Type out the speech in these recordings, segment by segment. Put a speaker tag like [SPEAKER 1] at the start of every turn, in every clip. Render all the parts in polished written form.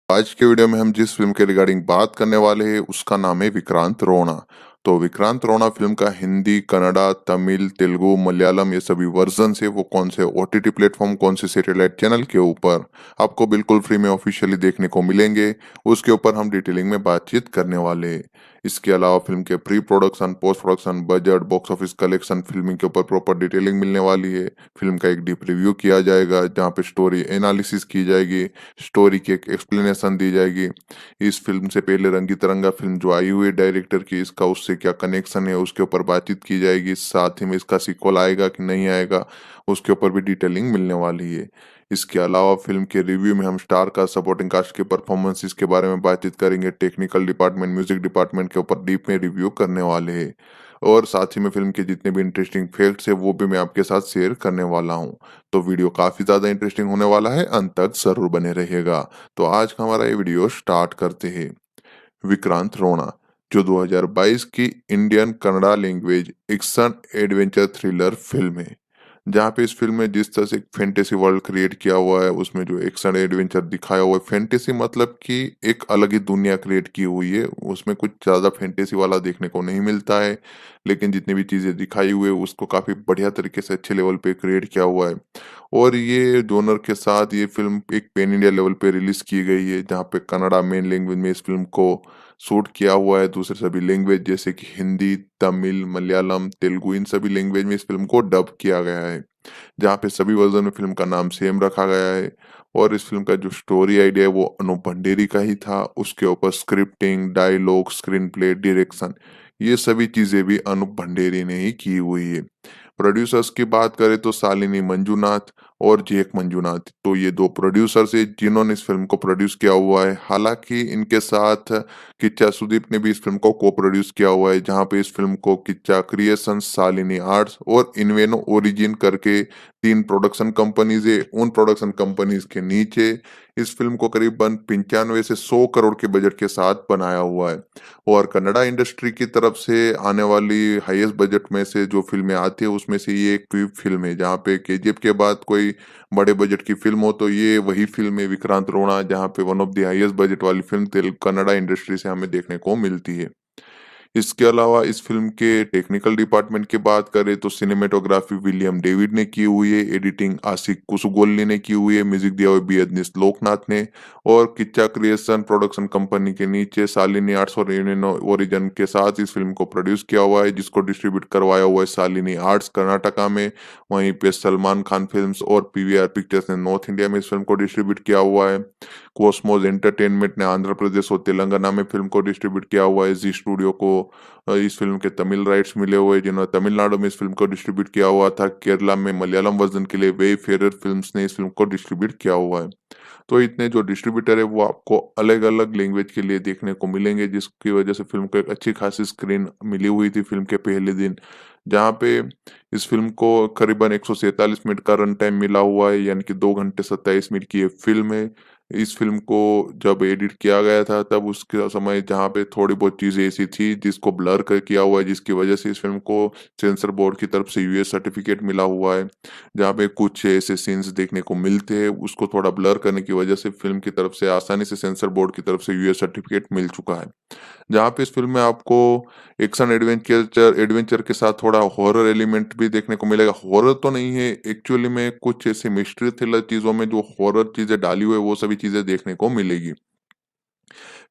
[SPEAKER 1] आज के वीडियो में हम जिस फ़िल्म के रिगार्डिंग बात करने वाले हैं उसका नाम है विक्रांत रोना। तो विक्रांत रोना फ़िल्म का हिंदी, कन्नड़ा, तमिल, तेलुगु, मलयालम ये सभी वर्ज़न्स है वो कौन से ओटीटी प्लेटफ़ॉर्म, कौन से सैटेलाइट चैनल के ऊपर आपको बिल्कुल फ्री में ऑफ़िशियली देखने को मिलेंगे, उसके ऊपर हम डिटेलिंग में बातचीत करने वाले हैं। इसके अलावा फ़िल्म के pre production, post production, budget, box office collection, filming के ऊपर प्रॉपर डिटेलिंग मिलने वाली है। फ़िल्म का एक डीप रिव्यू किया जाएगा जहाँ पे स्टोरी एनालिसिस की जाएगी, स्टोरी की एक एक्सप्लेनेशन दी जाएगी। इस फ़िल्म से पहले रंगी-तरंगा फ़िल्म जो आई हुई है डायरेक्टर की, इसका उससे क्या कनेक्शन है, उसके ऊपर बातचीत की जाएगी। साथ ही में इसका सीक्वल आएगा कि नहीं आएगा, उसके ऊपर भी डिटेलिंग मिलने वाली है। इसके अलावा फ़िल्म के रिव्यू में हम स्टार कास्ट, सपोर्टिंग कास्ट के परफॉर्मेंसेस के बारे में बातचीत करेंगे। टेक्निकल डिपार्टमेंट, म्यूज़िक डिपार्टमेंट के ऊपर डीप में रिव्यू करने वाले हैं। और साथ ही में फ़िल्म के जितने भी इंटरेस्टिंग फैक्ट्स हैं, वो भी मैं आपके साथ शेयर करने वाला हूँ। तो वीडियो काफ़ी ज़्यादा इंटरेस्टिंग होने वाला है, अंत तक ज़रूर बने रहिएगा। तो आज का हमारा ये वीडियो स्टार्ट करते हैं। विक्रांत रोना, जो 2022 की Indian Kannada language action adventure thriller film है। जहाँ पे इस फ़िल्म में जिस तरह से एक फैंटेसी वर्ल्ड क्रिएट किया हुआ है, उसमें जो एक्शन एडवेंचर दिखाया हुआ है, फैंटेसी मतलब कि एक अलग ही दुनिया क्रिएट की हुई है, उसमें कुछ ज़्यादा फैंटेसी वाला देखने को नहीं मिलता है, लेकिन जितनी भी चीज़ें दिखाई हुई है, उसको काफ़ी बढ़िया तरीके से अच्छे लेवल पे क्रिएट किया हुआ है। और ये जॉनर के साथ ये फ़िल्म एक पैन इंडिया लेवल पे रिलीज़ की गई है, जहाँ पे कन्नड़ा मेन लैंग्वेज में इस फ़िल्म को शूट किया हुआ है, दूसरे सभी लैंग्वेज जैसे कि हिंदी, तमिल, मलयालम, तेलुगु इन सभी लैंग्वेज में इस फ़िल्म को डब किया गया है। जहाँ पे सभी वर्ज़न में फ़िल्म का नाम सेम रखा गया है और इस फ़िल्म का जो स्टोरी आइडिया है वो अनूप भंडेरी का ही था। उसके ऊपर scripting, dialogue, screenplay, direction ये सभी चीज़ें भी अनूप भंडेरी ने ही की हुई है। प्रोड्यूसर्स की बात करें तो शालिनी मंजूनाथ और जेक मंजूनाथ, तो ये 2 प्रोड्यूसर्स हैं जिन्होंने इस फ़िल्म को प्रोड्यूस किया हुआ है। हालाँकि इनके साथ किच्चा सुदीप ने भी इस फ़िल्म को को-प्रोड्यूस किया हुआ है, जहाँ पे इस फ़िल्म को किच्चा क्रिएशंस, शालिनी आर्ट्स और इन्वेनो ओरिजिन करके 3 प्रोडक्शन कंपनीज़ है। उन प्रोडक्शन कंपनीज़ के नीचे इस फ़िल्म को करीबन 95 से 100 करोड़ के बजट के साथ बनाया हुआ है। और कन्नड़ा इंडस्ट्री की तरफ से आने वाली हाईएस्ट बजट में से जो फ़िल्में आती है उसमें से ये एक भी फ़िल्म है, जहाँ पे केजीएफ के बाद कोई बड़े बजट की फ़िल्म हो तो ये वही फ़िल्म है विक्रांत रोना, जहाँ पे one of the highest budget वाली फ़िल्म तेलुगु कन्नड़ा इंडस्ट्री से हमें देखने को मिलती है। इसके अलावा इस फ़िल्म के टेक्निकल डिपार्टमेंट की बात करें तो सिनेमेटोग्राफी विलियम डेविड ने की हुई है, एडिटिंग आशिक कुसुगोल्ली ने की हुई है, म्यूजिक दिया हुआ है बी अदनीश लोकनाथ ने और किच्चा क्रिएशन प्रोडक्शन कंपनी के नीचे शालिनी आर्ट्स और यूनियन ओरिजिन के साथ इस फ़िल्म को प्रोड्यूस किया हुआ है, जिसको डिस्ट्रीब्यूट करवाया हुआ है शालिनी आर्ट्स कर्नाटका में। वहीं पे सलमान खान फ़िल्म्स और पीवीआर पिक्चर्स ने नॉर्थ इंडिया में इस फ़िल्म को डिस्ट्रीब्यूट किया हुआ है। कॉस्मोस एंटरटेनमेंट ने आंध्र प्रदेश और तेलंगाना में फ़िल्म को डिस्ट्रीब्यूट किया हुआ है। जी स्टूडियो को इस फ़िल्म के तमिल राइट्स मिले हुए हैं, जिन्होंने तमिलनाडु में इस फ़िल्म को डिस्ट्रीब्यूट किया हुआ था। केरला में मलयालम वर्ज़न के लिए वेफेयर फ़िल्म्स ने इस फ़िल्म को डिस्ट्रीब्यूट किया हुआ है। तो इतने जो डिस्ट्रीब्यूटर है वो आपको अलग-अलग लैंग्वेज के लिए देखने को मिलेंगे, जिसकी वजह से फ़िल्म को एक अच्छी खासी स्क्रीन मिली हुई थी फ़िल्म के पहले दिन। जहाँ पे इस फ़िल्म को करीबन 147 मिनट का रन टाइम मिला हुआ है, यानी कि 2 घंटे 27 मिनट की ये फ़िल्म है। इस फ़िल्म को जब एडिट किया गया था तब उसके समय जहाँ पे थोड़ी बहुत चीज़ें ऐसी थी जिसको ब्लर कर किया हुआ है, जिसकी वजह से इस फ़िल्म को सेंसर बोर्ड की तरफ से यूएस सर्टिफ़िकेट मिला हुआ है। जहाँ पे कुछ ऐसे सीन्स देखने को मिलते हैं, उसको थोड़ा ब्लर करने की वजह से फ़िल्म की तरफ से आसानी से सेंसर बोर्ड की तरफ से यूएस सर्टिफ़िकेट मिल चुका है। जहाँ पे इस फ़िल्म में आपको एक्शन एडवेंचर एडवेंचर के साथ थोड़ा हॉरर एलिमेंट भी देखने को मिलेगा। हॉरर तो नहीं है, एक्चुअली में कुछ ऐसे मिस्ट्री थ्रिलर चीज़ों में जो हॉरर चीज़ें डाली हुई है, वो सभी चीज़ें देखने को मिलेगी।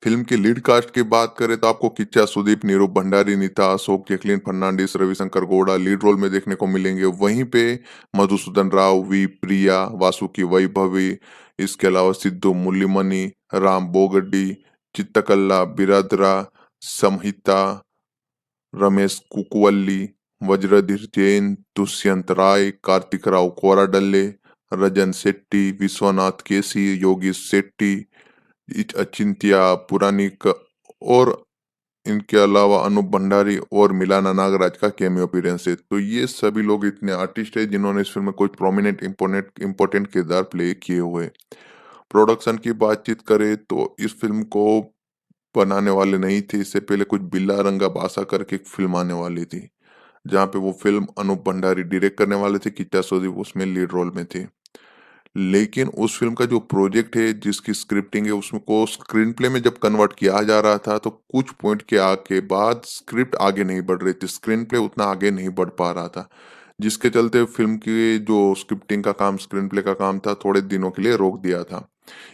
[SPEAKER 1] फ़िल्म की लीड कास्ट की बात करें तो आपको किच्चा सुदीप, नीरू भंडारी, नीता अशोक, जैकलीन फर्नांडिस, रविशंकर गौड़ा लीड रोल में देखने को मिलेंगे। वहीं पे मधुसूदन राव, वी प्रिया, वासुकी वैभवी, इसके अलावा सिद्धू मुल्लीमनी, राम बोगड्डी, चित्तकल्ला बिरादरा, संहिता, रमेश कुकुवल्ली, वज्रधीर जैन, दुष्यंत राय, कार्तिक राव कोराडल्ले, रजन शेट्टी, विश्वनाथ केसी, योगेश शेट्टी, अचिंत्य पुरानिक और इनके अलावा अनूप भंडारी और मिलाना नागराज का कैमियो अपीयरेंस है। तो ये सभी लोग इतने आर्टिस्ट हैं जिन्होंने इस फिल्म में कुछ प्रोमिनेंट इम्पोर्टेंट किरदार प्ले किए हुए। प्रोडक्शन की बातचीत करें तो इस फिल्म को बनाने वाले नहीं थे, इससे पहले कुछ बिल्ला रंगा बासा करके एक फिल्म आने वाली थी, जहाँ पे वो फिल्म अनूप भंडारी डायरेक्ट करने वाले थे, किच्चा सुदीप उसमें लीड रोल में थे। लेकिन उस फ़िल्म का जो प्रोजेक्ट है, जिसकी स्क्रिप्टिंग है, उसको स्क्रीन प्ले में जब कन्वर्ट किया जा रहा था, तो कुछ पॉइंट के के बाद स्क्रिप्ट आगे नहीं बढ़ रही थी, स्क्रीन प्ले उतना आगे नहीं बढ़ पा रहा था। जिसके चलते फ़िल्म की जो स्क्रिप्टिंग का काम, स्क्रीन प्ले का काम था, थोड़े दिनों के लिए रोक दिया था।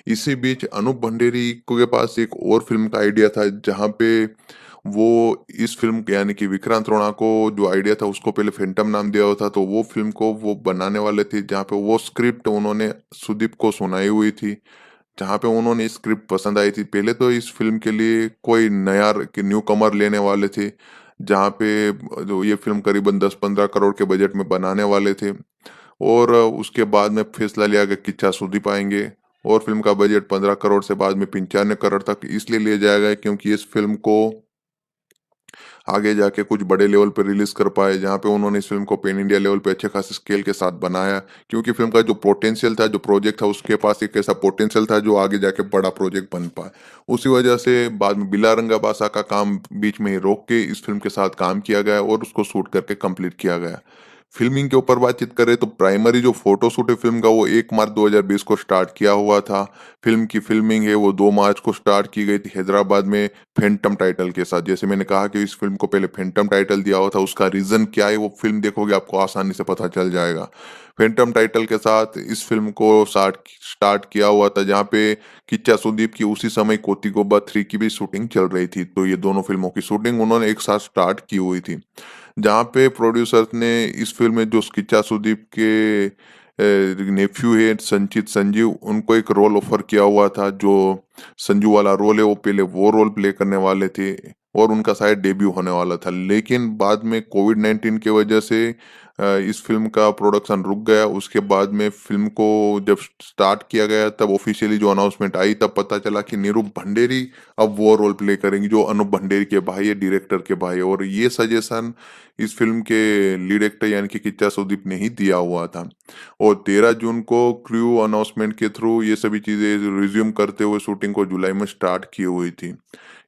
[SPEAKER 1] इसी बीच अनूप भंडेरी के पास एक और फ़िल्म का आइडिया था, जहाँ पे वो इस फ़िल्म यानी कि विक्रांत रोणा को जो आइडिया था, उसको पहले फैंटम नाम दिया हुआ था, तो वो फ़िल्म को वो बनाने वाले थे, जहाँ पे वो स्क्रिप्ट उन्होंने सुदीप को सुनाई हुई थी, जहाँ पे उन्होंने स्क्रिप्ट पसंद आई थी। पहले तो इस फ़िल्म के लिए कोई नया न्यू कमर लेने वाले थे, जहाँ पे जो ये फ़िल्म करीबन 10-15 करोड़ के बजट में बनाने वाले थे, और उसके बाद में फैसला लिया कि किच्चा सुदीप आएँगे, और फ़िल्म का बजट 15 करोड़ से बाद में 95 करोड़ तक इसलिए लिया जाएगा क्योंकि इस फ़िल्म को आगे जाके कुछ बड़े लेवल पे रिलीज़ कर पाए, जहाँ पे उन्होंने इस फ़िल्म को पैन इंडिया लेवल पे अच्छे खासे स्केल के साथ बनाया। क्योंकि फ़िल्म का जो पोटेंशियल था, जो प्रोजेक्ट था, उसके पास एक ऐसा पोटेंशियल था जो आगे जाके बड़ा प्रोजेक्ट बन पाए। उसी वजह से बाद में बिल्ला रंगाबासा का काम बीच में ही रोक के इस फ़िल्म के साथ काम किया गया और उसको शूट करके कंप्लीट किया गया। फ़िल्मिंग के ऊपर बातचीत करें तो प्राइमरी जो फ़ोटोशूट है फ़िल्म का, वो 1 मार्च 2020 को स्टार्ट किया हुआ था। फ़िल्म की फ़िल्मिंग है वो 2 मार्च को स्टार्ट की गई थी हैदराबाद में फैंटम टाइटल के साथ। जैसे मैंने कहा कि इस फ़िल्म को पहले फैंटम टाइटल दिया हुआ था, उसका रीज़न क्या है वो फ़िल्म देखोगे आपको आसानी से पता चल जाएगा। फैंटम टाइटल के साथ इस फ़िल्म को स्टार्ट स्टार्ट किया हुआ था, जहाँ पे किच्चा सुदीप की उसी समय कोतिगोबा 3 की भी शूटिंग चल रही थी। तो ये दोनों फ़िल्मों की शूटिंग उन्होंने एक साथ स्टार्ट की हुई थी। जहाँ पे प्रोड्यूसर्स ने इस फ़िल्म में जो किच्चा सुदीप के नेफ्यू है संचित संजीव, उनको एक रोल ऑफर किया हुआ था, जो संजू वाला रोल है वो पहले वो रोल प्ले करने वाले थे और उनका शायद डेब्यू होने वाला था। लेकिन बाद में कोविड-19 की वजह से इस फ़िल्म का प्रोडक्शन रुक गया। उसके बाद में फ़िल्म को जब स्टार्ट किया गया, तब ऑफ़िशियली जो अनाउंसमेंट आई, तब पता चला कि निरूप भंडेरी अब वो रोल प्ले करेंगे जो अनूप भंडेरी के भाई है, डायरेक्टर के भाई है, और ये सजेशन इस फ़िल्म के लीड एक्टर यानी कि किच्चा सुदीप ने ही दिया हुआ था। और 13 जून को क्रू अनाउंसमेंट के थ्रू ये सभी चीज़ें रिज़्यूम करते हुए शूटिंग को जुलाई में स्टार्ट की हुई थी।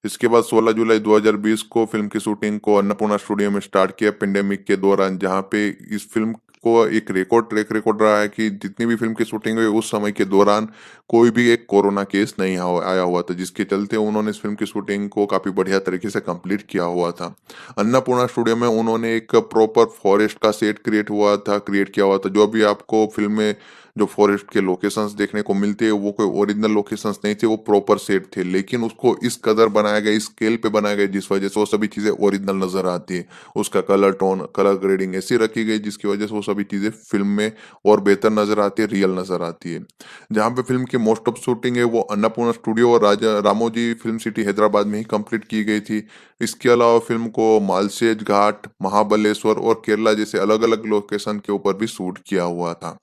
[SPEAKER 1] इसके बाद 16 जुलाई 2020 को फ़िल्म की शूटिंग को अन्नपूर्णा स्टूडियो में स्टार्ट किया पेंडेमिक के दौरान, जहाँ पे इस फ़िल्म को एक ट्रैक रिकॉर्ड रहा है कि जितनी भी फ़िल्म की शूटिंग हुई उस समय के दौरान कोई भी एक कोरोना केस नहीं आया हुआ था, जिसके चलते उन्होंने इस फ़िल्म की शूटिंग को काफ़ी बढ़िया तरीके से कंप्लीट किया हुआ था। अन्नपूर्णा स्टूडियो में उन्होंने एक प्रॉपर फॉरेस्ट का सेट क्रिएट किया हुआ था। जो भी आपको फ़िल्म में जो फॉरेस्ट के लोकेशंस देखने को मिलते हैं, वो कोई ओरिजिनल लोकेशंस नहीं थे, वो प्रॉपर सेट थे। लेकिन उसको इस कदर बनाया गया, इस स्केल पे बनाया गया, जिस वजह से वो सभी चीज़ें ओरिजिनल नज़र आती है। उसका कलर टोन, कलर ग्रेडिंग ऐसी रखी गई जिसकी वजह से वो सभी चीज़ें फ़िल्म में और बेहतर नज़र आती है, रियल नज़र आती है। जहाँ पे फ़िल्म की मोस्ट ऑफ शूटिंग है वो अन्नपूर्णा स्टूडियो और राजा रामोजी फ़िल्म सिटी हैदराबाद में ही कंप्लीट की गई थी। इसके अलावा फ़िल्म को मालशेज घाट, महाबलेश्वर और केरला जैसे अलग-अलग लोकेशन के ऊपर भी शूट किया हुआ था।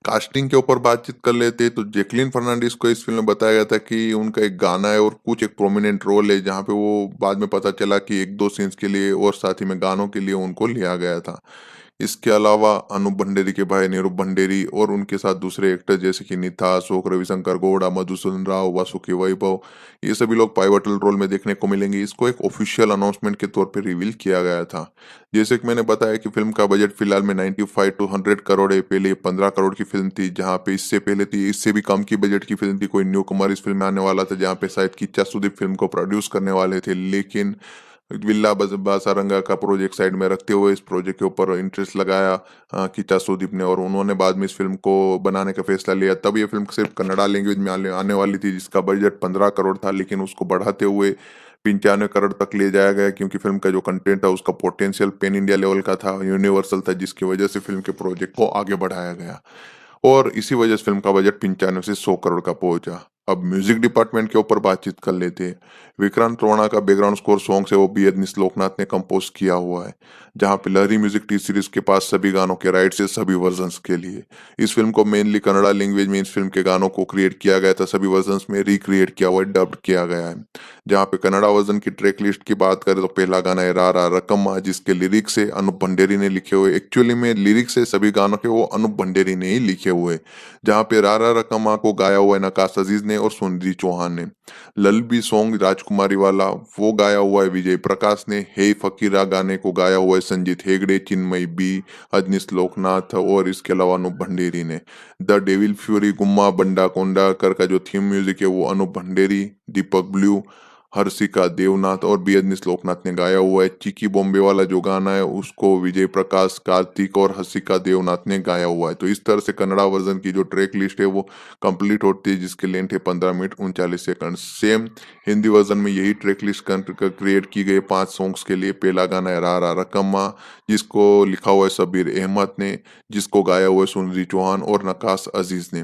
[SPEAKER 1] कास्टिंग के ऊपर बातचीत कर लेते हैं तो जैकलीन फर्नांडिस को इस फ़िल्म में बताया गया था कि उनका एक गाना है और कुछ एक प्रोमिनेंट रोल है, जहाँ पे वो बाद में पता चला कि 1-2 सीन्स के लिए और साथ ही में गानों के लिए उनको लिया गया था। इसके अलावा अनूप भंडेरी के भाई निरूप भंडेरी और उनके साथ दूसरे एक्टर जैसे कि नित्था, अशोक, रविशंकर गौड़ा, मधुसूदन राव, वासुकी वैभव, ये सभी लोग पाइवटल रोल में देखने को मिलेंगे। इसको एक ऑफिशियल अनाउंसमेंट के तौर पे रिवील किया गया था। जैसे कि मैंने बताया कि फ़िल्म का बजट फिलहाल में 95 टू 100 करोड़ है। पहले ये 15 करोड़ की फ़िल्म थी, जहाँ पे इससे पहले थी इससे भी कम की बजट की फ़िल्म थी, कोई न्यूकमर इस फ़िल्म में आने वाला था, जहाँ पे शायद किच्चा सुदीप फ़िल्म को प्रोड्यूस करने वाले थे। लेकिन विल्ला बासारंगा का प्रोजेक्ट साइड में रखते हुए इस प्रोजेक्ट के ऊपर इंटरेस्ट लगाया किच्चा सुदीप ने, और उन्होंने बाद में इस फ़िल्म को बनाने का फैसला लिया। तब ये फ़िल्म सिर्फ़ कन्नड़ा लैंग्वेज में आने आने वाली थी, जिसका बजट 15 करोड़ था, लेकिन उसको बढ़ाते हुए 95 करोड़ तक ले जाया गया, क्योंकि फ़िल्म का जो कंटेंट था उसका पोटेंशियल पैन इंडिया लेवल का था, यूनिवर्सल था, जिसकी वजह से फ़िल्म के प्रोजेक्ट को आगे बढ़ाया गया। और इसी वजह से फ़िल्म का बजट 95 से 100 करोड़ का पहुँचा। अब म्यूज़िक डिपार्टमेंट के ऊपर बातचीत कर लेते हैं। विक्रांत रोणा का बैकग्राउंड स्कोर सॉन्ग्स है वो बी एस लोकनाथ ने कंपोज़ किया हुआ है, जहाँ पे लहरी म्यूज़िक टी सीरीज़ के पास सभी गानों के राइट्स है सभी वर्जन्स के लिए। इस फ़िल्म को मेनली कन्नड़ा लैंग्वेज में इस फ़िल्म के गानों को क्रिएट किया गया था, सभी वर्जन्स में रिक्रिएट किया हुआ है, डब्ड किया गया है। जहाँ पे कन्नड़ा वर्जन की ट्रैक लिस्ट की बात करें तो पहला गाना है रारा रकम्मा, जिसके लिरिक्स है अनूप भंडेरी ने लिखे हुए। एक्चुअली में लिरिक्स है सभी गानों के वो अनूप भंडेरी ने ही लिखे हुए। जहाँ पे रारा रकम्मा को गाया हुआ है नकाश अजीज ने और सुनिधि चौहान ने। लल्लबी सॉन्ग राजकुमारी वाला वो गाया हुआ है विजय प्रकाश ने। हे फकीरा गाने को गाया हुआ है संजीत हेगड़े, चिन्मयी बी, अजनीश लोकनाथ और इसके अलावा अनूप भंडेरी ने। द डेविल फ्यूरी गुम्मा बंडा कोंडा कर का जो थीम म्यूजिक है वो अनूप भंडेरी, दीपक ब्लू, हर्षिका देवनाथ और बी अजनीश लोकनाथ ने गाया हुआ है। चिकी बॉम्बे वाला जो गाना है उसको विजय प्रकाश, कार्तिक और हर्षिका देवनाथ ने गाया हुआ है। तो इस तरह से कन्नड़ा वर्जन की जो ट्रैक लिस्ट है वो कंप्लीट होती है, जिसकी लेंथ है 15 minute 39 second. Same Hindi version में यही ट्रैक लिस्ट क्रिएट की गई 5 सॉन्ग्स के लिए। पहला गाना है रा रा रकम्मा, जिसको लिखा हुआ है सबीर अहमद ने, जिसको गाया हुआ है सुनिधि चौहान और नकाश अजीज ने।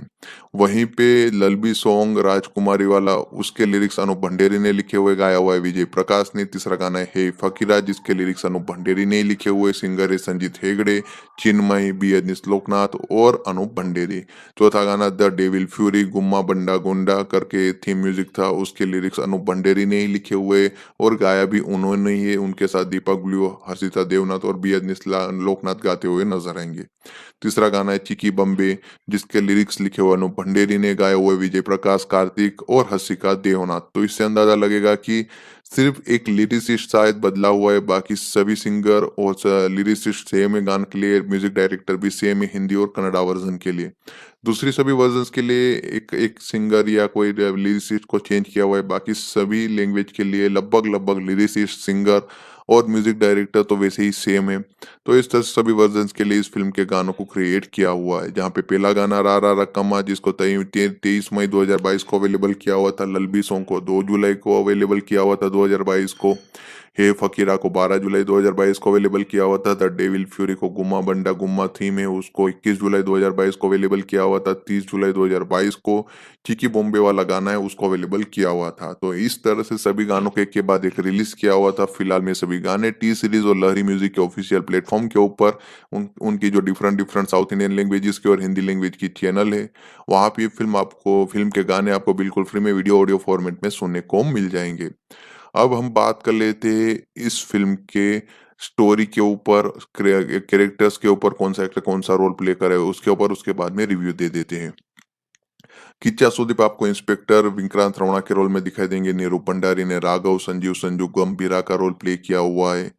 [SPEAKER 1] वहीं पे लल्लबी सॉन्ग राजकुमारी वाला उसके लिरिक्स अनूप भंडेरी ने लिखे हुए, गाया हुआ है विजय प्रकाश ने। तीसरा गाना है हे फकीरा, जिसके लिरिक्स अनूप भंडेरी ने लिखे हुए, सिंगर है संजीत हेगड़े, चिन्मय बी अजनीश लोकनाथ और अनूप भंडेरी। चौथा गाना द डेविल फ्यूरी गुम्मा बंडा गोंडा करके थीम म्यूजिक था, उसके लिरिक्स अनूप भंडेरी ने ही लिखे हुए और गाया भी उन्होंने ही है। उनके साथ दीपक ब्लू, हर्षिता देवनाथ और बी अजनीश लोकनाथ गाते हुए नजर आएंगे। तीसरा गाना है चिकी बम्बे, जिसके लिरिक्स लिखे हुए अनूप भंडेरी ने, गाए हुए विजय प्रकाश, कार्तिक और हर्षिका देवनाथ। तो इससे अंदाजा लगेगा कि सिर्फ एक लिरिसिस्ट शायद बदला हुआ है, बाकी सभी सिंगर और लिरिसिस्ट सेम है। गाने के लिए म्यूजिक डायरेक्टर भी सेम है हिंदी और कन्नड़ा वर्जन के लिए। दूसरी सभी वर्जन्स के लिए एक एक सिंगर या कोई लिरिसिस्ट को चेंज किया हुआ है, बाकी सभी लैंग्वेज के लिए लगभग लगभग लिरिसिस्ट, सिंगर और म्यूजिक डायरेक्टर तो वैसे ही सेम है। तो इस तरह से सभी वर्जन्स के लिए इस फिल्म के गानों को क्रिएट किया हुआ है, जहाँ पे पहला गाना रा रा रकम्मा, जिसको 23 मई 2022 को अवेलेबल किया हुआ था। लल्लबी सॉन्ग को 2 जुलाई को अवेलेबल किया हुआ था 2022 को। हे फकीरा को 12 जुलाई 2022 को अवेलेबल किया हुआ था। द डेविल फ्यूरी को गुम्मा बंडा गुम्मा थीम है उसको 21 जुलाई 2022 को अवेलेबल किया हुआ था। 30 जुलाई 2022 को चिकी बॉम्बे वाला गाना है उसको अवेलेबल किया हुआ था। तो इस तरह से सभी गानों के एक के बाद एक रिलीज किया हुआ था। फिलहाल में सभी गाने टी सीरीज और लहरी म्यूजिक के ऑफिशियल प्लेटफॉर्म के ऊपर उनकी जो different different south Indian languages की और हिंदी लैंग्वेज की चैनल है, वहां पे फिल्म के गाने आपको बिल्कुल फ्री में वीडियो ऑडियो फॉर्मेट में सुनने को मिल जाएंगे। अब हम बात कर लेते हैं इस फिल्म के स्टोरी के ऊपर, कैरेक्टर्स के ऊपर, कौन सा एक्टर कौन सा रोल प्ले करे उसके ऊपर, उसके बाद में रिव्यू दे देते हैं। किच्चा सुदीप आपको इंस्पेक्टर विक्रांत रमणा के रोल में दिखाई देंगे। नीरू भंडारी ने राघव संजीव संजू गंभीरा का रोल प्ले किया हुआ है।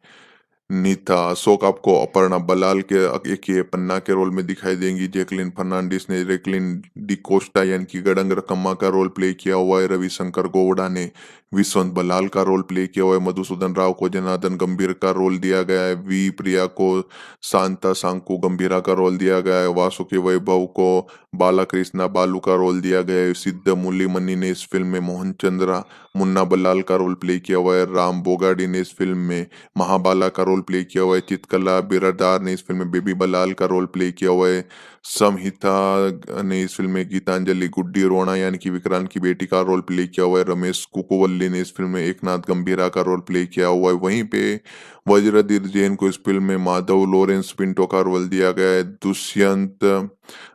[SPEAKER 1] नीता अशोक आपको अपर्णा बलाल के एक ये पन्ना के रोल में दिखाई देंगी। जैकलिन फर्नांडिस ने जैकलिन डी कोस्टा यानी कि गडंग रकम्मा का रोल प्ले किया हुआ है। रविशंकर गौड़ा ने विश्वंत बलाल का रोल प्ले किया हुआ है। मधुसूदन राव को जनार्दन गंभीर का रोल दिया गया है। वी प्रिया को शांता सांकू गंभीरा का रोल दिया गया है। वासुकी वैभव को बालाकृष्णा बालू का रोल दिया गया है। सिद्ध मुरलीमणि ने इस फिल्म में मोहन चंद्रा मुन्ना बलाल का रोल प्ले किया हुआ है। राम बोगाडी ने इस फिल्म में महाबाला का रोल प्ले किया हुआ है। चित्रकला बिरादार ने इस फिल्म में बेबी बलाल का रोल प्ले किया हुआ है। संहिता ने इस फिल्म में गीतांजलि गुड्डी रोना यानी कि विक्रांत की बेटी का रोल प्ले किया हुआ है। रमेश कुकुवल्ली ने इस फिल्म में एकनाथ गंभीरा का रोल प्ले किया हुआ है। वहीं पे वज्रधीर जैन को इस फिल्म में माधव लॉरेंस पिंटो का रोल दिया गया है। दुष्यंत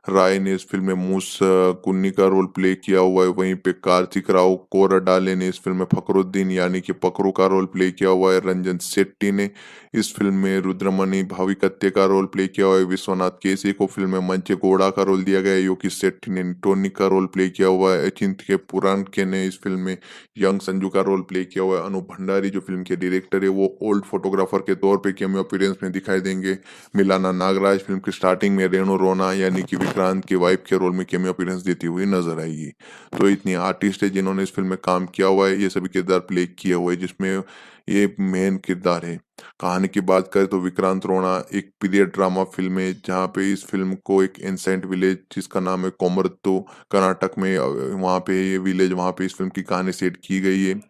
[SPEAKER 1] राय ने इस फिल्म में मूस कुन्नी का रोल प्ले किया हुआ है। वहीं पे कार्तिक राव कोरडाले ने इस फिल्म में फखरुद्दीन यानी कि पकरू का रोल प्ले किया हुआ है। रंजन शेट्टी ने इस फिल्म में रुद्रमणि भाविकत्य का रोल प्ले किया हुआ है। विश्वनाथ केसी को फिल्म में मंचे गौड़ा का रोल दिया गया है। योगी शेट्टी ने टोनी का रोल प्ले किया हुआ है। अचिंत के पुराण के ने इस फिल्म में यंग संजू का रोल प्ले किया हुआ है। अनूप भंडारी जो फिल्म के डायरेक्टर है वो ओल्ड फोटोग्राफर के तौर पे कैमियो अपीयरेंस में दिखाई देंगे। मिलाना नागराज फिल्म की स्टार्टिंग में रेणु रोना यानी कि विक्रांत की वाइफ के रोल में कैमियो अपीयरेंस देती हुई नजर आएगी। तो इतनी आर्टिस्ट है जिन्होंने इस फिल्म में काम किया हुआ है, ये सभी किरदार प्ले किए हुए हैं, जिसमें ये मेन किरदार है। कहानी की बात करें तो विक्रांत रोना एक पीरियड ड्रामा फिल्म है, जहाँ पे इस फिल्म को एक एंसेंट विलेज जिसका नाम है कोमरत्तू कर्नाटक में, वहाँ पे ये विलेज, वहाँ पे इस फिल्म की कहानी सेट की गई है,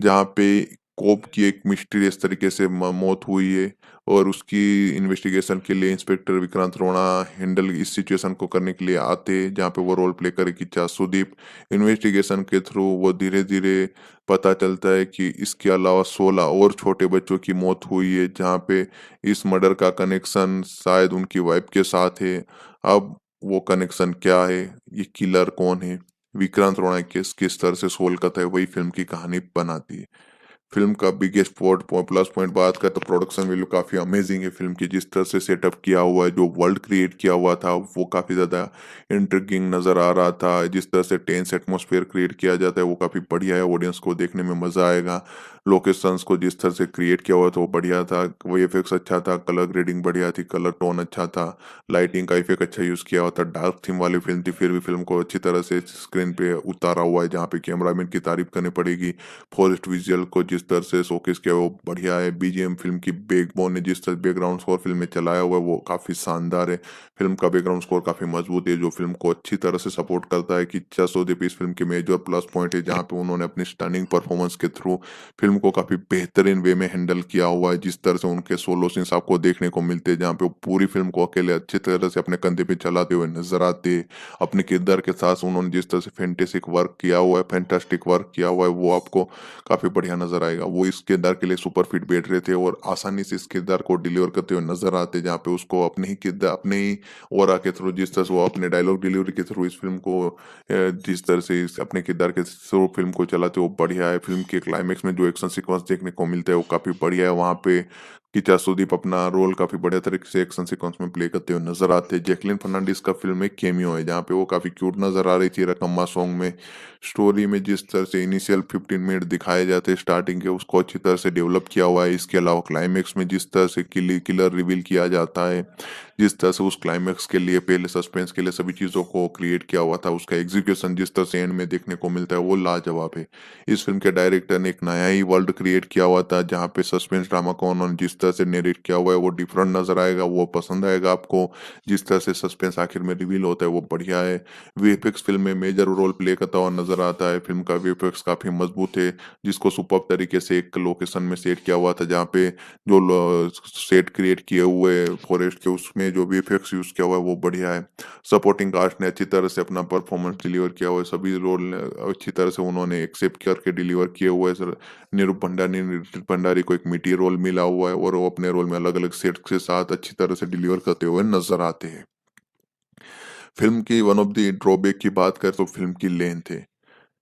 [SPEAKER 1] जहाँ पे कोप की एक मिस्टीरियस तरीके से मौत हुई है और उसकी इन्वेस्टिगेशन के लिए इंस्पेक्टर विक्रांत रोना हैंडल इस सिचुएशन को करने के लिए आते, जहाँ पे वो रोल प्ले करे किच्चा सुदीप। इन्वेस्टिगेशन के थ्रू वो धीरे धीरे पता चलता है कि इसके अलावा 16 और छोटे बच्चों की मौत हुई है, जहाँ पे इस मर्डर का कनेक्शन शायद उनकी वाइफ के साथ है। अब वो कनेक्शन क्या है, ये किलर कौन है, विक्रांत रोना केस किस तरह से सोल्व करता है, वही फिल्म की कहानी बनाती है। फ़िल्म का बिगेस्ट प्लस पॉइंट बात करें तो प्रोडक्शन वैल्यू काफ़ी अमेज़िंग है फ़िल्म की, जिस तरह से सेटअप किया हुआ है, जो वर्ल्ड क्रिएट किया हुआ था, वो काफ़ी ज़्यादा इंट्रिगिंग नज़र आ रहा था। जिस तरह से टेंस एटमॉस्फेयर क्रिएट किया जाता है, वो काफ़ी बढ़िया है, ऑडियंस को देखने में मज़ा आएगा। लोकेशंस को जिस तरह से क्रिएट किया हुआ था, वो बढ़िया था, वीएफएक्स अच्छा था, कलर ग्रेडिंग बढ़िया थी, कलर टोन अच्छा था, लाइटिंग का इफ़ेक्ट अच्छा यूज़ किया हुआ था। डार्क थीम वाली फ़िल्म थी, फिर भी फ़िल्म को अच्छी तरह से स्क्रीन पे उतारा हुआ है, जहाँ पे कैमरामैन की तारीफ़ करनी पड़ेगी। फॉरेस्ट विजुअल को जिस तरह से शोकेस किया वो बढ़िया है। बीजीएम फिल्म की बैकबोन है, जिस तरह बैकग्राउंड स्कोर फिल्म में चलाया हुआ है वो काफ़ी शानदार है। फिल्म का बैकग्राउंड स्कोर काफ़ी मजबूत है, जो फिल्म को अच्छी तरह से सपोर्ट करता है। कि चसूदीप इस फिल्म के मेजर प्लस पॉइंट है, जहाँ पे उन्होंने अपनी स्टनिंग परफॉर्मेंस के थ्रू फिल्म को काफ़ी बेहतरीन वे में हैंडल किया हुआ है। जिस तरह से उनके सोलो सीन्स आपको देखने को मिलते हैं, जहाँ पे वो पूरी फिल्म को अकेले अच्छी तरह से अपने कंधे पे चलाते हुए नजर आते हैं। अपने किरदार के साथ उन्होंने जिस तरह से फैंटेसिक वर्क किया हुआ है, फैंटास्टिक वर्क किया हुआ है, वो आपको काफ़ी बढ़िया नज़र आएगा। वो इस किरदार के लिए सुपर फिट बैठ रहे थे और आसानी से इस किरदार को डिलीवर करते हुए नज़र आते, जहाँ पे उसको अपने ही ऑरा के थ्रू, जिस तरह से वो अपने डायलॉग डिलीवरी के थ्रू इस फ़िल्म को जिस तरह से इस अपने किरदार के थ्रू फ़िल्म को चलाते, वो बढ़िया है। फ़िल्म के क्लाइमेक्स में जो एक्शन सीक्वेंस देखने को मिलता है, वो काफ़ी बढ़िया है। वहाँ पे किचा सुदीप अपना रोल काफ़ी बढ़िया तरीके से एक्शन सीक्वेंस में प्ले करते हुए नज़र आते हैं। जैकलीन फर्नांडीज़ का फ़िल्म में कैमियो है, जहाँ पे वो काफ़ी क्यूट नज़र आ रही थी रकम्मा सॉन्ग में। स्टोरी में जिस तरह से इनिशियल 15 मिनट दिखाए जाते हैं स्टार्टिंग के, उसको अच्छी तरह से डेवलप किया हुआ है। इसके अलावा क्लाइमेक्स में जिस तरह से किलर रिवील किया जाता है, जिस तरह से उस क्लाइमेक्स के लिए पहले सस्पेंस के लिए सभी चीज़ों को क्रिएट किया हुआ था, उसका एग्जीक्यूशन जिस तरह से एंड में देखने को मिलता है, वो लाजवाब है। इस फिल्म के डायरेक्टर ने एक नया ही वर्ल्ड क्रिएट किया हुआ था, जहाँ पे सस्पेंस ड्रामा को उन्होंने जिस तरह से नरेट किया हुआ है, वो डिफरेंट नजर आएगा, वो पसंद आएगा आपको। जिस तरह से सस्पेंस आखिर में रिवील होता है, वो बढ़िया है। वीएफएक्स फिल्म में मेजर रोल प्ले करता हुआ नजर आता है। फिल्म का वीएफएक्स काफी मजबूत है, जिसको सुपर्ब तरीके से एक लोकेशन में सेट किया हुआ था, जहाँ पे जो सेट क्रिएट किए हुए फॉरेस्ट के, उसमें जो वीएफएक्स यूज किया हुआ है वो बढ़िया है। सपोर्टिंग कास्ट ने अच्छी तरह से अपना परफॉर्मेंस डिलीवर किया हुआ है, सभी रोल अच्छी तरह से उन्होंने एक्सेप्ट करके डिलीवर किए हुए हैं। सर निरूप भंडारी को एक मीटी रोल मिला हुआ है, और वो अपने रोल में अलग अलग सेट के साथ अच्छी तरह से डिलीवर करते हुए नजर आते हैं। फिल्म की वन ऑफ द ड्रॉबैक की बात करें तो फिल्म की लेंथ है।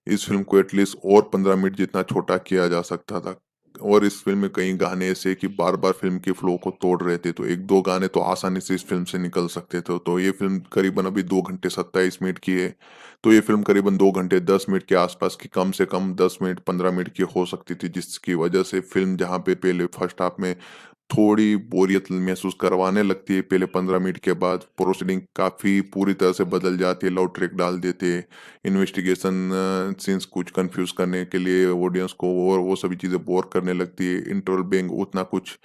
[SPEAKER 1] इस फ़िल्म को एटलीस्ट और 15 मिनट जितना छोटा किया जा सकता था, और इस फ़िल्म में कई गाने ऐसे कि बार-बार फ़िल्म के फ्लो को तोड़ रहे थे, तो 1-2 गाने तो आसानी से इस फ़िल्म से निकल सकते थे। तो ये फ़िल्म करीबन अभी 2 घंटे 27 मिनट की है, तो ये फ़िल्म करीबन 2 घंटे 10 मिनट के आसपास की, कम से कम 10 मिनट 15 मिनट की हो सकती थी, जिसकी वजह से फ़िल्म जहाँ पे पहले फर्स्ट हाफ में थोड़ी बोरियत महसूस करवाने लगती है, पहले 15 मिनट के बाद प्रोसीडिंग काफ़ी पूरी तरह से बदल जाती है, लव ट्रैक डाल देते हैं, इन्वेस्टिगेशन सीन्स कुछ कंफ्यूज करने के लिए ऑडियंस को, और वो सभी चीज़ें बोर करने लगती है। इंटरवल बैंक उतना कुछ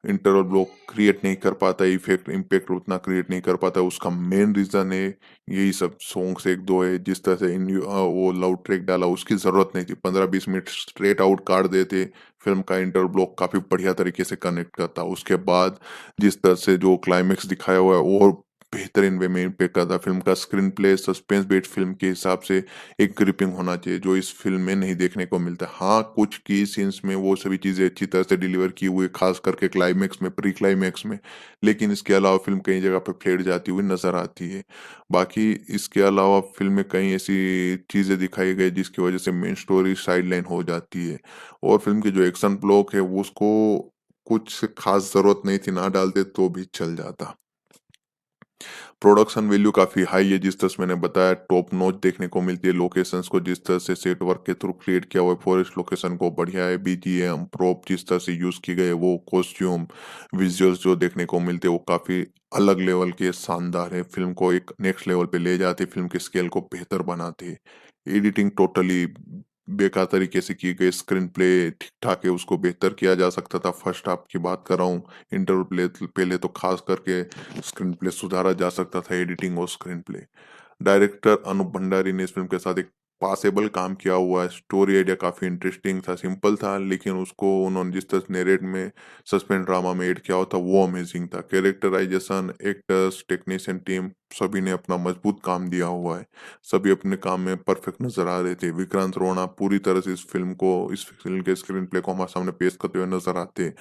[SPEAKER 1] इंटरवल ब्लॉक क्रिएट नहीं कर पाता, इफेक्ट इम्पैक्ट उतना क्रिएट नहीं कर पाता। उसका मेन रीज़न है यही सब सॉन्ग्स 1-2 है, जिस तरह से वो लव ट्रैक डाला उसकी ज़रूरत नहीं थी। 15-20 मिनट स्ट्रेट आउट काट देते, फ़िल्म का इंटरवल ब्लॉक काफ़ी बढ़िया तरीके से कनेक्ट करता। उसके बाद जिस तरह से जो क्लाइमेक्स दिखाया हुआ है, और बेहतरीन वे में इम्पैक्ट करता। फ़िल्म का screenplay suspense based film के हिसाब से एक ग्रिपिंग होना चाहिए, जो इस फ़िल्म में नहीं देखने को मिलता है। हाँ, कुछ की सीन्स में वो सभी चीज़ें अच्छी तरह से डिलीवर की हुई, ख़ास करके क्लाइमेक्स में, प्री क्लाइमेक्स में। लेकिन इसके अलावा फ़िल्म कई जगह पे फ्लेड जाती हुई नज़र आती है। बाकी इसके अलावा फ़िल्म में कई ऐसी चीज़ें दिखाई गई जिसकी वज़ह से मेन स्टोरी साइडलाइन हो जाती है, और फ़िल्म की जो एक्शन ब्लॉक है वो उसको कुछ ख़ास ज़रूरत नहीं थी, ना डालते तो भी चल जाता। प्रोडक्शन वैल्यू काफ़ी हाई है, जिस तरह से मैंने बताया टॉप नॉच देखने को मिलती है। लोकेशंस को जिस तरह से सेट वर्क के थ्रू क्रिएट किया हुआ है, फॉरेस्ट लोकेशन को बढ़िया है। बीजीएम प्रॉप जिस तरह से यूज़ की गए, वो कॉस्ट्यूम विजुअल्स जो देखने को मिलते हैं, वो काफ़ी अलग लेवल के शानदार है। फिल्म को एक नेक्स्ट लेवल पे ले जाते, फिल्म के स्केल को बेहतर बनाते। एडिटिंग टोटली बेकार तरीके से की गई, स्क्रीन प्ले ठीक-ठाक है, उसको बेहतर किया जा सकता था। फर्स्ट हाफ की बात कर रहा हूँ, इंटरवल प्ले पहले तो खास करके स्क्रीन प्ले सुधारा जा सकता था, एडिटिंग और screenplay. Director Anup Bhandari ने इस फिल्म के साथ एक पासेबल काम किया हुआ है। स्टोरी आइडिया काफ़ी इंटरेस्टिंग था, सिंपल था, लेकिन उसको उन्होंने जिस तरह से नैरेट में सस्पेंस ड्रामा में ऐड किया हुआ था, वो अमेजिंग था। कैरेक्टराइजेशन, एक्टर्स, टेक्नीशियन टीम सभी ने अपना मजबूत काम दिया हुआ है। सभी अपने काम में परफेक्ट नज़र आ रहे थे। विक्रांत रोना पूरी तरह से इस फ़िल्म के स्क्रीन प्ले को हमारे सामने पेश करते हुए नज़र आते हैं।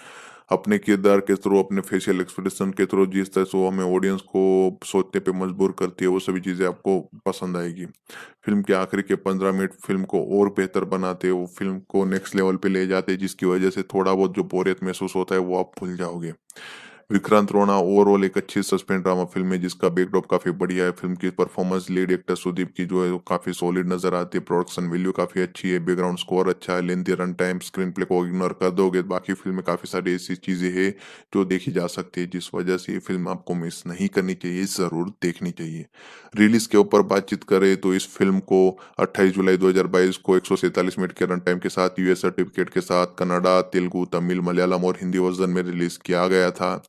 [SPEAKER 1] अपने किरदार के थ्रू, अपने फेशियल एक्सप्रेशन के थ्रू जिस तरह से वो हमें ऑडियंस को सोचने पे मजबूर करती है, वो सभी चीज़ें आपको पसंद आएगी। फ़िल्म के आखिरी के 15 मिनट फ़िल्म को और बेहतर बनाते हैं, वो फ़िल्म को नेक्स्ट लेवल पे ले जाते हैं, जिसकी वजह से थोड़ा बहुत जो बोरियत महसूस होता है, वो आप भूल जाओगे। विक्रांत रोना ओवरऑल एक अच्छी सस्पेंस ड्रामा फ़िल्म है जिसका बैकड्रॉप काफ़ी बढ़िया है। फ़िल्म की परफॉर्मेंस लीड एक्टर सुदीप की जो है वो काफ़ी सॉलिड नज़र आती है। प्रोडक्शन वैल्यू काफ़ी अच्छी है, बैकग्राउंड स्कोर अच्छा है, lengthy run time, screen play को इग्नोर कर दोगे बाकी फ़िल्म में काफ़ी सारी ऐसी चीज़ें हैं जो देखी जा सकती है, जिस वजह से ये फ़िल्म आपको मिस नहीं करनी चाहिए, ज़रूर देखनी चाहिए। रिलीज़ के ऊपर बातचीत करें तो इस फ़िल्म को 28 जुलाई 2022 को 147 मिनट के रन टाइम के साथ यूएस सर्टिफिकेट के साथ कन्नड़ा, तेलुगु, तमिल, मलयालम और हिंदी वर्ज़न में रिलीज़ किया गया था।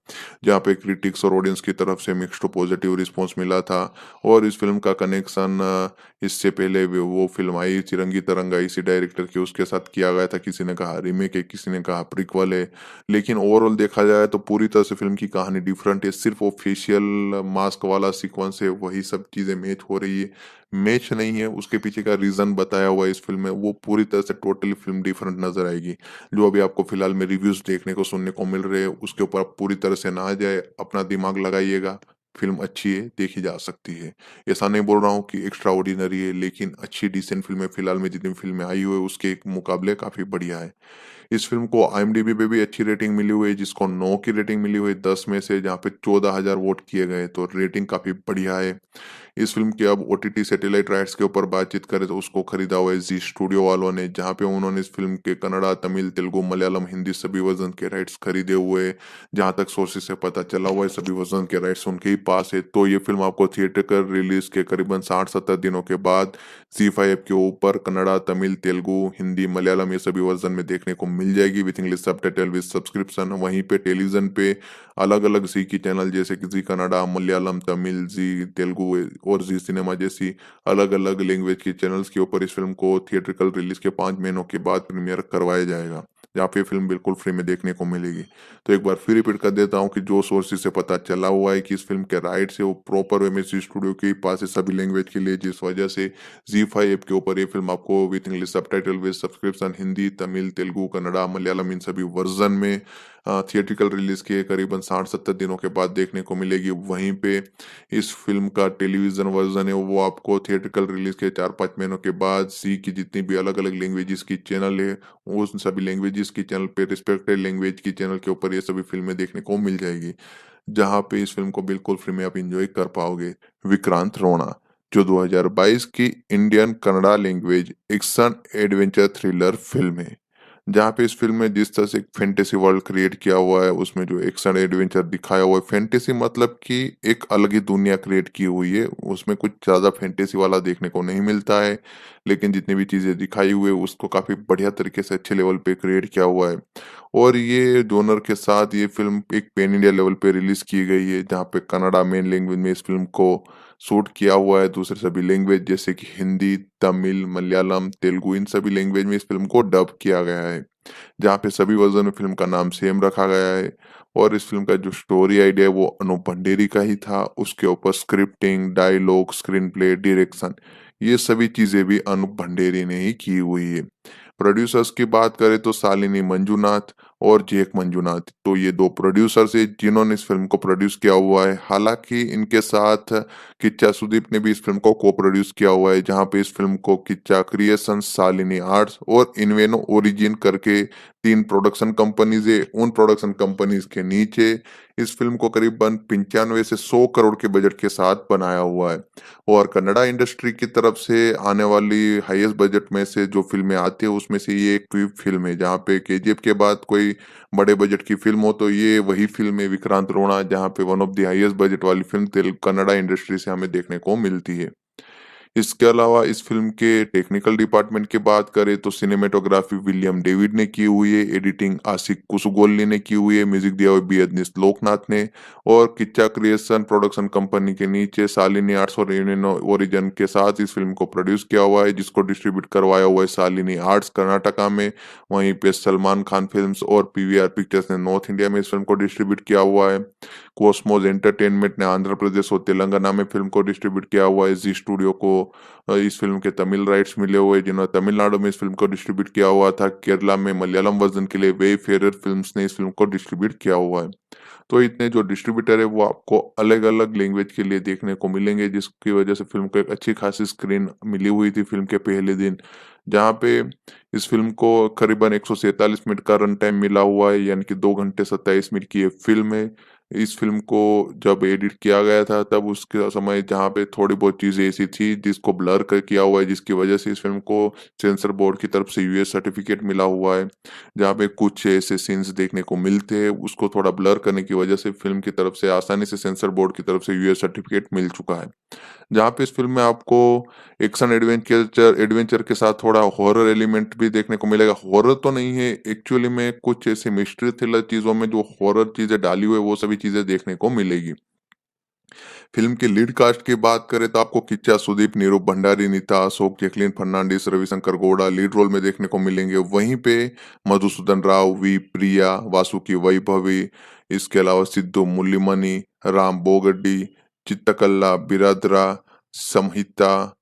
[SPEAKER 1] जहाँ पे क्रिटिक्स और ऑडियंस की तरफ से मिक्स्ड टू पॉजिटिव रिस्पॉन्स मिला था। और इस फ़िल्म का कनेक्शन इससे पहले वो फ़िल्म आई चिरंगी तरंगा इसी डायरेक्टर की, उसके साथ किया गया था। किसी ने कहा रीमेक है, किसी ने कहा प्रीक्वल है। लेकिन ओवरऑल देखा जाए तो पूरी तरह से फ़िल्म की कहानी डिफरेंट है। सिर्फ़ वो फेशियल मास्क वाला सीक्वेंस है, वही सब चीज़ें मैच हो रही है। मैच नहीं है, उसके पीछे का रीज़न बताया हुआ है इस फ़िल्म में, वो पूरी तरह से टोटली फ़िल्म डिफरेंट नज़र आएगी। जो अभी आपको फिलहाल में रिव्यूज़ देखने को, सुनने को मिल रहे हैं, उसके ऊपर आप पूरी तरह से ना आ जाए, अपना दिमाग लगाइएगा। फ़िल्म अच्छी है, देखी जा सकती है। ऐसा नहीं बोल रहा हूँ कि एक्स्ट्राऑर्डिनरी है, लेकिन अच्छी डिसेंट फ़िल्में फिलहाल में जितनी फ़िल्में आई हुई है, उसके मुकाबले काफ़ी बढ़िया है। इस फ़िल्म को आईएमडीबी पे भी अच्छी रेटिंग मिली हुई है, जिसको 9 की रेटिंग मिली हुई है 10 में से, जहाँ पे 14,000 वोट किए गए, तो रेटिंग काफ़ी बढ़िया है। इस फ़िल्म के अब ओटीटी सैटेलाइट राइट्स के ऊपर बातचीत करें तो उसको खरीदा हुआ है ज़ी स्टूडियो वालों ने, जहाँ पे उन्होंने इस फ़िल्म के कन्नड़ा, तमिल, तेलुगु, मलयालम, हिंदी सभी वर्ज़न के राइट्स खरीदे हुए हैं। जहाँ तक सोर्सेज़ से पता चला हुआ है सभी वर्ज़न के राइट्स उनके ही पास है। तो ये फ़िल्म आपको थिएट्रिकल रिलीज़ के करीबन 60-70 दिनों के बाद ज़ी5 ऐप के ऊपर कन्नड़ा, तमिल, तेलुगु, हिंदी, मलयालम ये सभी वर्ज़न में देखने को मिल जाएगी with English subtitle with subscription. वहीं पे टेलीविज़न पे अलग-अलग ज़ी की चैनल जैसे कि ज़ी कन्नड़ा, मलयालम, तमिल, ज़ी तेलुगु और ज़ी सिनेमा जैसी अलग-अलग लैंग्वेज के चैनल्स के ऊपर इस फ़िल्म को थिएट्रिकल रिलीज़ के 5 महीनों के बाद प्रीमियर करवाया जाएगा, जहाँ पे फ़िल्म बिल्कुल फ्री में देखने को मिलेगी। तो एक बार फिर रिपीट कर देता हूँ कि जो सोर्सेज़ से पता चला हुआ है कि इस फ़िल्म के राइट्स है वो प्रॉपर वे में ज़ी स्टूडियो के ही पास है सभी लैंग्वेज के लिए, जिस वजह से ज़ी5 ऐप के ऊपर ये फ़िल्म आपको with English subtitle with subscription Hindi, Tamil, Telugu, Kannada, Malayalam इन सभी वर्ज़न में थिएट्रिकल रिलीज़ के करीबन 60-70 दिनों के बाद देखने को मिलेगी। वहीं पे इस फ़िल्म का टेलीविज़न वर्ज़न है वो आपको थिएट्रिकल रिलीज़ के 4-5 महीनों के बाद ज़ी की जितनी भी अलग-अलग लैंग्वेजेज़ की चैनल है, उन सभी लैंग्वेजेज़ की चैनल पे रिस्पेक्टेड लैंग्वेज की चैनल के ऊपर ये सभी फ़िल्में देखने को मिल जाएगी। जहाँ पे इस फ़िल्म को बिल्कुल फ्री में आप एन्जॉय कर पाओगे। विक्रांत रोना, जो 2022 की Indian Kannada language action adventure thriller film है। जहाँ पे इस फ़िल्म में जिस तरह से एक फैंटेसी वर्ल्ड क्रिएट किया हुआ है, उसमें जो एक्शन एडवेंचर दिखाया हुआ है, फैंटेसी मतलब कि एक अलग ही दुनिया क्रिएट की हुई है, उसमें कुछ ज़्यादा फैंटेसी वाला देखने को नहीं मिलता है, लेकिन जितनी भी चीज़ें दिखाई हुई है, उसको काफ़ी बढ़िया तरीके से अच्छे लेवल पे क्रिएट किया हुआ है। और ये जॉनर के साथ ये फ़िल्म एक पैन इंडिया लेवल पे रिलीज़ की गई है, जहाँ पे कन्नड़ा मेन लैंग्वेज में इस फ़िल्म को शूट किया हुआ है, दूसरे सभी लैंग्वेज जैसे कि हिंदी, तमिल, मलयालम, तेलुगु इन सभी लैंग्वेज में इस फ़िल्म को डब किया गया है। जहाँ पे सभी वर्ज़न में फ़िल्म का नाम सेम रखा गया है और इस फ़िल्म का जो स्टोरी आइडिया है वो अनूप भंडेरी का ही था। उसके ऊपर scripting, dialogue, screenplay, direction ये सभी चीज़ें भी अनूप भंडेरी ने ही की हुई है। प्रोड्यूसर्स की बात करें तो शालिनी मंजूनाथ और जेक मंजूनाथ, तो ये 2 प्रोड्यूसर्स हैं जिन्होंने इस फ़िल्म को प्रोड्यूस किया हुआ है। हालाँकि इनके साथ किच्चा सुदीप ने भी इस फ़िल्म को को-प्रोड्यूस किया हुआ है, जहाँ पे इस फ़िल्म को किच्चा क्रिएशंस, शालिनी आर्ट्स और इन्वेनो ओरिजिन करके 3 प्रोडक्शन कंपनीज़ है। उन प्रोडक्शन कंपनीज़ के नीचे इस फ़िल्म को करीबन 95 से 100 करोड़ के बजट के साथ बनाया हुआ है। और कन्नड़ा इंडस्ट्री की तरफ से आने वाली हाईएस्ट बजट में से जो फ़िल्में आती है उसमें से ये एक भी फ़िल्म है, जहाँ पे केजीएफ के बाद कोई बड़े बजट की फ़िल्म हो तो ये वही फ़िल्म है विक्रांत रोना, जहाँ पे one of the highest budget वाली फ़िल्म तेलुगु कन्नड़ा इंडस्ट्री से हमें देखने को मिलती है। इसके अलावा इस फ़िल्म के टेक्निकल डिपार्टमेंट की बात करें तो सिनेमेटोग्राफी विलियम डेविड ने की हुई है, एडिटिंग आशिक कुसुगोल्ली ने की हुई है, म्यूजिक दिया हुआ है बी अदनीश लोकनाथ ने और किच्चा क्रिएशन प्रोडक्शन कंपनी के नीचे शालिनी आर्ट्स और यूनियन ओरिजिन के साथ इस फ़िल्म को प्रोड्यूस किया हुआ है, जिसको डिस्ट्रीब्यूट करवाया हुआ है शालिनी आर्ट्स कर्नाटका में। वहीं पे सलमान खान फ़िल्म्स और पीवीआर पिक्चर्स ने नॉर्थ इंडिया में इस फ़िल्म को डिस्ट्रीब्यूट किया हुआ है। कॉस्मोस एंटरटेनमेंट ने आंध्र प्रदेश और तेलंगाना में फिल्म को डिस्ट्रीब्यूट किया हुआ है। जी स्टूडियो को इस फिल्म के तमिल राइट्स मिले हुए, जिन्होंने तमिलनाडु में इस फिल्म को डिस्ट्रीब्यूट किया हुआ था। केरला में मलयालम वर्जन के लिए वेफेयर फिल्म्स ने इस फिल्म को डिस्ट्रीब्यूट किया हुआ है। तो इतने जो डिस्ट्रीब्यूटर है वो आपको अलग-अलग लैंग्वेज के लिए देखने को मिलेंगे, जिसकी वजह से फ़िल्म को एक अच्छी खासी स्क्रीन मिली हुई थी फ़िल्म के पहले दिन। जहाँ पे इस फ़िल्म को करीबन 147 मिनट का रन टाइम मिला हुआ है, यानी कि 2 घंटे 27 मिनट की ये फ़िल्म है। इस फ़िल्म को जब एडिट किया गया था तब उसके समय जहाँ पे थोड़ी बहुत चीज़ें ऐसी थी जिसको ब्लर कर किया हुआ है, जिसकी वजह से इस फ़िल्म को सेंसर बोर्ड की तरफ से यूएस सर्टिफ़िकेट मिला हुआ है। जहाँ पे कुछ ऐसे सीन्स देखने को मिलते हैं, उसको थोड़ा ब्लर करने की वजह से फ़िल्म की तरफ से आसानी से सेंसर बोर्ड की तरफ से यूएस सर्टिफ़िकेट मिल चुका है। जहाँ पे इस फ़िल्म में आपको एक्शन एडवेंचर एडवेंचर के साथ थोड़ा हॉरर एलिमेंट भी देखने को मिलेगा। हॉरर तो नहीं है, एक्चुअली में कुछ ऐसी मिस्ट्री थ्रिलर चीज़ों में जो हॉरर चीज़ें डाली हुई है, वो सभी चीज़ें देखने को मिलेगी। फ़िल्म की लीड कास्ट की बात करें तो आपको किच्चा सुदीप, नीरू भंडारी, नीता अशोक, जैकलीन फर्नांडिस, रविशंकर गौड़ा लीड रोल में देखने को मिलेंगे। वहीं पे मधुसूदन राव, वी प्रिया, वासुकी वैभवी, इसके अलावा सिद्धू मुल्लीमनी, राम बोगड्डी, चित्तकल्ला बिरादरा, संहिता,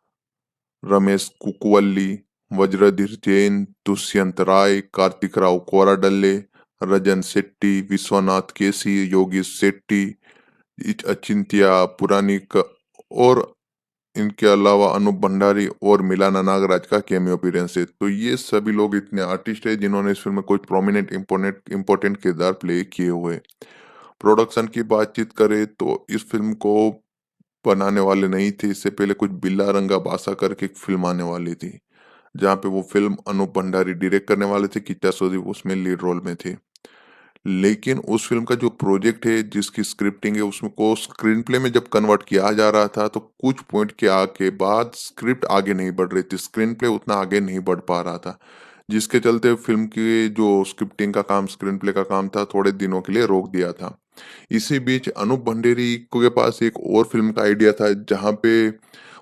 [SPEAKER 1] रमेश कुकवल्ली, वज्रधीर जैन, दुष्यंत राय, कार्तिक राव कोराडल्ले, रजन शेट्टी, विश्वनाथ केसी, योगेश शेट्टी, अचिंत्य पुरानिक और इनके अलावा अनूप भंडारी और मिलाना नागराज का कैमियो अपीयरेंस है। तो ये सभी लोग इतने आर्टिस्ट है जिन्होंने इस फिल्म में कुछ प्रोमिनेंट इंपॉर्टेंट किरदार प्ले किए हुए। प्रोडक्शन की बातचीत करें तो इस फिल्म को बनाने वाले नहीं थे, इससे पहले कुछ बिल्ला रंगा बासा करके एक फिल्म आने वाली थी, जहाँ पे वो फिल्म अनूप भंडारी डायरेक्ट करने वाले थे, किच्चा सुदीप उसमें लीड रोल में थे। लेकिन उस फ़िल्म का जो प्रोजेक्ट है, जिसकी स्क्रिप्टिंग है, उसको स्क्रीन प्ले में जब कन्वर्ट किया जा रहा था, तो कुछ पॉइंट के के बाद स्क्रिप्ट आगे नहीं बढ़ रही थी, स्क्रीन प्ले उतना आगे नहीं बढ़ पा रहा था। जिसके चलते फ़िल्म की जो स्क्रिप्टिंग का काम, स्क्रीन प्ले का काम था, थोड़े दिनों के लिए रोक दिया था। इसी बीच अनूप भंडेरी के पास एक और फ़िल्म का आइडिया था, जहाँ पे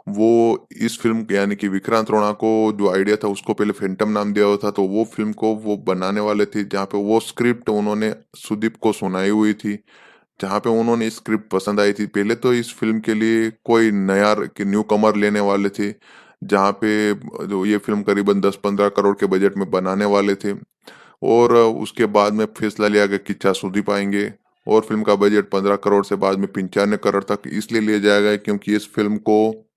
[SPEAKER 1] वो इस फ़िल्म यानी कि विक्रांत रोना को जो आइडिया था उसको पहले फैंटम नाम दिया हुआ था, तो वो फ़िल्म को वो बनाने वाले थे, जहाँ पे वो स्क्रिप्ट उन्होंने सुदीप को सुनाई हुई थी, जहाँ पे उन्होंने स्क्रिप्ट पसंद आई थी। पहले तो इस फ़िल्म के लिए कोई नया न्यूकमर लेने वाले थे, जहाँ पे जो ये फ़िल्म करीबन 10-15 करोड़ के बजट में बनाने वाले थे और उसके बाद में फैसला लिया गया किच्चा सुदीप आएँगे और फ़िल्म का बजट 15 करोड़ से बाद में 95 करोड़ तक इसलिए लिया जाएगा क्योंकि इस फ़िल्म को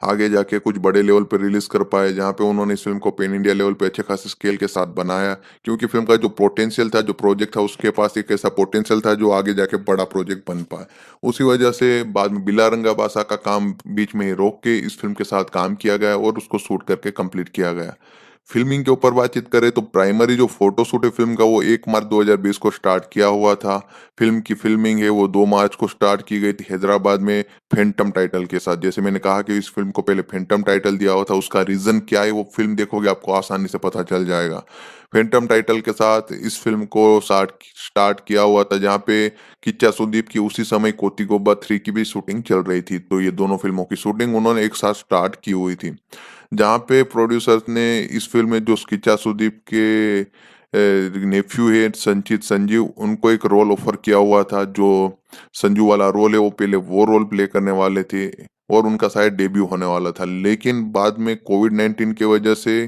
[SPEAKER 1] आगे जाके कुछ बड़े लेवल पे रिलीज़ कर पाए, जहाँ पे उन्होंने इस फ़िल्म को पैन इंडिया लेवल पे अच्छे खासे स्केल के साथ बनाया। क्योंकि फ़िल्म का जो पोटेंशियल था, जो प्रोजेक्ट था, उसके पास एक ऐसा पोटेंशियल था जो आगे जाके बड़ा प्रोजेक्ट बन पाए। उसी वजह से बाद में बिल्ला रंगा बासा का काम बीच में ही रोक के इस फ़िल्म के साथ काम किया गया और उसको शूट करके कंप्लीट किया गया। फ़िल्मिंग के ऊपर बातचीत करें तो प्राइमरी जो फ़ोटो शूट है फ़िल्म का, वो 1 मार्च 2020 को स्टार्ट किया हुआ था। फ़िल्म की फ़िल्मिंग है वो 2 मार्च को स्टार्ट की गई थी हैदराबाद में फैंटम टाइटल के साथ। जैसे मैंने कहा कि इस फ़िल्म को पहले फैंटम टाइटल दिया हुआ था, उसका रीज़न क्या है वो फ़िल्म देखोगे आपको आसानी से पता चल जाएगा। फैंटम टाइटल के साथ इस फ़िल्म को स्टार्ट किया हुआ था, जहाँ पे किच्चा सुदीप की उसी समय कोती गोबा 3 की भी शूटिंग चल रही थी। तो ये दोनों फ़िल्मों की शूटिंग उन्होंने एक साथ स्टार्ट की हुई थी। जहाँ पे प्रोड्यूसर्स ने इस फ़िल्म में जो किच्चा सुदीप के नेफ्यू है संचित संजीव, उनको एक रोल ऑफर किया हुआ था, जो संजू वाला रोल है वो पहले वो रोल प्ले करने वाले थे और उनका शायद डेब्यू होने वाला था। लेकिन बाद में कोविड-19 की वजह से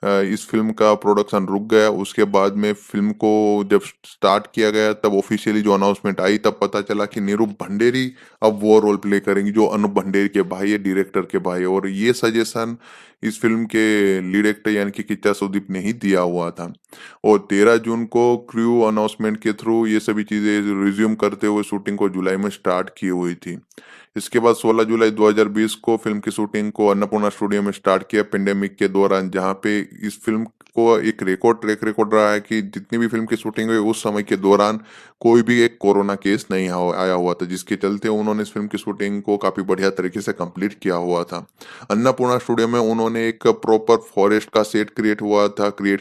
[SPEAKER 1] इस फ़िल्म का प्रोडक्शन रुक गया। उसके बाद में फ़िल्म को जब स्टार्ट किया गया तब ऑफ़िशियली जो अनाउंसमेंट आई तब पता चला कि नीरू भंडेरी अब वो रोल प्ले करेंगी जो अनूप भंडेरी के भाई है, डायरेक्टर के भाई है, और ये सजेशन इस फ़िल्म के लीड एक्टर यानी कि किच्चा सुदीप ने ही दिया हुआ था। और 13 जून को क्रू अनाउंसमेंट के थ्रू ये सभी चीज़ें रिज़्यूम करते हुए शूटिंग को जुलाई में स्टार्ट की हुई थी। इसके बाद 16 जुलाई 2020 को फ़िल्म की शूटिंग को अन्नपूर्णा स्टूडियो में स्टार्ट किया पेंडेमिक के दौरान, जहाँ पे इस फ़िल्म को एक ट्रैक रिकॉर्ड रहा है कि जितनी भी फ़िल्म की शूटिंग हुई उस समय के दौरान कोई भी एक कोरोना केस नहीं आया हुआ था, जिसके चलते उन्होंने इस फ़िल्म की शूटिंग को काफ़ी बढ़िया तरीके से कंप्लीट किया हुआ था। अन्नपूर्णा स्टूडियो में उन्होंने एक प्रॉपर फॉरेस्ट का सेट क्रिएट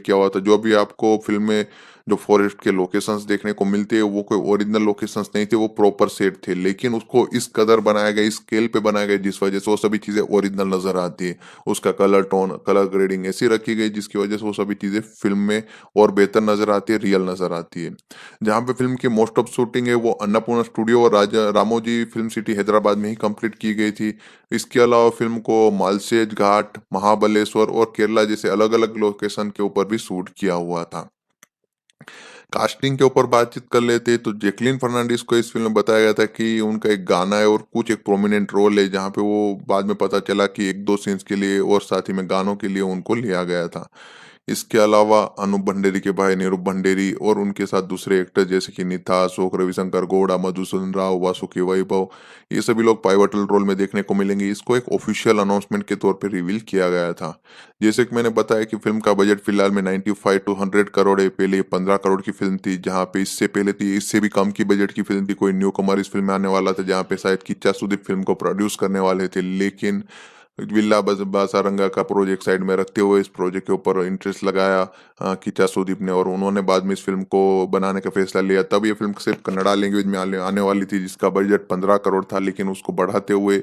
[SPEAKER 1] किया हुआ था। जो भी आपको फ़िल्म में जो फॉरेस्ट के लोकेशंस देखने को मिलते हैं वो कोई ओरिजिनल लोकेशंस नहीं थे, वो प्रॉपर सेट थे, लेकिन उसको इस कदर बनाया गया, इस स्केल पे बनाया गया जिस वजह से वो सभी चीजें ओरिजिनल नजर आती है। उसका कलर टोन, कलर ग्रेडिंग ऐसी रखी गई जिसकी वजह से वो सभी चीजें फिल्म में और बेहतर नजर आती है, रियल नजर आती है। जहाँ पे फिल्म की मोस्ट ऑफ शूटिंग है वो अन्नपूर्णा स्टूडियो और राजा रामोजी फिल्म सिटी हैदराबाद में ही कंप्लीट की गई थी। इसके अलावा फिल्म को मालसेज घाट, महाबलेश्वर और केरला जैसे अलग अलग लोकेशन के ऊपर भी शूट किया हुआ था। कास्टिंग के ऊपर बातचीत कर लेते हैं तो जैकलीन फर्नांडिस को इस फिल्म में बताया गया था कि उनका एक गाना है और कुछ एक प्रोमिनेंट रोल है, जहाँ पे वो बाद में पता चला कि एक दो सीन्स के लिए और साथ ही में गानों के लिए उनको लिया गया था। इसके अलावा अनूप भंडेरी के भाई निरूप भंडेरी और उनके साथ दूसरे एक्टर जैसे कि निथा अशोक, रविशंकर गौड़ा, मधुसूदन राव, वासुकी वैभव, ये सभी लोग पाइवटल रोल में देखने को मिलेंगे। इसको एक ऑफिशियल अनाउंसमेंट के तौर पे रिवील किया गया था। जैसे कि मैंने बताया कि फिल्म का बजट फिलहाल में 95 टू 100 करोड़ है। पहले ये 15 करोड़ की फिल्म थी, जहाँ पे इससे पहले थी इससे भी कम की बजट की फिल्म थी, कोई न्यू कमर इस फिल्म में आने वाला था, जहाँ पे शायद किच्चा सुदीप फिल्म को प्रोड्यूस करने वाले थे, लेकिन विल्ला बासारंगा का प्रोजेक्ट साइड में रखते हुए इस प्रोजेक्ट के ऊपर इंटरेस्ट लगाया किच्चा सुदीप ने, और उन्होंने बाद में इस फिल्म को बनाने का फैसला लिया। तब ये फिल्म सिर्फ कन्नड़ा लैंग्वेज में आने वाली थी, जिसका बजट 15 करोड़ था, लेकिन उसको बढ़ाते हुए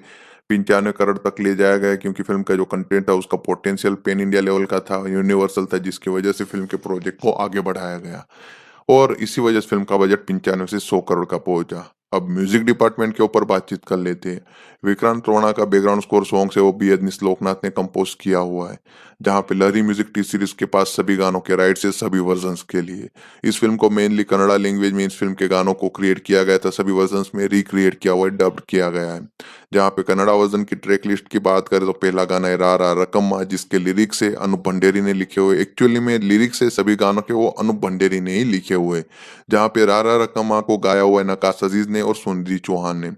[SPEAKER 1] 95 करोड़ तक ले जाया गया, क्योंकि फिल्म का जो कंटेंट था उसका पोटेंशियल पेन इंडिया लेवल का था, यूनिवर्सल था, जिसकी वजह से फिल्म के प्रोजेक्ट को आगे बढ़ाया गया और इसी वजह से फिल्म का बजट 95 से 100 करोड़ का पहुंचा। अब म्यूजिक डिपार्टमेंट के ऊपर बातचीत कर लेते हैं। विक्रांत रोना का बैकग्राउंड स्कोर सॉन्ग से वो बी एस लोकनाथ ने कंपोज किया हुआ है, जहां पे लहरी म्यूजिक टी सीरीज के पास सभी गानों के राइट्स है सभी वर्जन्स के लिए। इस फिल्म को मेनली कन्नड़ा लैंग्वेज में इस फिल्म के गानों को क्रिएट किया गया था, सभी वर्जन्स में रिक्रिएट किया हुआ है, डब्ड किया गया है। जहाँ पे कन्नड़ा वर्जन की ट्रैक लिस्ट की बात करें तो पहला गाना है रा रा रकम्मा, जिसके लिरिक्स है अनूप भंडेरी ने लिखे हुए। एक्चुअली में लिरिक्स है सभी गानों के वो अनूप भंडेरी ने ही लिखे हुए, जहाँ पे रा रा रकम्मा को गाया हुआ है नकाश अजीज ने और सुनिधि चौहान ने।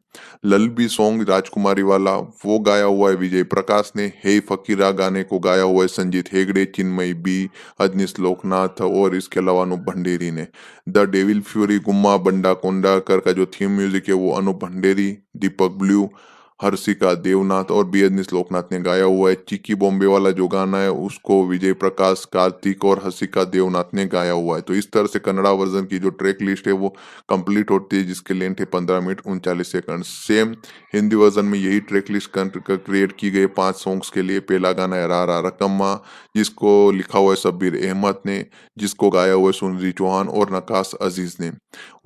[SPEAKER 1] ललबी सॉन्ग राजकुमारी वाला वो गाया हुआ है विजय प्रकाश ने। हे फकीरा गाने को गाया हुआ है संजीत हेगड़े, चिन्मयी बी, अजनीश लोकनाथ और इसके अलावा अनूप भंडेरी ने। द डेविल फ्यूरी गुम्मा बंडा कोंडा कर का जो थीम म्यूजिक है वो अनूप भंडेरी, दीपक ब्लू, हर्षिका देवनाथ और बी एस लोकनाथ ने गाया हुआ है। चिकी बॉम्बे वाला जो गाना है उसको विजय प्रकाश, कार्तिक और हर्षिका देवनाथ ने गाया हुआ है। तो इस तरह से कन्नड़ा वर्जन की जो ट्रैक लिस्ट है वो कंप्लीट होती है, जिसके लेंथ है 15 minute 39 second. Same Hindi version में यही ट्रैक लिस्ट क्रिएट की गई 5 सॉन्ग्स के लिए। पहला गाना है रा रा रकम्मा, जिसको लिखा हुआ है शब्बीर अहमद ने, जिसको गाया हुआ है सुनिधि चौहान और नकाश अजीज ने।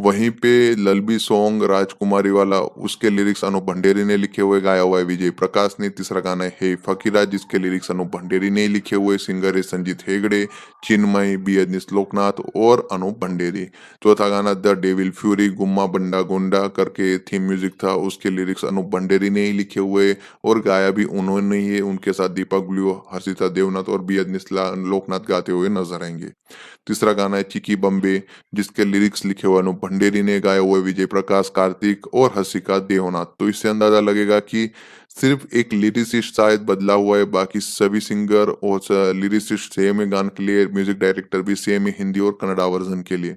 [SPEAKER 1] वहीं पे ललबी सॉन्ग राजकुमारी वाला उसके लिरिक्स अनूप भंडेरी ने लिखे हुए, गाया हुआ है विजय प्रकाश ने। तीसरा गाना है हे फकीरा, जिसके लिरिक्स अनूप भंडेरी ने लिखे हुए, सिंगर है संजीत हेगड़े, चिन्मय, बी एस लोकनाथ और अनूप भंडेरी। चौथा गाना द डेविल फ्यूरी गुम्मा बंडा गोंडा करके थीम म्यूजिक था, उसके लिरिक्स अनूप भंडेरी ने ही लिखे हुए और गाया भी उन्होंने ही है। उनके साथ दीपक ब्लू, हर्षिता देवनाथ और बी एस लोकनाथ गाते हुए नजर आएंगे। तीसरा गाना है चिकी बम्बे, जिसके लिरिक्स लिखे हुए अनूप भंडेरी ने, गाए हुए विजय प्रकाश, कार्तिक और हर्षिका देवनाथ। तो इससे अंदाजा लगेगा कि सिर्फ एक लिरिसिस्ट शायद बदला हुआ है, बाकी सभी सिंगर और लिरिसिस्ट सेम है गाने के लिए, म्यूजिक डायरेक्टर भी सेम है हिंदी और कन्नड़ा वर्जन के लिए।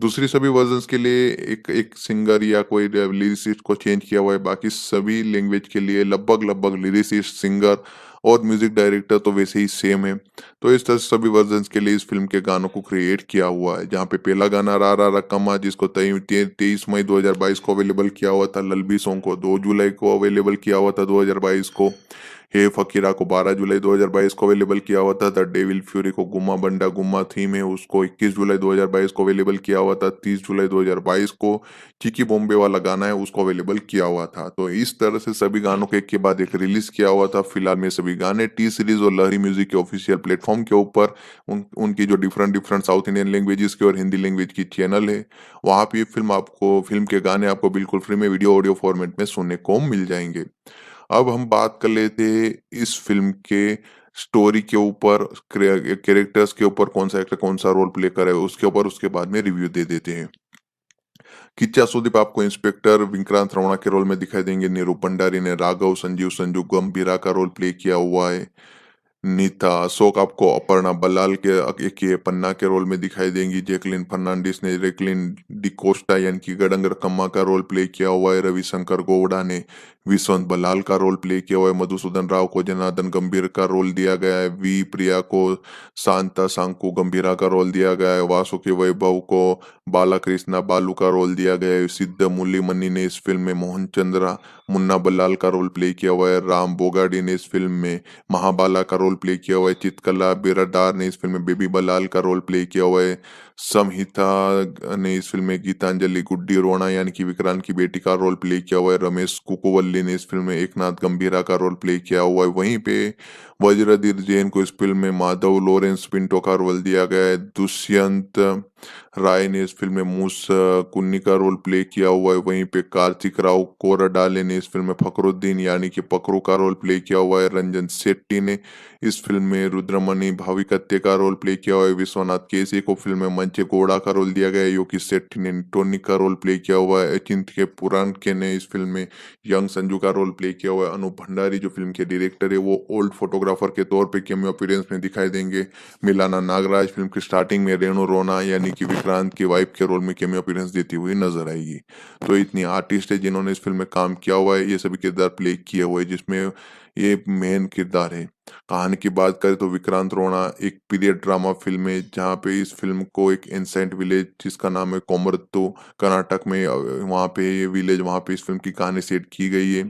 [SPEAKER 1] दूसरी सभी वर्जन्स के लिए एक एक सिंगर या कोई लिरिसिस्ट को चेंज किया हुआ है, बाकी सभी लैंग्वेज के लिए लगभग लगभग लिरिसिस्ट, सिंगर और म्यूजिक डायरेक्टर तो वैसे ही सेम है। तो इस तरह से सभी वर्जन्स के लिए इस फिल्म के गानों को क्रिएट किया हुआ है, जहाँ पे पहला गाना रा रा रकम्मा, जिसको 23 मई 2022 को अवेलेबल किया हुआ था। ललबी सॉन्ग को 2 जुलाई को अवेलेबल किया हुआ था 2022 को। हे फकीरा को 12 जुलाई 2022 को अवेलेबल किया हुआ था। द डेविल फ्यूरी को गुम्मा बंडा गुम्मा थीम है उसको 21 जुलाई 2022 को अवेलेबल किया हुआ था। 30 जुलाई 2022 को चिकी बॉम्बे वाला गाना है उसको अवेलेबल किया हुआ था। तो इस तरह से सभी गानों के एक के बाद एक रिलीज किया हुआ था। फिलहाल में सभी गाने टी सीरीज और लहरी म्यूजिक के ऑफिशियल प्लेटफॉर्म के ऊपर उनकी जो different different south Indian languages की और हिंदी लैंग्वेज की चैनल है, वहां पे फिल्म के गाने आपको बिल्कुल फ्री में वीडियो ऑडियो फॉर्मेट में सुनने को मिल जाएंगे। अब हम बात कर लेते हैं इस फिल्म के स्टोरी के ऊपर, कैरेक्टर्स के ऊपर, कौन सा एक्टर कौन सा रोल प्ले करे उसके ऊपर, उसके बाद में रिव्यू दे देते हैं। किच्चा सुदीप आपको इंस्पेक्टर विक्रांत रमणा के रोल में दिखाई देंगे। नीरू भंडारी ने राघव संजीव संजू गंभीरा का रोल प्ले किया हुआ है। नीता अशोक आपको अपर्णा बलाल के पन्ना के रोल में दिखाई देंगी। जैकलिन फर्नांडिस ने जैकलिन डिकोस्टा यानी कि गडंग रकम्मा का रोल प्ले किया हुआ है। रविशंकर गौड़ा ने विश्वंत बल्लाल का रोल प्ले किया हुआ है, मधुसूदन राव को जनार्दन गंभीर का रोल दिया गया है, वी प्रिया को शांता सांकू गंभीरा का रोल दिया गया है, वासुकी वैभव को बालाकृष्णा बालू का रोल दिया गया है, सिद्ध मुल्लीमनी ने इस फिल्म में मोहन चंद्रा मुन्ना बल्लाल का रोल प्ले किया हुआ है, राम बोगाडी ने इस फिल्म में महाबाला का रोल प्ले किया हुआ है, चित्रकला बिरादार ने इस फिल्म में बेबी बल्लाल का रोल प्ले किया हुआ है, संहिता ने इस फिल्म में गीतांजलि गुड्डी रोना यानी कि विक्रांत की बेटी का रोल प्ले किया हुआ है, रमेश कुकुवल्ली ने इस फिल्म में एकनाथ गंभीरा का रोल प्ले किया हुआ है, वहीं पे वज्रधीर जैन को इस फिल्म में माधव लॉरेंस पिंटो का रोल दिया गया है, दुष्यंत राय ने इस फिल्म में मूस कुन्नी का रोल प्ले किया हुआ है, वहीं पे कार्तिक राव कोरडाले ने इस फिल्म में फखरुद्दीन यानी कि पकरू का रोल प्ले किया हुआ है, रंजन शेट्टी ने इस फिल्म में रुद्रमणि भाविकत्य का रोल प्ले किया हुआ है, विश्वनाथ केसी को फिल्म में मंचे गौड़ा का रोल दिया गया है, योगी सेट्टी ने टोनी का रोल प्ले किया हुआ है, अचिंत्य पुराण के ने इस फिल्म में यंग संजू का रोल प्ले किया हुआ है, अनूप भंडारी जो फिल्म के डायरेक्टर है वो ओल्ड फोटोग्राफर के तौर पे कैमियो अपीयरेंस में दिखाई देंगे, मिलाना नागराज फिल्म की स्टार्टिंग में रेणु रोना यानी कि विक्रांत की वाइफ के रोल में कैमियो अपीयरेंस देती हुई नजर आएगी। तो इतनी आर्टिस्ट है जिन्होंने इस फिल्म में काम किया हुआ है, ये सभी किरदार प्ले किए हुए हैं जिसमें ये मेन किरदार है। कहानी की बात करें तो विक्रांत रोना एक पीरियड ड्रामा फिल्म है जहाँ पे इस फिल्म को एक एंसेंट विलेज जिसका नाम है कोमरत्तू कर्नाटक में वहाँ पे ये विलेज वहाँ पे इस फिल्म की कहानी सेट की गई है,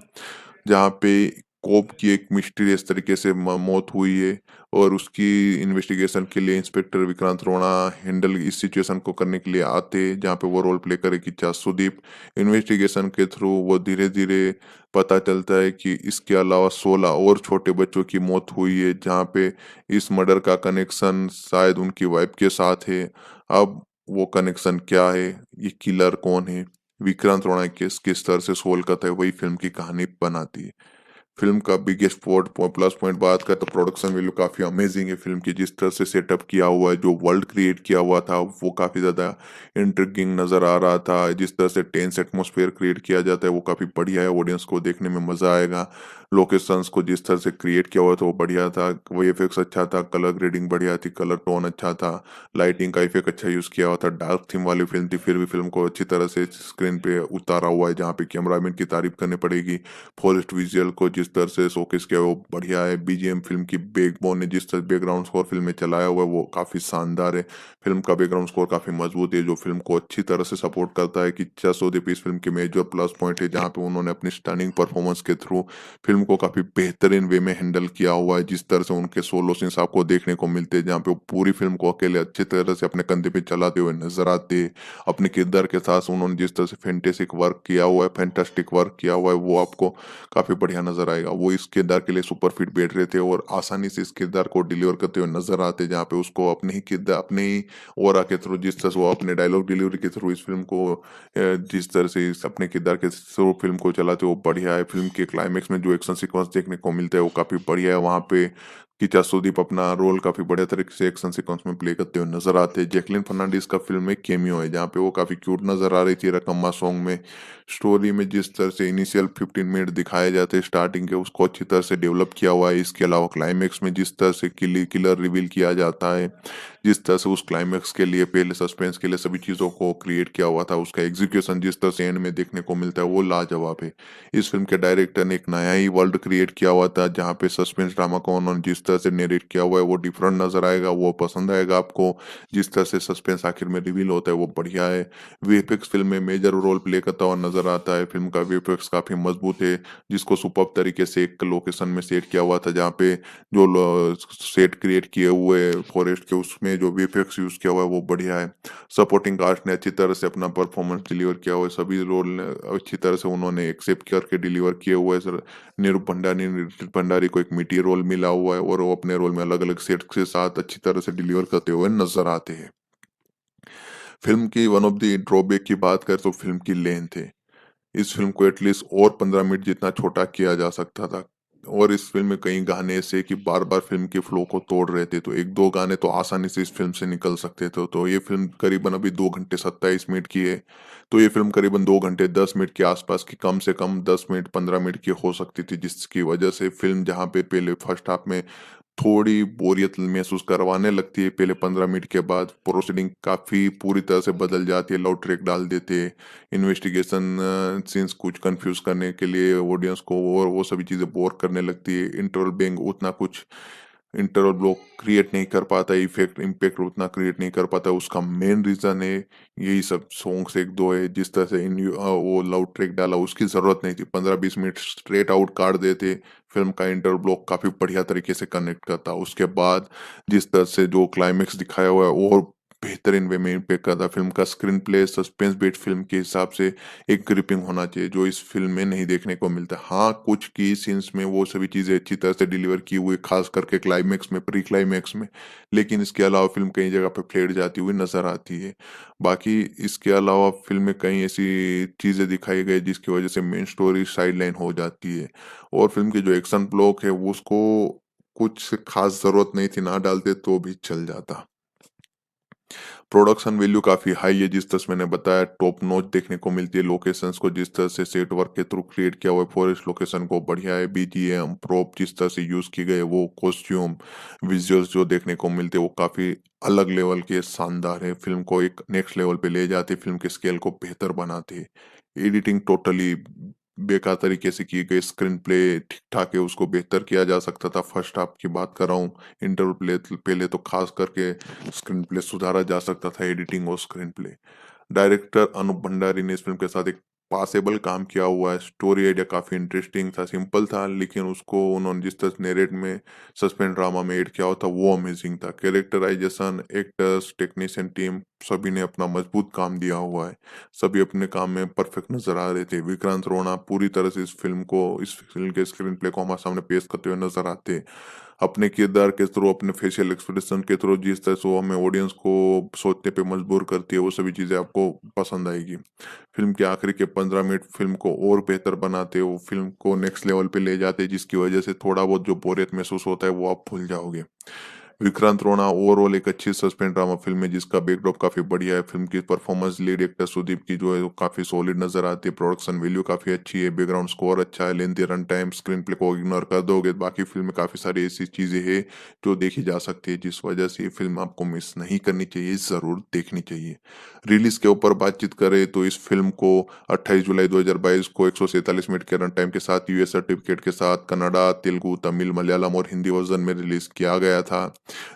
[SPEAKER 1] जहाँ पे कोप की एक मिस्टीरियस तरीके से मौत हुई है और उसकी इन्वेस्टिगेशन के लिए इंस्पेक्टर विक्रांत रोना हैंडल इस सिचुएशन को करने के लिए आते हैं, जहाँ पे वो रोल प्ले करेगी सुदीप। इन्वेस्टिगेशन के थ्रू वो धीरे धीरे पता चलता है कि इसके अलावा 16 और छोटे बच्चों की मौत हुई है, जहाँ पे इस मर्डर का कनेक्शन शायद उनकी वाइफ के साथ है। अब वो कनेक्शन क्या है, ये किलर कौन है, विक्रांत रोना केस किस तरह से सोल्व करता है, वही फिल्म की कहानी बनाती है। फिल्म का बिगेस्ट प्लस पॉइंट बात करें तो प्रोडक्शन वैल्यू काफी अमेजिंग है फिल्म की, जिस तरह से सेटअप किया हुआ है, जो वर्ल्ड क्रिएट किया हुआ था वो काफी ज्यादा इंट्रिगिंग नजर आ रहा था, जिस तरह से टेंस एटमॉस्फेयर क्रिएट किया जाता है वो काफी बढ़िया है, ऑडियंस को देखने में मजा आएगा। लोकेशंस को जिस तरह से क्रिएट किया हुआ था वो बढ़िया था, वीएफएक्स अच्छा था, कलर ग्रेडिंग बढ़िया थी, कलर टोन अच्छा था, लाइटिंग का इफेक्ट अच्छा यूज किया हुआ था, डार्क थीम वाली फिल्म थी फिर भी फिल्म को अच्छी तरह से स्क्रीन पे उतारा हुआ है, जहाँ पे कैमरामैन की तारीफ करनी पड़ेगी। फॉरेस्ट विजुअल को जिस तरह से शोकेस किया वो बढ़िया है, बीजीएम फिल्म की बैकबोन ने जिस तरह बैकग्राउंड स्कोर फिल्म में चलाया हुआ है वो काफी शानदार है, फिल्म का बैकग्राउंड स्कोर काफी मजबूत है जो फिल्म को अच्छी तरह से सपोर्ट करता है। कि सुदीप इस फिल्म के मेजर प्लस पॉइंट है, जहाँ पे उन्होंने अपनी स्टनिंग परफॉर्मेंस के थ्रू फिल्म को काफी बेहतरीन वे में हैंडल किया हुआ है, जिस तरह से उनके सोलो सीन्स आपको देखने को मिलते हैं जहाँ पे वो पूरी फिल्म को अकेले अच्छी तरह से अपने कंधे पे चलाते हुए नजर आते हैं। अपने किरदार के साथ उन्होंने जिस तरह से फैंटेसिक वर्क किया हुआ है, फैंटास्टिक वर्क किया हुआ है, वो आपको काफी बढ़िया नजर आएगा। वो इस किरदार के लिए सुपर फिट बैठ रहे थे और आसानी से इस किरदार को डिलीवर करते हुए नजर आते, जहाँ पे उसको अपने ही किरदार अपने ही ओरा के थ्रू जिस तरह से वो अपने डायलॉग डिलीवरी के थ्रू इस फिल्म को जिस तरह से इस अपने किरदार के थ्रू फिल्म को चलाते वो बढ़िया है। फिल्म के क्लाइमेक्स में जो एक्शन सीक्वेंस देखने को मिलता है वो काफी बढ़िया है, वहाँ पे किचा सुदीप अपना रोल काफी बढ़िया तरीके से एक्शन सीक्वेंस में प्ले करते हुए नजर आते हैं। जैकलिन फर्नांडिस का फिल्म में केमियो है जहाँ पे वो काफी क्यूट नजर आ रही थी रकम्मा सॉन्ग में। स्टोरी में जिस तरह से इनिशियल 15 मिनट दिखाए जाते हैं स्टार्टिंग के उसको अच्छी तरह से डेवलप किया हुआ है। इसके अलावा क्लाइमेक्स में जिस तरह से किलर रिवील किया जाता है, जिस तरह से उस क्लाइमेक्स के लिए पहले सस्पेंस के लिए सभी चीजों को क्रिएट किया हुआ था, उसका एग्जीक्यूशन जिस तरह से एंड में देखने को मिलता है वो लाजवाब है। इस फिल्म के डायरेक्टर ने एक नया ही वर्ल्ड क्रिएट किया हुआ था जहाँ पे सस्पेंस ड्रामा को उन्होंने जिस तरह से नरेट किया हुआ है वो डिफरेंट नजर आएगा, वो पसंद आएगा आपको। जिस तरह से सस्पेंस आखिर में रिवील होता है वो बढ़िया है। वीएफएक्स फिल्म में मेजर रोल प्ले करता हुआ नजर आता है। फिल्म का वीएफएक्स काफी मजबूत है जिसको सुपर्ब तरीके से एक लोकेशन में सेट किया हुआ था, जहाँ पे जो सेट क्रिएट किए हुए फॉरेस्ट के उसमें जो वीएफएक्स यूज किया हुआ है वो बढ़िया है। सपोर्टिंग कास्ट ने अच्छी तरह से अपना परफॉर्मेंस डिलीवर किया हुआ है, सभी रोल अच्छी तरह से उन्होंने एक्सेप्ट करके डिलीवर किए हुए हैं। निरुप भंडारी को एक मीटी रोल मिला हुआ है और वो अपने रोल में अलग अलग सेट के साथ अच्छी तरह से डिलीवर करते हुए नजर आते हैं। फिल्म की वन ऑफ द ड्रॉबैक की बात करें तो फिल्म की लेंथ है। इस फिल्म को एटलीस्ट और 15 मिनट जितना छोटा किया जा सकता था, और इस फिल्म में कई गाने ऐसे कि बार बार फिल्म के फ्लो को तोड़ रहे थे, तो एक दो गाने तो आसानी से इस फिल्म से निकल सकते थे। तो ये फिल्म करीबन अभी 2 घंटे 27 मिनट की है, तो ये फिल्म करीबन 2 घंटे 10 मिनट के आसपास की, कम से कम 10 मिनट 15 मिनट की हो सकती थी, जिसकी वजह से फिल्म जहाँ पे पहले फर्स्ट हाफ में थोड़ी बोरियत महसूस करवाने लगती है पहले 15 मिनट के बाद। प्रोसीडिंग काफ़ी पूरी तरह से बदल जाती है, लव ट्रैक डाल देते हैं। इन्वेस्टिगेशन सीन्स कुछ कंफ्यूज करने के लिए ऑडियंस को और वो सभी चीज़ें बोर करने लगती है। इंटरवल बैंग उतना कुछ इंटरवल ब्लॉक क्रिएट नहीं कर पाता, इफेक्ट इम्पैक्ट उतना क्रिएट नहीं कर पाता। उसका मेन रीज़न है यही सब सॉन्ग्स एक दो है। जिस तरह से वो लव ट्रैक डाला उसकी ज़रूरत नहीं थी। 15-20 मिनट स्ट्रेट आउट काट देते, फिल्म का इंटरवल ब्लॉक काफ़ी बढ़िया तरीके से कनेक्ट करता। उसके बाद जिस तरह से जो क्लाइमेक्स दिखाया हुआ है और बेहतरीन वे में इम्पैक्ट करता। फिल्म का screenplay suspense based film के हिसाब से एक ग्रिपिंग होना चाहिए, जो इस फ़िल्म में नहीं देखने को मिलता। हाँ, कुछ की सीन्स में वो सभी चीज़ें अच्छी तरह से डिलीवर की हुई, ख़ास करके क्लाइमेक्स में, प्री क्लाइमेक्स में। लेकिन इसके अलावा फ़िल्म कई जगह पे फ्लेड जाती हुई नज़र आती है। बाकी इसके अलावा फ़िल्म में कई ऐसी चीज़ें दिखाई गई जिसकी वज़ह से मेन स्टोरी साइडलाइन हो जाती है। और फ़िल्म की जो एक्शन ब्लॉक है वो उसको कुछ ख़ास ज़रूरत नहीं थी, ना डालते तो भी चल जाता। प्रोडक्शन वैल्यू काफ़ी हाई है, जिस तरह से मैंने बताया टॉप नॉच देखने को मिलती है। लोकेशंस को जिस तरह से सेट वर्क के थ्रू क्रिएट किया हुआ है, फॉरेस्ट लोकेशन को बढ़िया है। बीजीएम प्रॉप जिस तरह से यूज़ की गए, वो कॉस्ट्यूम विजुअल्स जो देखने को मिलते हैं वो काफ़ी अलग लेवल के शानदार है। फिल्म को एक नेक्स्ट लेवल पे ले जाते, फिल्म के स्केल को बेहतर बनाते। एडिटिंग टोटली बेकार तरीके से की गई, स्क्रीन प्ले ठीक-ठाक है, उसको बेहतर किया जा सकता था। फर्स्ट हाफ की बात कर रहा हूँ, इंटरवल प्ले पहले तो खास करके स्क्रीन प्ले सुधारा जा सकता था, एडिटिंग और screenplay. Director Anup Bhandari ने इस फिल्म के साथ एक पासेबल काम किया हुआ है। स्टोरी आइडिया काफ़ी इंटरेस्टिंग था, सिंपल था, लेकिन उसको उन्होंने जिस तरह नैरेट में सस्पेंस ड्रामा में ऐड किया हुआ था वो अमेजिंग था। कैरेक्टराइजेशन, एक्टर्स, टेक्नीशियन टीम सभी ने अपना मजबूत काम दिया हुआ है। सभी अपने काम में परफेक्ट नज़र आ रहे थे। विक्रांत रोना पूरी तरह से इस फिल्म के स्क्रीन प्ले को हमारे सामने पेश करते हुए नज़र आते। अपने किरदार के थ्रू, अपने फेशियल एक्सप्रेशन के थ्रू जिस तरह से वो हमें ऑडियंस को सोचने पे मजबूर करती है, वो सभी चीज़ें आपको पसंद आएगी। फिल्म के आखिरी के 15 मिनट फिल्म को और बेहतर बनाते, वो फिल्म को नेक्स्ट लेवल पे ले जाते, जिसकी वजह से थोड़ा बहुत जो बोरियत महसूस होता है वो आप भूल जाओगे। विक्रांत रोना ओवरऑल एक अच्छी सस्पेंस ड्रामा फिल्म है जिसका बैकड्रॉप काफी बढ़िया है। फिल्म की परफॉर्मेंस लीड एक्टर सुदीप की जो है वो काफी सॉलिड नजर आती है। प्रोडक्शन वैल्यू काफी अच्छी है, बैकग्राउंड स्कोर अच्छा है, lengthy run time, screen play को इग्नोर कर दोगे बाकी फिल्म में काफी सारी ऐसी चीजें हैं जो देखी जा सकती है, जिस वजह से ये फिल्म आपको मिस नहीं करनी चाहिए, जरूर देखनी चाहिए। रिलीज के ऊपर बातचीत करें तो इस फिल्म को 28 जुलाई 2022 को 147 मिनट के रन टाइम के साथ यूएस सर्टिफिकेट के साथ कन्नड़ा, तेलुगु, तमिल, मलयालम और हिंदी वर्जन में रिलीज किया गया था,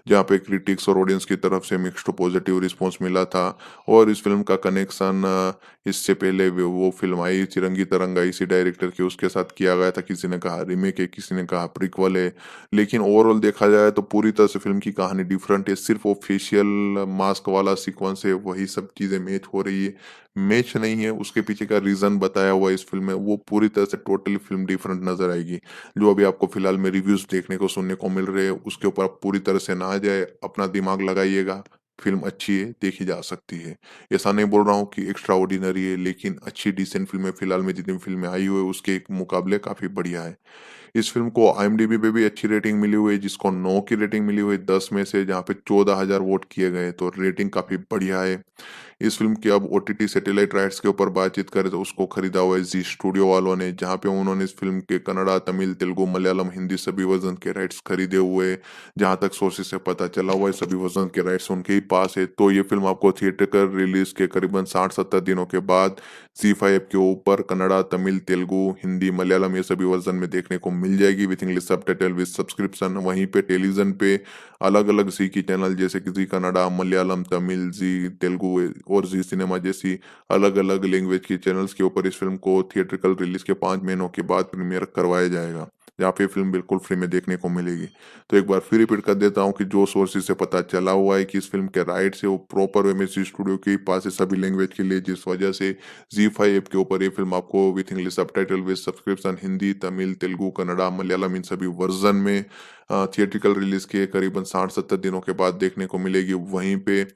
[SPEAKER 1] जहाँ पे क्रिटिक्स और ऑडियंस की तरफ से मिक्स्ड टू पॉजिटिव रिस्पॉन्स मिला था। और इस फिल्म का कनेक्शन इससे पहले वो फिल्म आई चिरंगी तरंगा इसी डायरेक्टर की, उसके साथ किया गया था। किसी ने कहा रीमेक है, किसी ने कहा प्रीक्वल है, लेकिन ओवरऑल देखा जाए तो पूरी तरह से फिल्म की कहानी डिफरेंट है। सिर्फ वो फेशियल मास्क वाला सीक्वेंस है, वही सब चीजें मैच हो रही है। मैच नहीं है, उसके पीछे का रीजन बताया हुआ है इस फिल्म में, वो पूरी तरह से टोटली फिल्म डिफरेंट नजर आएगी। जो अभी आपको फिलहाल में रिव्यूज देखने को सुनने को मिल रहे हैं उसके ऊपर आप पूरी तरह से ना आ जाए, अपना दिमाग लगाइएगा। फिल्म अच्छी है, देखी जा सकती है। ऐसा नहीं बोल रहा हूँ कि एक्स्ट्रा ऑर्डिनरी है, लेकिन अच्छी डिसेंट फिल्में फिलहाल में जितनी फिल्में आई हुई है उसके एक मुकाबले काफी बढ़िया है। इस फिल्म को आईएमडीबी पे भी अच्छी रेटिंग मिली हुई है, जिसको 9 की रेटिंग मिली हुई है 10 में से, जहाँ पे 14,000 वोट किए गए, तो रेटिंग काफी बढ़िया है। इस फिल्म की अब ओटीटी सैटेलाइट राइट्स के ऊपर बातचीत करें तो उसको खरीदा हुआ है जी स्टूडियो वालों ने, जहाँ पे उन्होंने इस फिल्म के कन्नड़ा, तमिल, तेलुगु, मलयालम, हिंदी सभी वर्जन के राइट्स खरीदे हुए। जहाँ तक सोर्सेज से पता चला हुआ है सभी वर्जन के राइट्स उनके ही पास है। तो ये फिल्म आपको थिएटर रिलीज के करीबन 60-70 दिनों के बाद जी5 के ऊपर कन्नड़ा, तमिल, तेलुगु, हिंदी, मलयालम ये सभी वर्जन में देखने को मिल जाएगी with English subtitle with subscription. वहीं पे टेलीविजन पे अलग अलग जी की चैनल जैसे कि जी कन्नड़ा, मलयालम, तमिल, जी तेलुगु और जी सिनेमा जैसी अलग अलग लैंग्वेज की चैनल्स के ऊपर इस फिल्म को थिएट्रिकल रिलीज के 5 महीनों के बाद प्रीमियर करवाया जाएगा, जहाँ पे फिल्म बिल्कुल फ्री में देखने को मिलेगी। तो एक बार फिर रिपीट कर देता हूँ कि जो सोर्सेज से पता चला हुआ है कि इस फिल्म के राइट्स है वो प्रॉपर वे में जी स्टूडियो के पास है सभी लैंग्वेज के लिए, जिस वजह से जी5 ऐप के ऊपर ये फिल्म आपको with English subtitle with subscription Hindi, Tamil, Telugu, Kannada, Malayalam इन सभी वर्जन में थिएट्रिकल रिलीज के करीबन 60-70 दिनों के बाद देखने को मिलेगी। वहीं पे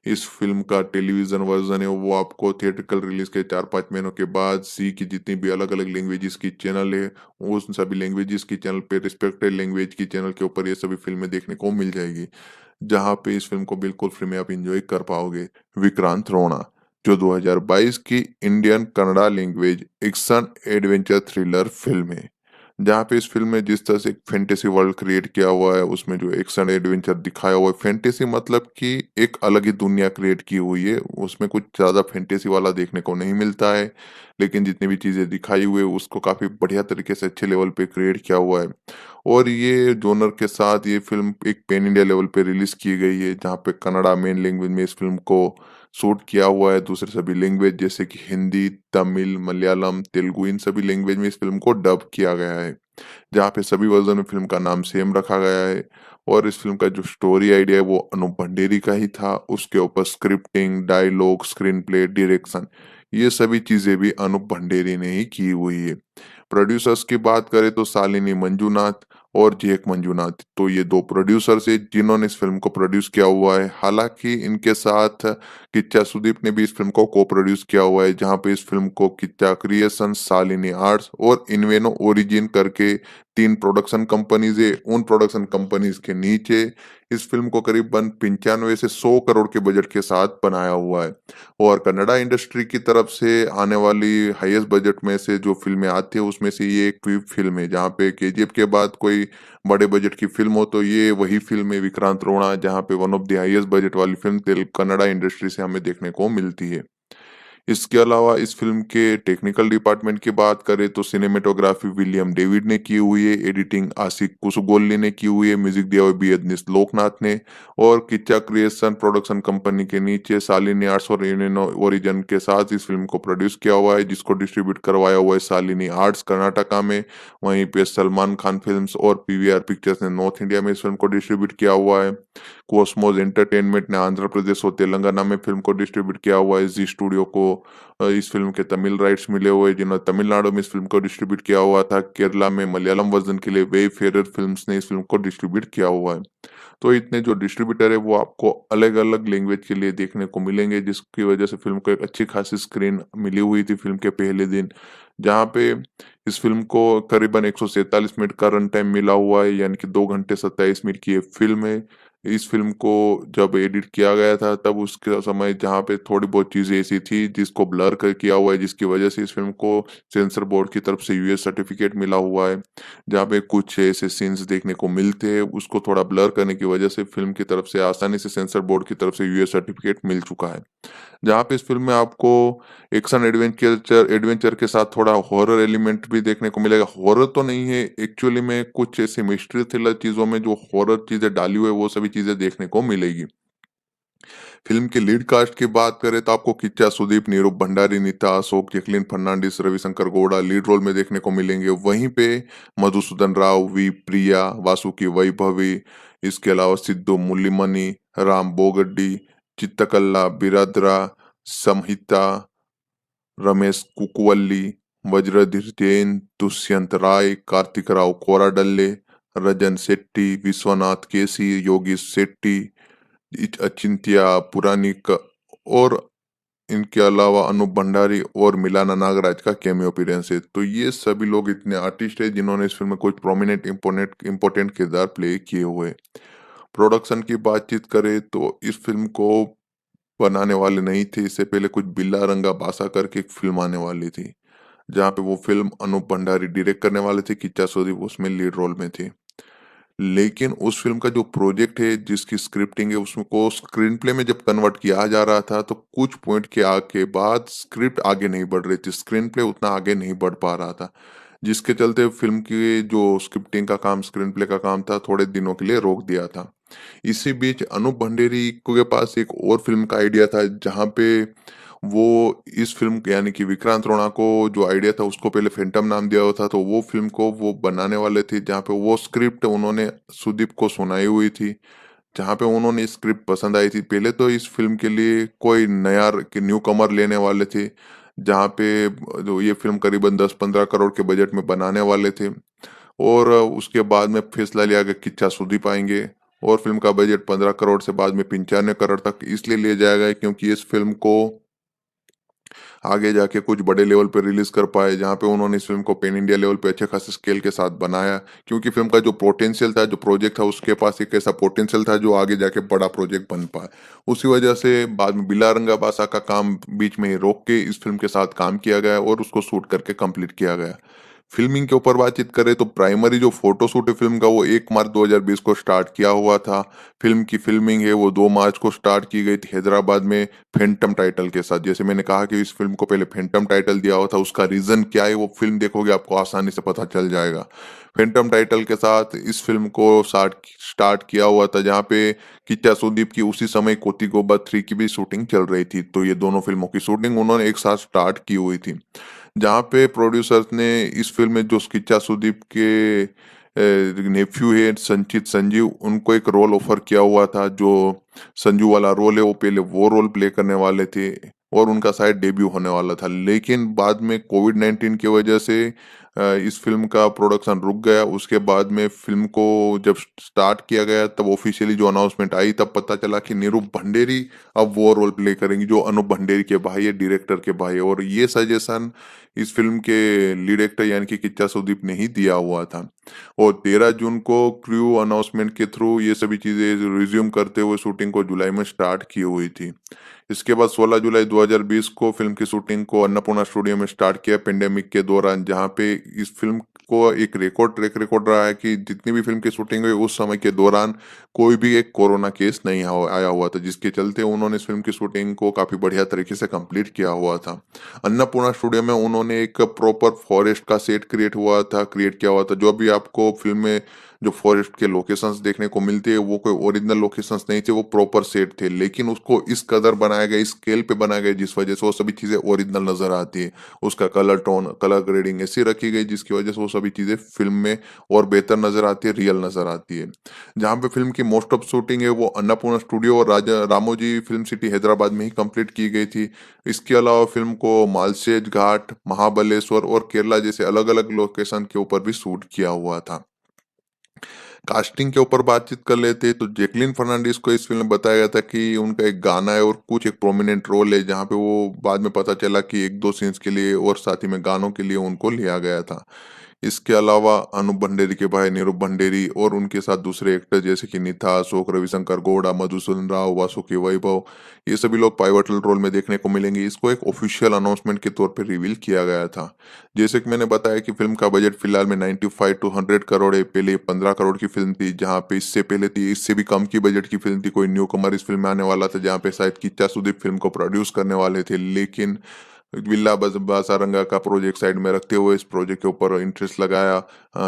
[SPEAKER 1] इस फिल्म का टेलीविजन वर्जन है वो आपको थिएट्रिकल रिलीज के 4-5 महीनों के बाद सी की जितनी भी अलग अलग लैंग्वेजेस की चैनल है उस सभी लैंग्वेजेस की चैनल पे रिस्पेक्टेड लैंग्वेज की चैनल के ऊपर ये सभी फिल्में देखने को मिल जाएगी, जहाँ पे इस फिल्म को बिल्कुल फ्री में आप एंजॉय कर पाओगे। विक्रांत रोना जो 2022 की Indian Kannada language action adventure thriller film है, जहाँ पे इस फ़िल्म में जिस तरह से एक फैंटेसी वर्ल्ड क्रिएट किया हुआ है, उसमें जो एक्शन एडवेंचर दिखाया हुआ है, फैंटेसी मतलब कि एक अलग ही दुनिया क्रिएट की हुई है, उसमें कुछ ज़्यादा फैंटेसी वाला देखने को नहीं मिलता है, लेकिन जितनी भी चीज़ें दिखाई हुई है, उसको काफ़ी बढ़िया तरीके से अच्छे लेवल पे क्रिएट किया हुआ है। और ये जॉनर के साथ ये फ़िल्म एक पैन इंडिया लेवल पे रिलीज़ की गई है, जहाँ पे कन्नड़ा मेन लैंग्वेज में इस फ़िल्म को शूट किया हुआ है, दूसरे सभी लैंग्वेज जैसे कि हिंदी, तमिल, मलयालम, तेलुगु इन सभी लैंग्वेज में इस फ़िल्म को डब किया गया है। जहाँ पे सभी वर्ज़न में फ़िल्म का नाम सेम रखा गया है और इस फ़िल्म का जो स्टोरी आइडिया है वो अनूप भंडेरी का ही था। उसके ऊपर scripting, dialogue, screenplay, direction ये सभी चीज़ें भी अनूप भंडेरी ने ही की हुई है। प्रोड्यूसर्स की बात करें तो शालिनी मंजूनाथ और जेक मंजूनाथ, तो ये 2 प्रोड्यूसर्स हैं जिन्होंने इस फ़िल्म को प्रोड्यूस किया हुआ है। हालाँकि इनके साथ किच्चा सुदीप ने भी इस फ़िल्म को को-प्रोड्यूस किया हुआ है, जहाँ पे इस फ़िल्म को किच्चा क्रिएशंस, शालिनी आर्ट्स और इन्वेनो ओरिजिन करके 3 प्रोडक्शन कंपनीज़ है। उन प्रोडक्शन कंपनीज़ के नीचे इस फ़िल्म को करीबन 95 से 100 करोड़ के बजट के साथ बनाया हुआ है। और कन्नड़ा इंडस्ट्री की तरफ से आने वाली हाईएस्ट बजट में से जो फ़िल्में आती है उसमें से ये एक भी फ़िल्म है, जहाँ पे केजीएफ के बाद कोई बड़े बजट की फ़िल्म हो तो ये वही फ़िल्म है विक्रांत रोड़ा, जहाँ पे one of the highest budget वाली फ़िल्म कन्नड़ा इंडस्ट्री से हमें देखने को मिलती है। इसके अलावा इस फ़िल्म के टेक्निकल डिपार्टमेंट की बात करें तो सिनेमेटोग्राफी विलियम डेविड ने की हुई है, एडिटिंग आशिक कुसुगोल्ली ने की हुई है, म्यूजिक दिया हुआ बीएस लोकनाथ ने और किच्चा क्रिएशन प्रोडक्शन कंपनी के नीचे शालिनी आर्ट्स और यूनियन ओरिजिन के साथ इस फ़िल्म को प्रोड्यूस किया हुआ है, जिसको डिस्ट्रीब्यूट करवाया हुआ है शालिनी आर्ट्स कर्नाटका में। वहीं पे सलमान खान फ़िल्म्स और पीवीआर पिक्चर्स ने नॉर्थ इंडिया में इस फ़िल्म को डिस्ट्रीब्यूट किया हुआ है। कॉस्मोस एंटरटेनमेंट ने आंध्र प्रदेश और तेलंगाना में फ़िल्म को डिस्ट्रीब्यूट किया हुआ है। जी स्टूडियो को इस फ़िल्म के तमिल राइट्स मिले हुए हैं, जिन्होंने तमिलनाडु में इस फ़िल्म को डिस्ट्रीब्यूट किया हुआ था। केरला में मलयालम वर्ज़न के लिए वेफेयर फ़िल्म्स ने इस फ़िल्म को डिस्ट्रीब्यूट किया हुआ है। तो इतने जो डिस्ट्रीब्यूटर है वो आपको अलग-अलग लैंग्वेज के लिए देखने को मिलेंगे, जिसकी वजह से फ़िल्म को एक अच्छी खासी स्क्रीन मिली हुई थी फ़िल्म के पहले दिन। जहाँ पे इस फ़िल्म को करीबन 147 मिनट का रन टाइम मिला हुआ है, यानी कि 2 घंटे 27 मिनट की ये फ़िल्म है। इस फ़िल्म को जब एडिट किया गया था तब उसके समय जहाँ पे थोड़ी बहुत चीज़ें ऐसी थी जिसको ब्लर कर किया हुआ है, जिसकी वजह से इस फ़िल्म को सेंसर बोर्ड की तरफ से यूएस सर्टिफ़िकेट मिला हुआ है। जहाँ पे कुछ ऐसे सीन्स देखने को मिलते हैं, उसको थोड़ा ब्लर करने की वजह से फ़िल्म की तरफ से आसानी से सेंसर बोर्ड की तरफ से यूएस सर्टिफ़िकेट मिल चुका है। जहाँ पे इस फ़िल्म में आपको एक्शन एडवेंचर एडवेंचर के साथ थोड़ा हॉरर एलिमेंट भी देखने को मिलेगा। हॉरर तो नहीं है, एक्चुअली में कुछ ऐसी मिस्ट्री थ्रिलर चीज़ों में जो हॉरर चीज़ें डाली हुई है, वो सभी चीज़ें देखने को मिलेगी। फ़िल्म के लीड कास्ट की बात करें तो आपको किच्चा सुदीप, नीरू भंडारी, नीता अशोक, जैकलीन फर्नांडिस, रविशंकर गौड़ा लीड रोल में देखने को मिलेंगे। वहीं पे मधुसूदन राव, वी प्रिया, वासुकी वैभवी, इसके अलावा सिद्धू मुल्लीमनी, राम बोगड्डी, चित्तकल्ला बिरादरा, संहिता, रमेश कुकुवल्ली, वज्रधीर जैन, दुष्यंत राय, कार्तिक राव कोराडल्ले, रजन शेट्टी, विश्वनाथ केसी, योगेश शेट्टी, अचिंत्य पुरानिक और इनके अलावा अनूप भंडारी और मिलाना नागराज का कैमियो अपीयरेंस है। तो ये सभी लोग इतने आर्टिस्ट हैं जिन्होंने इस फिल्म में कुछ प्रोमिनेंट इम्पोर्टेंट किरदार प्ले किए हुए। प्रोडक्शन की बातचीत करें तो इस फिल्म को बनाने वाले नहीं थे, इससे पहले कुछ बिल्ला रंगा बासा करके एक फिल्म आने वाली थी, जहाँ पे वो फिल्म अनूप भंडारी डायरेक्ट करने वाले थे, किच्चा सुदीप उसमें लीड रोल में थे। लेकिन उस फ़िल्म का जो प्रोजेक्ट है, जिसकी स्क्रिप्टिंग है, उसको स्क्रीन प्ले में जब कन्वर्ट किया जा रहा था, तो कुछ पॉइंट के के बाद स्क्रिप्ट आगे नहीं बढ़ रही थी, स्क्रीन प्ले उतना आगे नहीं बढ़ पा रहा था। जिसके चलते फ़िल्म की जो स्क्रिप्टिंग का काम, स्क्रीन प्ले का काम था, थोड़े दिनों के लिए रोक दिया था। इसी बीच अनूप भंडेरी के पास एक और फ़िल्म का आइडिया था, जहाँ पे वो इस फ़िल्म यानी कि विक्रांत रोड़ा को जो आइडिया था उसको पहले फैंटम नाम दिया हुआ था, तो वो फ़िल्म को वो बनाने वाले थे, जहाँ पे वो स्क्रिप्ट उन्होंने सुदीप को सुनाई हुई थी, जहाँ पे उन्होंने स्क्रिप्ट पसंद आई थी। पहले तो इस फ़िल्म के लिए कोई नया न्यू कमर लेने वाले थे, जहाँ पे जो ये फ़िल्म करीबन 10-15 करोड़ के बजट में बनाने वाले थे और उसके बाद में फैसला लिया गया किच्चा सुदीप आएँगे और फ़िल्म का बजट 15 करोड़ से बाद में 95 करोड़ तक इसलिए लिया जाएगा क्योंकि इस फ़िल्म को आगे जाके कुछ बड़े लेवल पे रिलीज़ कर पाए, जहाँ पे उन्होंने इस फ़िल्म को पैन इंडिया लेवल पे अच्छे खासे स्केल के साथ बनाया। क्योंकि फ़िल्म का जो पोटेंशियल था, जो प्रोजेक्ट था, उसके पास एक ऐसा पोटेंशियल था जो आगे जाके बड़ा प्रोजेक्ट बन पाए। उसी वजह से बाद में बिल्ला रंगाबासा का काम बीच में ही रोक के इस फ़िल्म के साथ काम किया गया और उसको शूट करके कंप्लीट किया गया। फ़िल्मिंग के ऊपर बातचीत करें तो प्राइमरी जो फ़ोटोशूट है फ़िल्म का वो 1 मार्च 2020 को स्टार्ट किया हुआ था। फ़िल्म की फ़िल्मिंग है वो 2 मार्च को स्टार्ट की गई थी हैदराबाद में फैंटम टाइटल के साथ। जैसे मैंने कहा कि इस फ़िल्म को पहले फैंटम टाइटल दिया हुआ था, उसका रीज़न क्या है वो फ़िल्म देखोगे आपको आसानी से पता चल जाएगा। फैंटम टाइटल के साथ इस फ़िल्म को स्टार्ट किया हुआ था जहाँ पे किच्चा सुदीप की उसी समय कोती गोबा 3 की भी शूटिंग चल रही थी। तो ये दोनों फ़िल्मों की शूटिंग उन्होंने एक साथ स्टार्ट की हुई थी। जहाँ पे प्रोड्यूसर्स ने इस फ़िल्म में जो किच्चा सुदीप के नेफ्यू है संचित संजीव उनको एक रोल ऑफर किया हुआ था जो संजू वाला रोल है वो पहले वो रोल प्ले करने वाले थे और उनका शायद डेब्यू होने वाला था। लेकिन बाद में कोविड-19 की वजह से इस फ़िल्म का प्रोडक्शन रुक गया। उसके बाद में फ़िल्म को जब स्टार्ट किया गया तब ऑफ़िशियली जो अनाउंसमेंट आई तब पता चला कि नीरू भंडेरी अब वो रोल प्ले करेंगी जो अनूप भंडेरी के भाई है, डायरेक्टर के भाई है और ये सजेशन इस फ़िल्म के लीड एक्टर यानी कि किच्चा सुदीप ने ही दिया हुआ था। और 13 जून को क्रू अनाउंसमेंट के थ्रू ये सभी चीज़ें रिज़्यूम करते हुए शूटिंग को जुलाई में स्टार्ट की हुई थी। इसके बाद 16 जुलाई 2020 को फ़िल्म की शूटिंग को अन्नपूर्णा स्टूडियो में स्टार्ट किया पेंडेमिक के दौरान, जहाँ पे इस फ़िल्म को एक ट्रैक रिकॉर्ड रहा है कि जितनी भी फ़िल्म की शूटिंग हुई उस समय के दौरान कोई भी एक कोरोना केस नहीं आया हुआ था, जिसके चलते उन्होंने इस फ़िल्म की शूटिंग को काफ़ी बढ़िया तरीके से कंप्लीट किया हुआ था। अन्नपूर्णा स्टूडियो में उन्होंने एक प्रॉपर फॉरेस्ट का सेट क्रिएट किया हुआ था। जो भी आपको फ़िल्म में जो फॉरेस्ट के लोकेशंस देखने को मिलते हैं वो कोई ओरिजिनल लोकेशंस नहीं थे, वो प्रॉपर सेट थे। लेकिन उसको इस कदर बनाया गया, इस स्केल पे बनाया गया जिस वजह से वो सभी चीज़ें ओरिजिनल नज़र आती है। उसका कलर टोन, कलर ग्रेडिंग ऐसी रखी गई जिसकी वजह से वो सभी चीज़ें फ़िल्म में और बेहतर नज़र आती है, रियल नज़र आती है। जहाँ पे फ़िल्म की मोस्ट ऑफ शूटिंग है वो अन्नपूर्णा स्टूडियो और राजा रामोजी फ़िल्म सिटी हैदराबाद में ही कंप्लीट की गई थी। इसके अलावा फ़िल्म को मालशेज घाट, महाबलेश्वर और केरला जैसे अलग-अलग लोकेशन के ऊपर भी शूट किया हुआ था। कास्टिंग के ऊपर बातचीत कर लेते हैं तो जैकलीन फर्नांडीज को इस फिल्म में बताया गया था कि उनका एक गाना है और कुछ एक प्रोमिनेंट रोल है, जहाँ पे वो बाद में पता चला कि 1-2 सीन्स के लिए और साथ ही में गानों के लिए उनको लिया गया था। इसके अलावा अनूप भंडेरी के भाई नीरू भंडेरी और उनके साथ दूसरे एक्टर जैसे कि निथा अशोक, रविशंकर गौड़ा, मधुसूदन राव, वासुकी वैभव, ये सभी लोग पाइवटल रोल में देखने को मिलेंगे। इसको एक ऑफिशियल अनाउंसमेंट के तौर पे रिवील किया गया था। जैसे कि मैंने बताया कि फ़िल्म का बजट फिलहाल में 95 टू 100 करोड़ है। पहले 15 करोड़ की फ़िल्म थी, जहाँ पे इससे पहले थी इससे भी कम की बजट की फ़िल्म थी। कोई न्यूकमर इस फ़िल्म में आने वाला था, जहाँ पे शायद किच्चा सुदीप फ़िल्म को प्रोड्यूस करने वाले थे। लेकिन विल्ला बासारंगा का प्रोजेक्ट साइड में रखते हुए इस प्रोजेक्ट के ऊपर इंटरेस्ट लगाया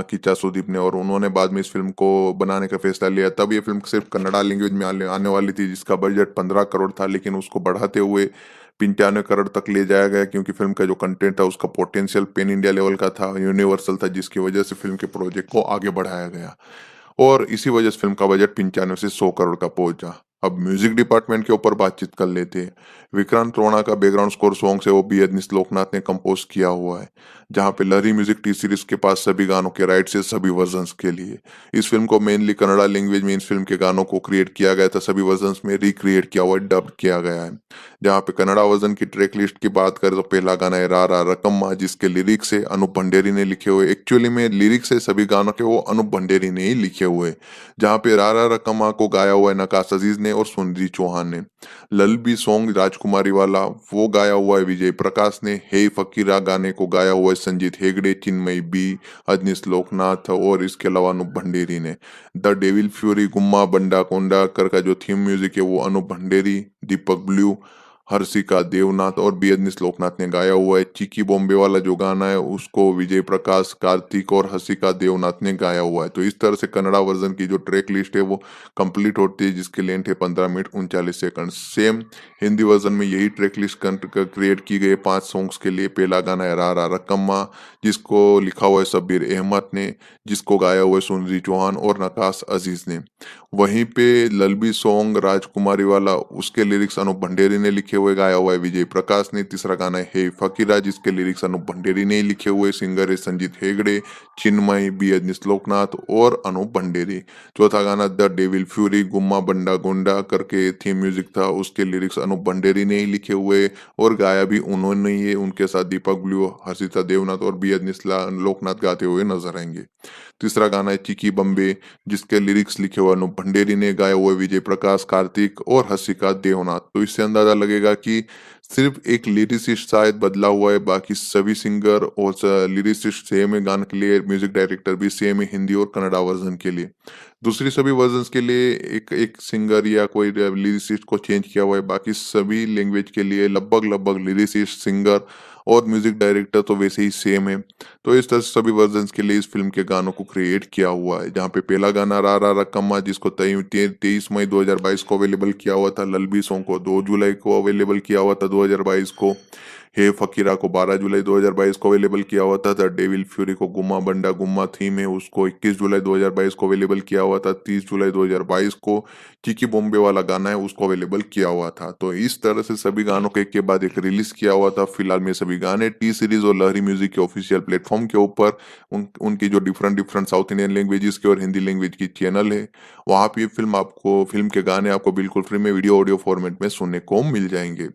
[SPEAKER 1] किच्चा सुदीप ने और उन्होंने बाद में इस फ़िल्म को बनाने का फैसला लिया। तब ये फ़िल्म सिर्फ़ कन्नड़ा लैंग्वेज में आने वाली थी, जिसका बजट 15 करोड़ था, लेकिन उसको बढ़ाते हुए 95 करोड़ तक ले जाया गया क्योंकि फ़िल्म का जो कंटेंट था उसका पोटेंशियल पैन इंडिया लेवल का था, यूनिवर्सल था, जिसकी वजह से फ़िल्म के प्रोजेक्ट को आगे बढ़ाया गया। और इसी वजह से फ़िल्म का बजट 95 से 100 करोड़ का पहुँचा। अब म्यूज़िक डिपार्टमेंट के ऊपर बातचीत कर लेते हैं। विक्रांत रोणा का बैकग्राउंड स्कोर सॉन्ग्स है वो बी एस लोकनाथ ने कंपोज़ किया हुआ है, जहाँ पे लहरी म्यूज़िक टी सीरीज़ के पास सभी गानों के राइट्स है सभी वर्जन्स के लिए। इस फ़िल्म को मेनली कन्नड़ा लैंग्वेज में इन फ़िल्म के गानों को क्रिएट किया गया था, सभी वर्जन्स में रिक्रिएट किया हुआ है, डब्ड किया गया है। जहाँ पे कन्नड़ा वर्जन की ट्रैक लिस्ट की बात करें तो पहला गाना है रा रा रकम्मा, जिसके लिरिक्स है अनूप भंडेरी ने लिखे हुए। एक्चुअली में लिरिक्स है सभी गानों के वो अनूप भंडेरी ने ही लिखे हुए, जहाँ पे रा रा रकम्मा को गाया हुआ है नकाश अजीज ने और सुनिधि चौहान ने। ललबी सॉन्ग राजकुमारी वाला वो गाया हुआ है विजय प्रकाश ने। हे फकीरा गाने को गाया हुआ है संजीत हेगड़े, चिन्मयी बी, अजनीश लोकनाथ और इसके अलावा अनूप भंडेरी ने। द डेविल फ्यूरी गुम्मा बंडा कोंडा कर का जो थीम म्यूजिक है वो अनूप भंडेरी, दीपक ब्लू, हर्षिका देवनाथ और बी एस लोकनाथ ने गाया हुआ है। चिकी बॉम्बे वाला जो गाना है उसको विजय प्रकाश, कार्तिक और हर्षिका देवनाथ ने गाया हुआ है। तो इस तरह से कन्नड़ा वर्जन की जो ट्रैक लिस्ट है वो कंप्लीट होती है, जिसकी लेंथ है 15 minute 39 second. Same Hindi version में यही ट्रैक लिस्ट क्रिएट की गई है 5 सॉन्ग्स के लिए। पहला गाना है रा रा रकम्मा, जिसको लिखा हुआ है शब्बीर अहमद ने, जिसको गाया हुआ है सुनिधि चौहान और नकाश अजीज ने। वहीं पे ललबी सॉन्ग राजकुमारी वाला उसके लिरिक्स अनूप भंडेरी ने लिखे हुए, गाया हुआ है विजय प्रकाश ने। तीसरा गाना है हे फकीरा, जिसके लिरिक्स अनूप भंडेरी ने ही लिखे हुए, सिंगर है संजीत हेगड़े, चिन्मय बी एस लोकनाथ और अनूप भंडेरी। चौथा गाना द डेविल फ्यूरी गुम्मा बंडा गोंडा करके थीम म्यूजिक था, उसके लिरिक्स अनूप भंडेरी ने ही लिखे हुए और गाया भी उन्होंने ही है। उनके साथ दीपक ब्लू, हर्षिता देवनाथ और बी एस लोकनाथ गाते हुए नजर आएंगे। तीसरा गाना है चिकी बम्बे, जिसके लिरिक्स लिखे हुए अनूप भंडेरी ने, गाए हुए विजय प्रकाश, कार्तिक और हंसिका देवनाथ। तो इससे अंदाजा लगेगा कि सिर्फ एक लिरिसिस्ट शायद बदला हुआ है, बाकी सभी सिंगर और लिरिसिस्ट सेम है गाने के लिए, म्यूजिक डायरेक्टर भी सेम है हिंदी और कन्नड़ा वर्जन के लिए। दूसरी सभी वर्जन्स के लिए एक एक सिंगर या कोई लिरिसिस्ट को चेंज किया हुआ है, बाकी सभी लैंग्वेज के लिए लगभग लगभग लिरिसिस्ट, सिंगर और म्यूजिक डायरेक्टर तो वैसे ही सेम है। तो इस तरह से सभी वर्जन्स के लिए इस फिल्म के गानों को क्रिएट किया हुआ है, जहाँ पे पहला गाना रा रा रकम्मा, जिसको 23 मई 2022 को अवेलेबल किया हुआ था, लल्बी सॉन्ग को 2 जुलाई को अवेलेबल किया हुआ था 2022 को, हे फकीरा को 12 जुलाई 2022 को अवेलेबल किया हुआ था, द डेविल फ्यूरी को गुम्मा बंडा गुम्मा थीम है उसको 21 जुलाई 2022 को अवेलेबल किया हुआ था, 30 जुलाई 2022 को चिकी बॉम्बे वाला गाना है उसको अवेलेबल किया हुआ था। तो इस तरह से सभी गानों के एक के बाद एक रिलीज किया हुआ था। फिलहाल में सभी गाने टी सीरीज और लहरी म्यूजिक के ऑफिशियल प्लेटफॉर्म के ऊपर उनकी जो different different south Indian languages के और हिंदी लैंग्वेज की चैनल है, वहां पे फिल्म के गाने आपको बिल्कुल फ्री में वीडियो ऑडियो फॉर्मेट में सुनने को मिल जाएंगे।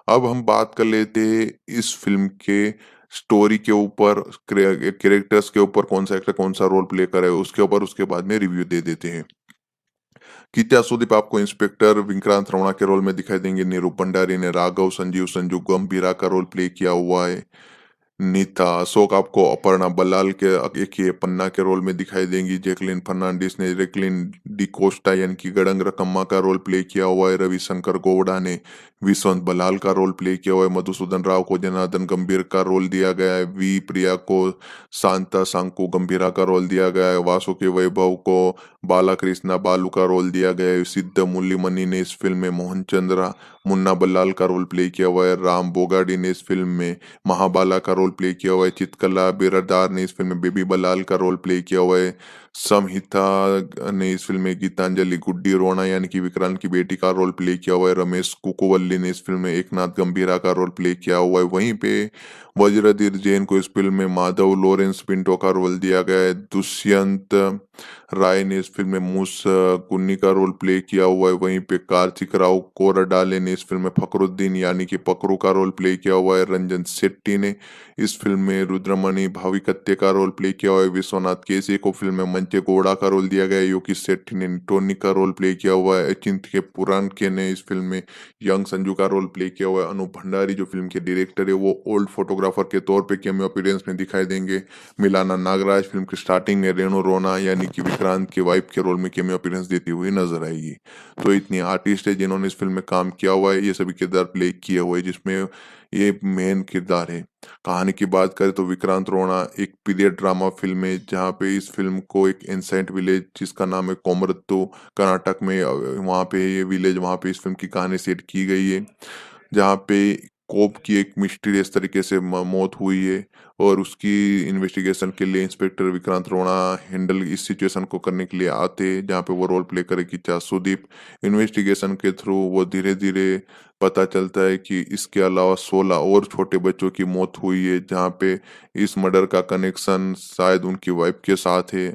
[SPEAKER 1] अब हम बात कर लेते हैं इस फिल्म के स्टोरी के ऊपर, कैरेक्टर्स के ऊपर, कौन सा एक्टर कौन सा रोल प्ले करे उसके ऊपर, उसके बाद में रिव्यू दे देते हैं। कीर्ति सुदीप आपको इंस्पेक्टर विक्रांत रोना के रोल में दिखाई देंगे। नीरू भंडारी ने राघव संजीव संजू गंभीरा का रोल प्ले किया हुआ है। नीता अशोक आपको अपर्णा बलाल के एक ही पन्ना के रोल में दिखाई देंगी। जैकलिन फर्नांडिस ने जैकलिन डी कोस्टा यानी कि गड़ंग रकम्मा का रोल प्ले किया हुआ है। रविशंकर गौड़ा ने विश्वंत बलाल का रोल प्ले किया हुआ है। मधुसूदन राव को जनार्दन गंभीर का रोल दिया गया है। वी प्रिया को शांता सांकु गंभीरा का रोल दिया गया है। वासुकी वैभव को बालाकृष्णा बालू का रोल दिया गया है। सिद्ध मुल्लीमणि ने इस फिल्म में मोहन चंद्रा मुन्ना बल्लाल का रोल प्ले किया हुआ है। राम बोगाडी ने इस फिल्म में महाबाला का रोल प्ले किया हुआ है। चित्रकला बिरादार ने इस फिल्म में बेबी बलाल का रोल प्ले किया हुआ है। संहिता ने इस फिल्म में गीतांजलि गुड्डी रोना यानी कि विक्रांत की बेटी का रोल प्ले किया हुआ है। रमेश कुकुवल्ली ने इस फिल्म में एकनाथ गंभीरा का रोल प्ले किया हुआ है। वहीं पे वज्रधीर जैन को इस फिल्म में माधव लॉरेंस पिंटो का रोल दिया गया है। दुष्यंत राय ने इस फिल्म में मूस कुन्नी का रोल प्ले किया हुआ है। वहीं पे कार्तिक राव कोरडाले ने इस फिल्म में फखरुद्दीन यानी कि पकरू का रोल प्ले किया हुआ है। रंजन शेट्टी ने इस फिल्म में रुद्रमणि भाविकत्य का रोल प्ले किया हुआ है। विश्वनाथ केसी को फिल्म में मंचे गौड़ा का रोल दिया गया है। योगी सेट्टी ने टोनी का रोल प्ले किया हुआ है। अचिंत के पुराण के ने इस फिल्म में यंग संजू का रोल प्ले किया हुआ है। अनूप भंडारी जो फिल्म के डायरेक्टर है वो ओल्ड फोटोग्राफर के तौर पे कैमियो अपीयरेंस में दिखाई देंगे। मिलाना नागराज फिल्म की स्टार्टिंग में रेणु रोना यानी कि विक्रांत की वाइफ के रोल में कैमियो अपीयरेंस देती हुई नजर आएगी। तो इतनी आर्टिस्ट है जिन्होंने इस फिल्म में काम किया हुआ है, ये सभी किरदार प्ले किए हुए हैं जिसमें ये मेन किरदार है। कहानी की बात करें तो विक्रांत रोना एक पीरियड ड्रामा फिल्म है, जहाँ पे इस फिल्म को एक एंसेंट विलेज जिसका नाम है कोमरत्तू कर्नाटक में, वहाँ पे ये विलेज, वहाँ पे इस फिल्म की कहानी सेट की गई है, जहाँ पे कोप की एक मिस्टीरियस तरीके से मौत हुई है और उसकी इन्वेस्टिगेशन के लिए इंस्पेक्टर विक्रांत रोना हैंडल इस सिचुएशन को करने के लिए आते हैं, जहाँ पे वो रोल प्ले करे किच्चा सुदीप। इन्वेस्टिगेशन के थ्रू वो धीरे धीरे पता चलता है कि इसके अलावा 16 और छोटे बच्चों की मौत हुई है, जहाँ पे इस मर्डर का कनेक्शन शायद उनकी वाइफ के साथ है।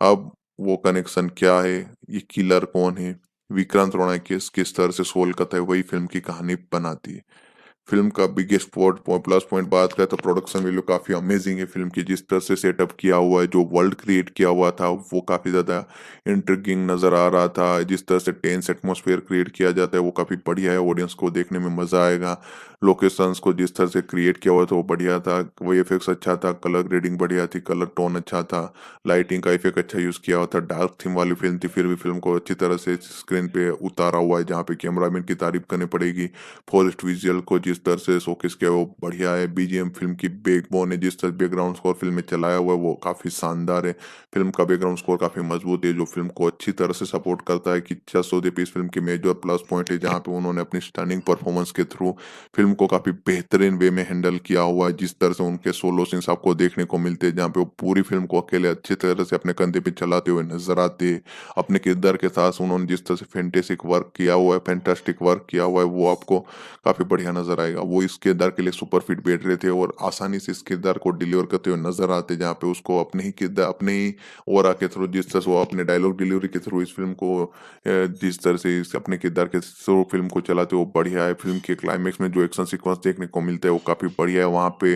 [SPEAKER 1] अब वो कनेक्शन क्या है, ये किलर कौन है, विक्रांत रोना केस किस तरह से सोल्व करता है, वही फिल्म की कहानी बनाती है। फिल्म का बिगेस्ट प्लस पॉइंट बात करें तो प्रोडक्शन वैल्यू काफी अमेजिंग है फिल्म की। जिस तरह से सेटअप किया हुआ है, जो वर्ल्ड क्रिएट किया हुआ था वो काफी ज्यादा इंट्रिगिंग नजर आ रहा था। जिस तरह से टेंस एटमॉस्फेयर क्रिएट किया जाता है वो काफी बढ़िया है, ऑडियंस को देखने में मजा आएगा। लोकेशंस को जिस तरह से क्रिएट किया हुआ था वो बढ़िया था, वीएफएक्स अच्छा था, कलर ग्रेडिंग बढ़िया थी, कलर टोन अच्छा था, लाइटिंग का इफेक्ट अच्छा यूज किया हुआ था। डार्क थीम वाली फिल्म थी, फिर भी फिल्म को अच्छी तरह से स्क्रीन पे उतारा हुआ है, जहाँ पे कैमरामैन की तारीफ करनी पड़ेगी। फॉरेस्ट विजुअल को जिस तरह से शोकेस किया वो बढ़िया है। बीजीएम फिल्म की बैकबोन है, जिस तरह बैकग्राउंड स्कोर फिल्म में चलाया हुआ है वो काफी शानदार है। फिल्म का बैकग्राउंड स्कोर काफी मजबूत है, जो फिल्म को अच्छी तरह से सपोर्ट करता है। किच्चा सुदीप इस फिल्म की मेजर प्लस पॉइंट है, जहाँ पे उन्होंने अपनी स्टनिंग परफॉर्मेंस के थ्रू फिल्म को काफी बेहतरीन वे में हैंडल किया हुआ है। जिस तरह से उनके सोलो सीन्स आपको देखने को मिलते हैं, जहाँ पे वो पूरी फिल्म को अकेले अच्छी तरह से अपने कंधे पे चलाते हुए नजर आते हैं। अपने किरदार के साथ उन्होंने जिस तरह से फैंटेसिक वर्क किया हुआ है, फैंटास्टिक वर्क किया हुआ है, वो आपको काफी बढ़िया नजर आएगा। वो इस किरदार के लिए सुपर फिट बैठ रहे थे और आसानी से इस किरदार को डिलीवर करते हुए नजर आते, जहाँ पे उसको अपने ही किरदार, अपने ही ओरा के थ्रू, जिस तरह से वो अपने डायलॉग डिलीवरी के थ्रू इस फिल्म को जिस तरह से अपने किरदार के थ्रू फिल्म को चलाते वो बढ़िया है। फिल्म के क्लाइमेक्स में जो एक्शन सीक्वेंस देखने को मिलता है वो काफी बढ़िया है। वहाँ पे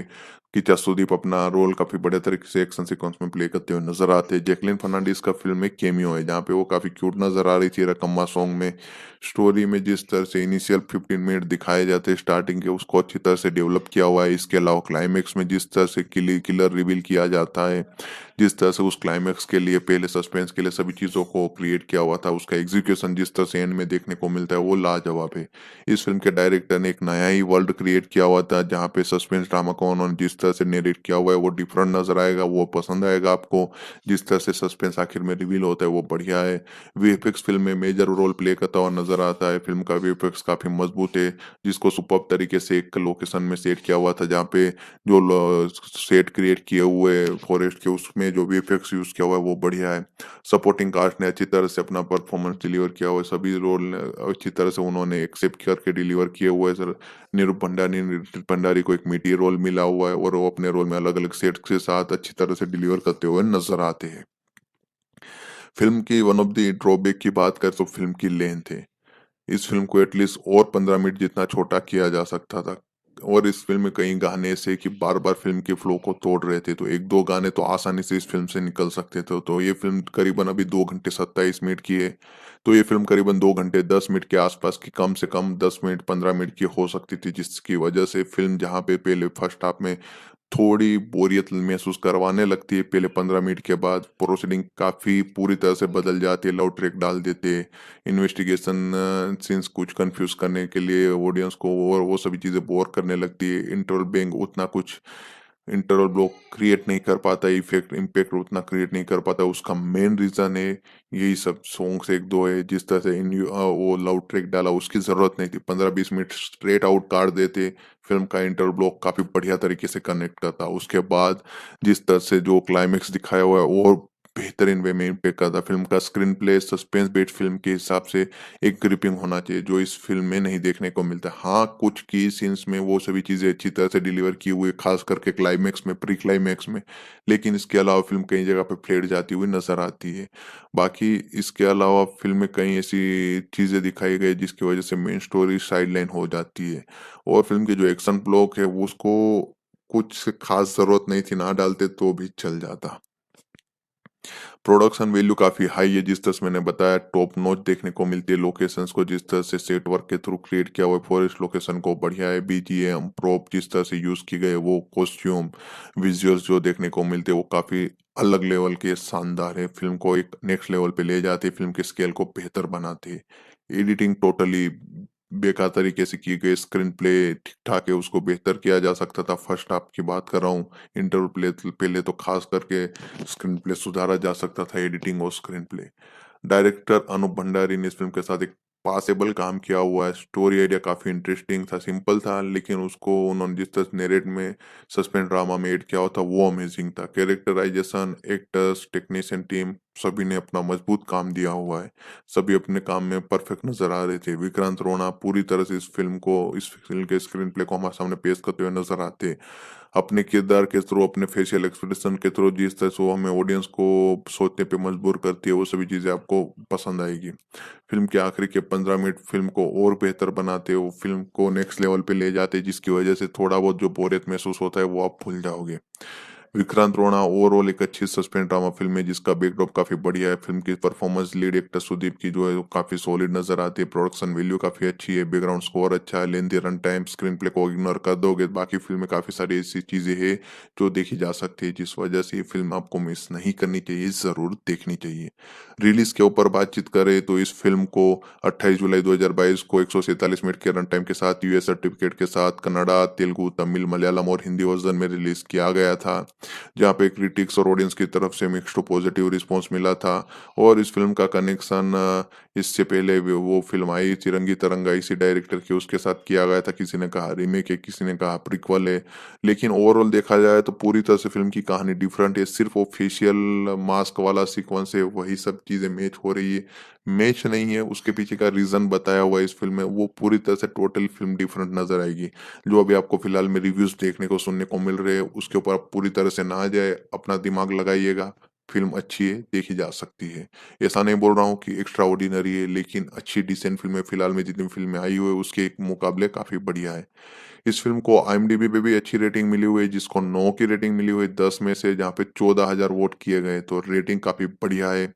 [SPEAKER 1] कि जसुदीप अपना रोल काफ़ी बढ़िया तरीके से एक्शन सीक्वेंस में प्ले करते हुए नज़र आते हैं। जैकलीन फर्नांडीज़ का फ़िल्म में कैमियो है, जहाँ पे वो काफ़ी क्यूट नज़र आ रही थी रकम्मा सॉन्ग में। स्टोरी में जिस तरह से इनिशियल 15 मिनट दिखाए जाते हैं स्टार्टिंग के, उसको अच्छी तरह से डेवलप किया हुआ है। इसके अलावा क्लाइमेक्स में जिस तरह से किलर रिवील किया जाता है, जिस तरह से उस क्लाइमेक्स के लिए पहले सस्पेंस के लिए सभी चीज़ों को क्रिएट किया हुआ था, उसका एग्जीक्यूशन जिस तरह से एंड में देखने को मिलता है, वो लाजवाब है। इस फ़िल्म के डायरेक्टर ने एक नया ही वर्ल्ड क्रिएट किया हुआ था, जहाँ पे सस्पेंस ड्रामा को उन्होंने जिस तरह से नरेट किया हुआ है, वो डिफरेंट नज़र आएगा, वो पसंद आएगा आपको। जिस तरह से सस्पेंस आखिर में रिवील होता है, वो बढ़िया है। वीएफएक्स फ़िल्म में मेजर रोल प्ले करता हुआ नज़र आता है। फ़िल्म का वीएफएक्स काफ़ी मज़बूत है, जिसको सुपर्ब तरीके से एक लोकेशन में सेट किया हुआ था, जहाँ पे जो सेट क्रिएट किए हुए फॉरेस्ट के, उसमें जो वीएफएक्स यूज़ किया हुआ है, वो बढ़िया है। सपोर्टिंग कास्ट ने अच्छी तरह से अपना परफॉर्मेंस डिलीवर किया हुआ है। सभी रोल अच्छी तरह से उन्होंने एक्सेप्ट करके डिलीवर किए हुए हैं। सर नीरू भंडारी को एक मीटी रोल मिला हुआ है और वो अपने रोल में अलग-अलग सेट्स के साथ अच्छी तरह से डिलीवर करते हुए नज़र आते हैं। फ़िल्म की वन ऑफ द ड्रॉबैक की बात करें तो फ़िल्म की लेंथ है। इस फ़िल्म को एटलीस्ट और 15 मिनट जितना छोटा किया जा सकता था। और इस फ़िल्म में कई गाने ऐसे कि बार-बार फ़िल्म के फ्लो को तोड़ रहे थे, तो 1-2 गाने तो आसानी से इस फ़िल्म से निकल सकते थे। तो ये फ़िल्म करीबन अभी 2 घंटे 27 मिनट की है, तो ये फ़िल्म करीबन 2 घंटे 10 मिनट के आसपास की, कम से कम 10 मिनट 15 मिनट की हो सकती थी, जिसकी वजह से फ़िल्म जहाँ पे पहले फर्स्ट हाफ में थोड़ी बोरियत महसूस करवाने लगती है, पहले 15 मिनट के बाद प्रोसीडिंग काफ़ी पूरी तरह से बदल जाती है, लव ट्रैक डाल देते हैं, इन्वेस्टिगेशन सीन्स कुछ कंफ्यूज करने के लिए ऑडियंस को, और वो सभी चीज़ें बोर करने लगती है, इंटरवल बैंक उतना कुछ इंटरवल ब्लॉक क्रिएट नहीं कर पाता, इफेक्ट इम्पैक्ट उतना क्रिएट नहीं कर पाता। उसका मेन रीज़न है यही सब सॉन्ग्स 1-2 है, जिस तरह से वो लव ट्रैक डाला उसकी ज़रूरत नहीं थी, 15-20 मिनट स्ट्रेट आउट काट देते, फ़िल्म का इंटरवल ब्लॉक काफ़ी बढ़िया तरीके से कनेक्ट करता। उसके बाद जिस तरह से जो क्लाइमेक्स दिखाया हुआ है और बेहतरीन वे में इम्पैक्ट करता। फ़िल्म का screenplay suspense based film के हिसाब से एक ग्रिपिंग होना चाहिए, जो इस फ़िल्म में नहीं देखने को मिलता। हाँ, कुछ की सीन्स में वो सभी चीज़ें अच्छी तरह से डिलीवर की हुई है, ख़ास करके क्लाइमेक्स में, प्री क्लाइमेक्स में, लेकिन इसके अलावा फ़िल्म कई जगह पे फ्लेड जाती हुई नज़र आती है। बाकी इसके अलावा फ़िल्म में कई ऐसी चीज़ें दिखाई गई जिसकी वज़ह से मेन स्टोरी साइडलाइन हो जाती है, और फ़िल्म की जो एक्शन ब्लॉक है वो उसको कुछ ख़ास ज़रूरत नहीं थी, ना डालते तो भी चल जाता। प्रोडक्शन वैल्यू काफ़ी हाई है, जिस तरह से मैंने बताया टॉप नॉच देखने को मिलती है लोकेशंस को, जिस तरह से सेट वर्क के थ्रू क्रिएट किया हुआ है फॉरेस्ट लोकेशन को बढ़िया है, बीजीएम प्रोप जिस तरह से यूज़ की गए, वो कॉस्ट्यूम विजुअल्स जो देखने को मिलते हैं वो काफ़ी अलग लेवल के शानदार है, फिल्म को एक नेक्स्ट लेवल पे ले जाते, फिल्म के स्केल को बेहतर बनाते। एडिटिंग टोटली बेकार तरीके से की गई, स्क्रीन प्ले ठीक-ठाक है, उसको बेहतर किया जा सकता था। फर्स्ट हाफ की बात कर रहा हूँ, इंटरवल प्ले पहले तो खास करके स्क्रीन प्ले सुधारा जा सकता था, एडिटिंग और screenplay. Director Anup Bhandari ने इस फिल्म के साथ एक पासेबल काम किया हुआ है। स्टोरी आइडिया काफ़ी इंटरेस्टिंग था, सिंपल था, लेकिन उसको उन्होंने जिस तरह से नैरेट में सस्पेंस ड्रामा में ऐड किया हुआ था, वो अमेजिंग था। कैरेक्टराइजेशन, एक्टर्स, टेक्नीशियन टीम सभी ने अपना मजबूत काम दिया हुआ है। सभी अपने काम में परफेक्ट नज़र आ रहे थे। विक्रांत रोना पूरी तरह से इस फ़िल्म के स्क्रीन प्ले को हमारे सामने पेश करते हुए नज़र आते। अपने किरदार के थ्रू, अपने फेशियल एक्सप्रेशन के थ्रू जिस तरह से वो हमें ऑडियंस को सोचने पे मजबूर करती है, वो सभी चीज़ें आपको पसंद आएगी। फ़िल्म के आखिरी के 15 मिनट फ़िल्म को और बेहतर बनाते, वो फ़िल्म को नेक्स्ट लेवल पे ले जाते, जिसकी वजह से थोड़ा बहुत जो बोरियत महसूस होता है, वो आप भूल जाओगे। विक्रांत रोना ओवरऑल एक अच्छी सस्पेंस ड्रामा फ़िल्म है, जिसका बैकड्रॉप काफ़ी बढ़िया है। फ़िल्म की परफॉर्मेंस लीड एक्टर सुदीप की जो है वो काफ़ी सॉलिड नज़र आती है। प्रोडक्शन वैल्यू काफ़ी अच्छी है, बैकग्राउंड स्कोर अच्छा है, lengthy run time, screen play को इग्नोर कर दोगे, बाकी फ़िल्म में काफ़ी सारी ऐसी चीज़ें हैं जो देखी जा सकती है, जिस वजह से ये फ़िल्म आपको मिस नहीं करनी चाहिए, ज़रूर देखनी चाहिए। रिलीज़ के ऊपर बातचीत करें तो इस फ़िल्म को 28 जुलाई 2022 को 147 मिनट के रन टाइम के साथ यूएस सर्टिफिकेट के साथ कन्नड़ा, तेलुगु, तमिल, मलयालम और हिंदी वर्ज़न में रिलीज़ किया गया था, जहाँ पे क्रिटिक्स और ऑडियंस की तरफ से मिक्स्ड टू पॉजिटिव रिस्पॉन्स मिला था। और इस फिल्म का कनेक्शन इससे पहले वो फिल्म आई तिरंगी तरंगा इसी डायरेक्टर की, उसके साथ किया गया था। किसी ने कहा रीमेक है, किसी ने कहा प्रीक्वल है, लेकिन ओवरऑल देखा जाए तो पूरी तरह से फिल्म की कहानी डिफरेंट है। सिर्फ वो फेशियल मास्क वाला सीक्वेंस है, वही सब चीज़ें मैच हो रही है, मैच नहीं है, उसके पीछे का रीज़न बताया हुआ है इस फिल्म में, वो पूरी तरह से टोटल फिल्म डिफरेंट नज़र आएगी। जो अभी आपको फिलहाल में रिव्यूज़ देखने को सुनने को मिल रहे हैं, उसके ऊपर आप पूरी तरह से ना जाए, अपना दिमाग लगाइएगा, फ़िल्म अच्छी है, देखी जा सकती है। ऐसा नहीं बोल रहा हूँ कि एक्स्ट्रा ऑर्डिनरी है, लेकिन अच्छी डिसेंट फ़िल्में फ़िलहाल में जितनी फ़िल्में आई हुई है, उसके एक मुकाबले काफ़ी बढ़िया है। इस फ़िल्म को आईएमडीबी पे भी अच्छी रेटिंग मिली हुई है, जिसको 9 की रेटिंग मिली हुई है 10 में से, जहाँ पे 14,000 वोट किए गए, तो रेटिंग काफ़ी बढ़िया है।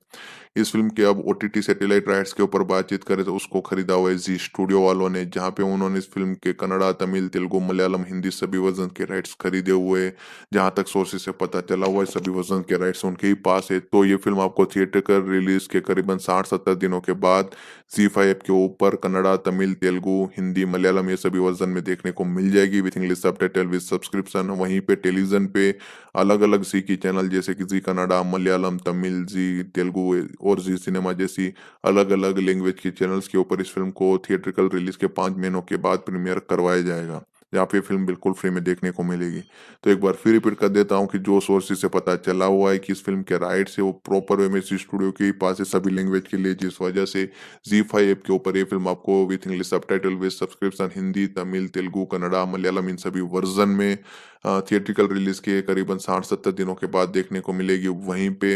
[SPEAKER 1] इस फ़िल्म के अब ओटीटी सैटेलाइट राइट्स के ऊपर बातचीत करें तो उसको खरीदा हुआ है ज़ी स्टूडियो वालों ने, जहाँ पे उन्होंने इस फ़िल्म के कन्नड़ा, तमिल, तेलुगु, मलयालम, हिंदी सभी वर्ज़न के राइट्स खरीदे हुए हैं। जहाँ तक सोर्सेज़ से पता चला हुआ है, सभी वर्ज़न के राइट्स उनके ही पास है। तो ये फ़िल्म आपको थिएट्रिकल रिलीज़ के करीबन 60-70 दिनों के बाद ज़ी5 ऐप के ऊपर कन्नड़ा, तमिल, तेलुगु, हिंदी, मलयालम ये सभी वर्ज़न में देखने को मिल जाएगी with English subtitle with subscription. वहीं पे टेलीविज़न पे अलग-अलग ज़ी की चैनल जैसे कि ज़ी कन्नड़ा, मलयालम, तमिल, ज़ी तेलुगु और ज़ी सिनेमा जैसी अलग-अलग लैंग्वेज के चैनल्स के ऊपर इस फ़िल्म को थिएट्रिकल रिलीज़ के 5 महीनों के बाद प्रीमियर करवाया जाएगा, जहाँ पे फ़िल्म बिल्कुल फ्री में देखने को मिलेगी। तो एक बार फिर रिपीट कर देता हूँ कि जो सोर्सेज़ से पता चला हुआ है कि इस फ़िल्म के राइट्स है वो प्रॉपर वे में ज़ी स्टूडियो के ही पास है सभी लैंग्वेज के लिए, जिस वजह से ज़ी5 ऐप के ऊपर ये फ़िल्म आपको with English subtitle with subscription Hindi, Tamil, Telugu, Kannada, Malayalam इन सभी वर्ज़न में थिएट्रिकल रिलीज़ के करीबन 60-70 दिनों के बाद देखने को मिलेगी। वहीं पे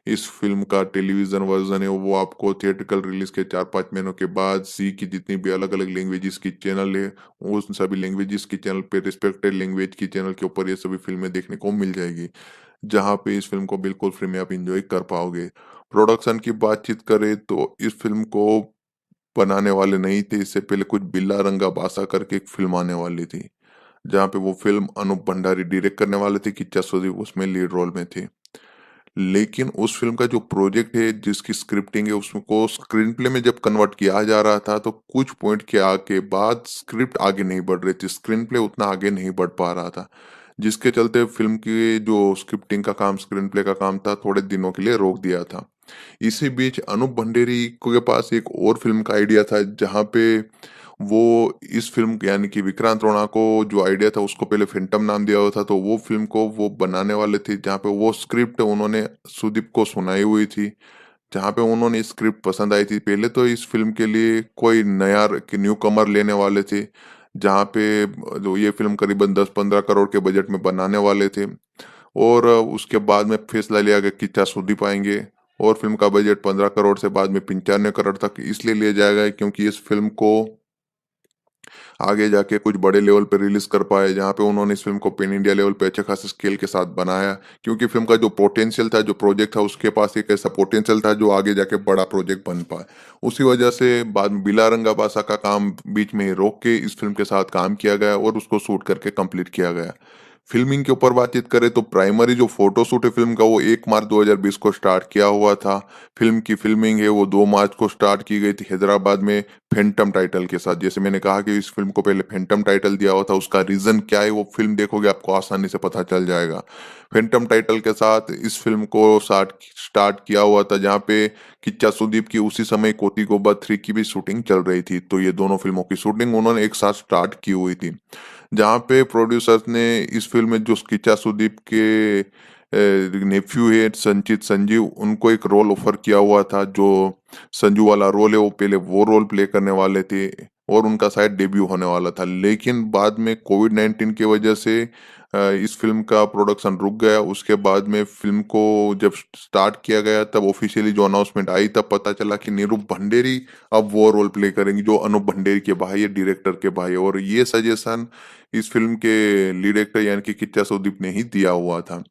[SPEAKER 1] इस फ़िल्म का टेलीविज़न वर्ज़न है वो आपको थिएट्रिकल रिलीज़ के 4-5 महीनों के बाद ज़ी की जितनी भी अलग-अलग लैंग्वेजेज़ की चैनल है, उन सभी लैंग्वेजेज़ की चैनल पे रिस्पेक्टेड लैंग्वेज की चैनल के ऊपर ये सभी फ़िल्में देखने को मिल जाएगी। जहाँ पे इस फ़िल्म को बिल्कुल फ्री में आप एन्जॉय कर पाओगे। प्रोडक्शन की बातचीत करें तो इस फ़िल्म को बनाने वाले नहीं थे, इससे पहले कुछ बिल्ला रंगा बासा करके एक फ़िल्म आने वाली थी, जहाँ पे वो फ़िल्म अनूप भंडारी डायरेक्ट करने वाले थे, किच्चा सुदीप उसमें लीड रोल में थे। लेकिन उस फ़िल्म का जो प्रोजेक्ट है, जिसकी स्क्रिप्टिंग है, उसको स्क्रीन प्ले में जब कन्वर्ट किया जा रहा था, तो कुछ पॉइंट के आगे बाद स्क्रिप्ट आगे नहीं बढ़ रही थी, स्क्रीन प्ले उतना आगे नहीं बढ़ पा रहा था। जिसके चलते फ़िल्म की जो स्क्रिप्टिंग का काम, स्क्रीन प्ले का काम था, थोड़े दिनों के लिए रोक दिया था। इसी बीच अनूप भंडेरी के पास एक और फ़िल्म का आइडिया था, जहाँ पे वो इस फ़िल्म यानी कि विक्रांत रोना को जो आइडिया था उसको पहले फैंटम नाम दिया हुआ था, तो वो फ़िल्म को वो बनाने वाले थे, जहाँ पे वो स्क्रिप्ट उन्होंने सुदीप को सुनाई हुई थी। जहाँ पे उन्होंने स्क्रिप्ट पसंद आई थी। पहले तो इस फ़िल्म के लिए कोई नया कि न्यूकमर लेने वाले थे, जहाँ पे जो ये फ़िल्म करीबन 10-15 करोड़ के बजट में बनाने वाले थे, और उसके बाद में फैसला लिया गया कि क्या सुदीप आएँगे, और फ़िल्म का बजट 15 करोड़ से बाद में 95 करोड़ तक इसलिए लिया जाएगा क्योंकि इस फ़िल्म को आगे जाके कुछ बड़े लेवल पे रिलीज़ कर पाए, जहाँ पे उन्होंने इस फ़िल्म को पैन इंडिया लेवल पे अच्छे खासे स्केल के साथ बनाया। क्योंकि फ़िल्म का जो पोटेंशियल था, जो प्रोजेक्ट था, उसके पास एक ऐसा पोटेंशियल था जो आगे जाके बड़ा प्रोजेक्ट बन पाए। उसी वजह से बाद में बिला रंगाबासा का काम बीच में ही रोक के इस फ़िल्म के साथ काम किया गया और उसको शूट करके कंप्लीट किया गया। फ़िल्मिंग के ऊपर बातचीत करें तो प्राइमरी जो फ़ोटोशूट है फ़िल्म का, वो 1 मार्च 2020 को स्टार्ट किया हुआ था। फ़िल्म की फ़िल्मिंग है वो 2 मार्च को स्टार्ट की गई थी हैदराबाद में फैंटम टाइटल के साथ। जैसे मैंने कहा कि इस फ़िल्म को पहले फैंटम टाइटल दिया हुआ था, उसका रीज़न क्या है वो फ़िल्म देखोगे आपको आसानी से पता चल जाएगा। फैंटम टाइटल के साथ इस फ़िल्म को स्टार्ट किया हुआ था, जहाँ पे किच्चा सुदीप की उसी समय कोती गोबा 3 की भी शूटिंग चल रही थी। तो ये दोनों फ़िल्मों की शूटिंग उन्होंने एक साथ स्टार्ट की हुई थी। जहाँ पे प्रोड्यूसर्स ने इस फ़िल्म में जो किच्चा सुदीप के नेफ्यू है संचित संजीव, उनको एक रोल ऑफर किया हुआ था, जो संजू वाला रोल है वो पहले वो रोल प्ले करने वाले थे और उनका शायद डेब्यू होने वाला था। लेकिन बाद में कोविड-19 की वजह से इस फ़िल्म का प्रोडक्शन रुक गया। उसके बाद में फ़िल्म को जब स्टार्ट किया गया, तब ऑफ़िशियली जो अनाउंसमेंट आई तब पता चला कि नीरू भंडेरी अब वो रोल प्ले करेंगी जो अनूप भंडेरी के भाई है, डायरेक्टर के भाई, और ये सजेशन इस फ़िल्म के लीड एक्टर यानी कि किच्चा सुदीप ने ही दिया हुआ था।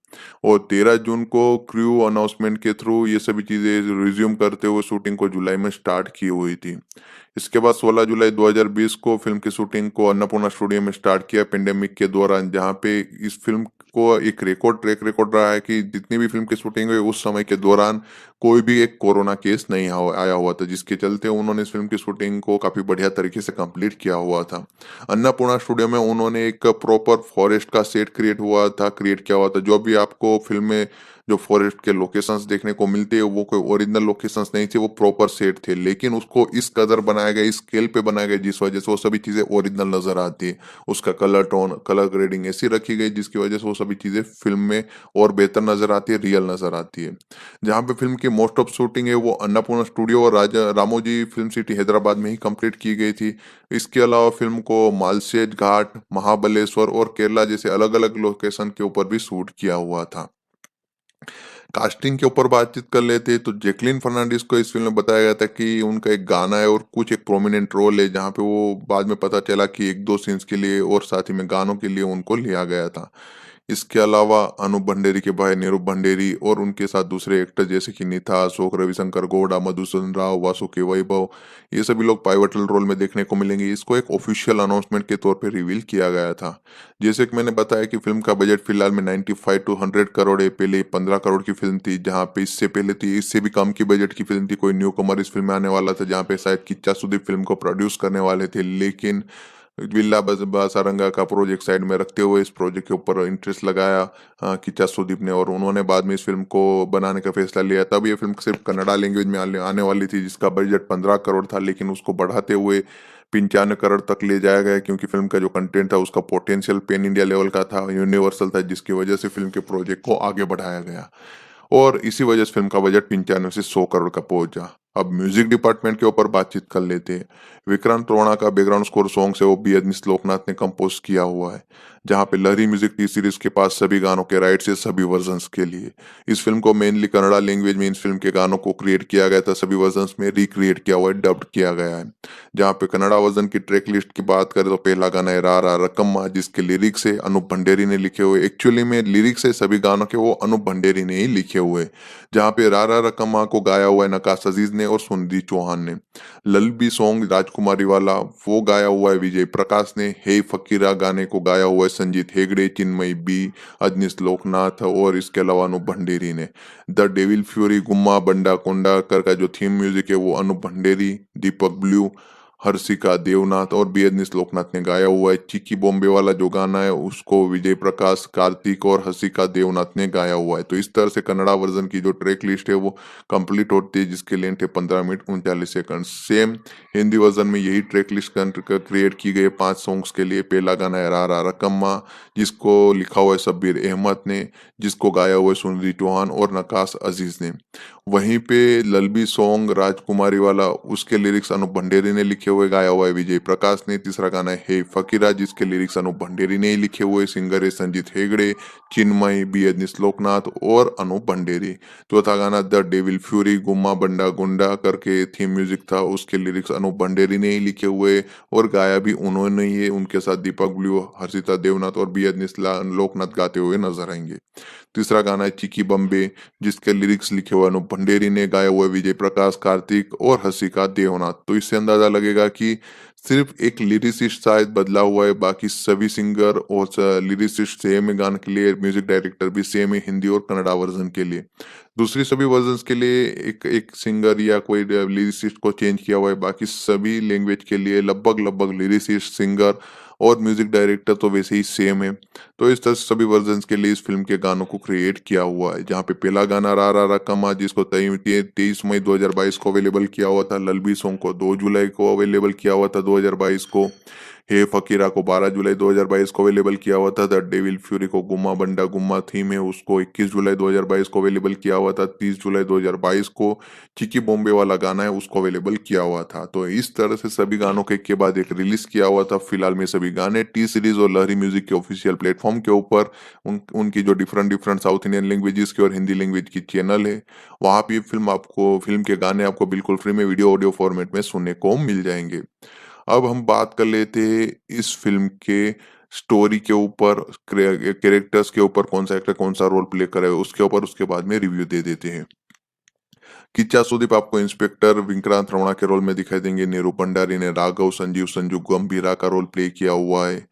[SPEAKER 1] और 13 जून को क्रू अनाउंसमेंट के थ्रू ये सभी चीज़ें रिज़्यूम करते हुए शूटिंग को जुलाई में स्टार्ट की हुई थी। इसके बाद 16 जुलाई 2020 को फ़िल्म की शूटिंग को अन्नपूर्णा स्टूडियो में स्टार्ट किया पेंडेमिक के दौरान, जहाँ पे इस फ़िल्म को एक ट्रैक रिकॉर्ड रहा है कि जितनी भी फ़िल्म की शूटिंग हुई उस समय के दौरान कोई भी एक कोरोना केस नहीं आया हुआ था, जिसके चलते उन्होंने इस फ़िल्म की शूटिंग को काफ़ी बढ़िया तरीके से कंप्लीट किया हुआ था। अन्नपूर्णा स्टूडियो में उन्होंने एक प्रॉपर फॉरेस्ट का सेट क्रिएट किया हुआ था। जो भी आपको फ़िल्म में जो फॉरेस्ट के लोकेशंस देखने को मिलते हैं वो कोई ओरिजिनल लोकेशंस नहीं थे, वो प्रॉपर सेट थे, लेकिन उसको इस कदर बनाया गया, इस स्केल पे बनाया गया जिस वजह से वो सभी चीजें ओरिजिनल नजर आती है। उसका कलर टोन, कलर ग्रेडिंग ऐसी रखी गई जिसकी वजह से वो सभी चीजें फिल्म में और बेहतर नजर आती है, रियल नजर आती है। जहाँ पे फिल्म की मोस्ट ऑफ शूटिंग है वो अन्नपूर्णा स्टूडियो और राजा रामोजी फिल्म सिटी हैदराबाद में ही कंप्लीट की गई थी। इसके अलावा फिल्म को मालसेज घाट, महाबलेश्वर और केरला जैसे अलग अलग लोकेशन के ऊपर भी शूट किया हुआ था। कास्टिंग के ऊपर बातचीत कर लेते हैं तो जैकलीन फर्नांडिस को इस फिल्म में बताया गया था कि उनका एक गाना है और कुछ एक प्रोमिनेंट रोल है, जहाँ पे वो बाद में पता चला कि 1-2 सीन्स के लिए और साथ ही में गानों के लिए उनको लिया गया था। इसके अलावा अनूप भंडेरी के भाई निरूप भंडेरी और उनके साथ दूसरे एक्टर जैसे कि निथा, अशोक, रविशंकर गौड़ा, मधुसूदन राव, वासुकी वैभव, ये सभी लोग पाइवटल रोल में देखने को मिलेंगे। इसको एक ऑफिशियल अनाउंसमेंट के तौर पे रिवील किया गया था। जैसे कि मैंने बताया कि फ़िल्म का बजट फिलहाल में 95 टू 100 करोड़ है। पहले 15 करोड़ की फ़िल्म थी, जहाँ पे इससे पहले थी इससे भी कम की बजट की फ़िल्म थी, कोई न्यू कमर इस फ़िल्म में आने वाला था, जहाँ पे शायद किच्चा सुदीप फ़िल्म को प्रोड्यूस करने वाले थे। लेकिन विल्ला बासारंगा का प्रोजेक्ट साइड में रखते हुए इस प्रोजेक्ट के ऊपर इंटरेस्ट लगाया किच्चा सुदीप ने, और उन्होंने बाद में इस फ़िल्म को बनाने का फैसला लिया। तब ये फ़िल्म सिर्फ़ कन्नड़ा लैंग्वेज में आने आने वाली थी, जिसका बजट 15 करोड़ था, लेकिन उसको बढ़ाते हुए 95 करोड़ तक ले जाया गया, क्योंकि फ़िल्म का जो कंटेंट था उसका पोटेंशियल पैन इंडिया लेवल का था, यूनिवर्सल था, जिसकी वजह से फ़िल्म के प्रोजेक्ट को आगे बढ़ाया गया। और इसी वजह से फ़िल्म का बजट 95 से 100 करोड़ का पहुंचा। अब म्यूजिक डिपार्टमेंट के ऊपर बातचीत कर लेते हैं। विक्रांत रोणा का बैकग्राउंड स्कोर सॉन्ग है वो बी अदनीश लोकनाथ ने कंपोज किया हुआ है, जहाँ पे लहरी म्यूजिक टी सीरीज के पास सभी गानों के राइट्स है सभी वर्जन्स के लिए। इस फिल्म को मेनली कन्नड़ा लैंग्वेज में इस फिल्म के गानों को क्रिएट किया गया था, सभी वर्जन्स में रिक्रिएट किया हुआ है, डब्ड किया गया है। जहाँ पे कन्नड़ा वर्जन की ट्रैक लिस्ट की बात करें तो पहला गाना है रा रा रकम्मा, जिसके लिरिक्स है अनूप भंडेरी ने लिखे हुए। एक्चुअली में लिरिक्स है सभी गानों के वो अनूप भंडेरी ने ही लिखे हुए, जहाँ पे रारा रकम्मा को गाया हुआ है नकाश अजीज ने और सुनिधि चौहान ने। लल्लबी सॉन्ग राजकुमारी वाला वो गाया हुआ है विजय प्रकाश ने। हे फकीरा गाने को गाया हुआ है संजीत हेगड़े, चिन्मयी बी, अजनीश लोकनाथ और इसके अलावा अनूप भंडेरी ने। द डेविल फ्यूरी गुम्मा बंडा कोंडा कर का जो थीम म्यूजिक है वो अनूप भंडेरी, दीपक ब्लू, हर्षिका देवनाथ और बी एस लोकनाथ ने गाया हुआ है। चिकी बॉम्बे वाला जो गाना है उसको विजय प्रकाश, कार्तिक और हर्षिका देवनाथ ने गाया हुआ है। तो इस तरह से कन्नड़ा वर्जन की जो ट्रैक लिस्ट है वो कंप्लीट होती है, जिसकी लेंथ है 15 minute 39 second. Same Hindi version में यही ट्रैक लिस्ट क्रिएट की गई है 5 सॉन्ग्स के लिए। पहला गाना है रा रा रकम्मा, जिसको लिखा हुआ है शब्बीर अहमद ने, जिसको गाया हुआ है सुनिधि चौहान और नकाश अजीज ने। वहीं पे लल्लबी सॉन्ग राजकुमारी वाला उसके लिरिक्स अनूप भंडेरी ने लिखे हुए, गाया हुआ है विजय प्रकाश ने। तीसरा गाना है हे फकीरा, जिसके लिरिक्स अनूप भंडेरी ने ही लिखे हुए, सिंगर है संजीत हेगड़े, चिन्मय बी एस लोकनाथ और अनूप भंडेरी। चौथा गाना द डेविल फ्यूरी गुम्मा बंडा गुंडा करके थीम म्यूजिक था, उसके लिरिक्स अनूप भंडेरी ने ही लिखे हुए और गाया भी उन्होंने ही है। उनके साथ दीपक ब्लू, हर्षिता देवनाथ और बी एस लोकनाथ गाते हुए नजर आएंगे। तीसरा गाना है चिकी बम्बे, जिसके लिरिक्स लिखे हुए अनूप भंडेरी ने, गाया हुआ विजय प्रकाश, कार्तिक और हर्षिका देवनाथ। तो इससे अंदाजा लगेगा कि सिर्फ एक लिरिसिस्ट शायद बदला हुआ है, बाकी सभी सिंगर और लिरिसिस्ट सेम है गाने के लिए, म्यूजिक डायरेक्टर भी सेम है हिंदी और कन्नड़ा वर्जन के लिए। दूसरी सभी वर्जन्स के लिए एक एक सिंगर या कोई लिरिसिस्ट को चेंज किया हुआ है, बाकी सभी लैंग्वेज के लिए लगभग लगभग लिरिसिस्ट, सिंगर और म्यूजिक डायरेक्टर तो वैसे ही सेम है। तो इस तरह से सभी वर्जन्स के लिए इस फिल्म के गानों को क्रिएट किया हुआ है, जहाँ पे पहला गाना रा रा रकमा, जिसको 23 मई 2022 को अवेलेबल किया हुआ था। लल्लबी सॉन्ग को 2 जुलाई को अवेलेबल किया हुआ था 2022 को। हे फकीरा को 12 जुलाई 2022 को अवेलेबल किया हुआ था। द डेविल फ्यूरी को गुम्मा बंडा गुम्मा थीम है उसको 21 जुलाई 2022 को अवेलेबल किया हुआ था। 30 जुलाई 2022 को चिकी बॉम्बे वाला गाना है उसको अवेलेबल किया हुआ था। तो इस तरह से सभी गानों के एक के बाद एक रिलीज किया हुआ था। फिलहाल में सभी गाने टी सीरीज और लहरी म्यूजिक के ऑफिशियल प्लेटफॉर्म के ऊपर उनकी जो different different south Indian languages की और हिंदी लैंग्वेज की चैनल है, वहां पे फिल्म के गाने आपको बिल्कुल फ्री में वीडियो ऑडियो फॉर्मेट में सुनने को मिल जाएंगे। अब हम बात कर लेते हैं इस फिल्म के स्टोरी के ऊपर, कैरेक्टर्स के ऊपर, कौन सा एक्टर कौन सा रोल प्ले करे उसके ऊपर, उसके बाद में रिव्यू दे देते हैं। किच्चा सुदीप आपको इंस्पेक्टर विक्रांत रोणा के रोल में दिखाई देंगे। नीरू भंडारी ने राघव संजीव संजू गंभीरा का रोल प्ले किया हुआ है।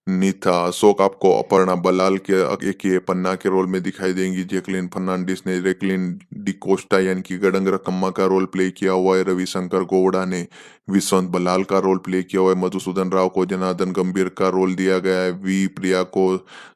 [SPEAKER 1] नीता अशोक आपको अपर्णा बलाल के एक ये पन्ना के रोल में दिखाई देंगी। जैकलीन फर्नांडिस ने रेकलिन डिकोस्टा यानी कि गडंग रकम्मा का रोल प्ले किया हुआ है। रविशंकर गौड़ा ने विश्वंत बलाल का रोल प्ले किया हुआ है। मधुसूदन राव को जनार्दन गंभीर का रोल दिया गया है। वी प्रिया को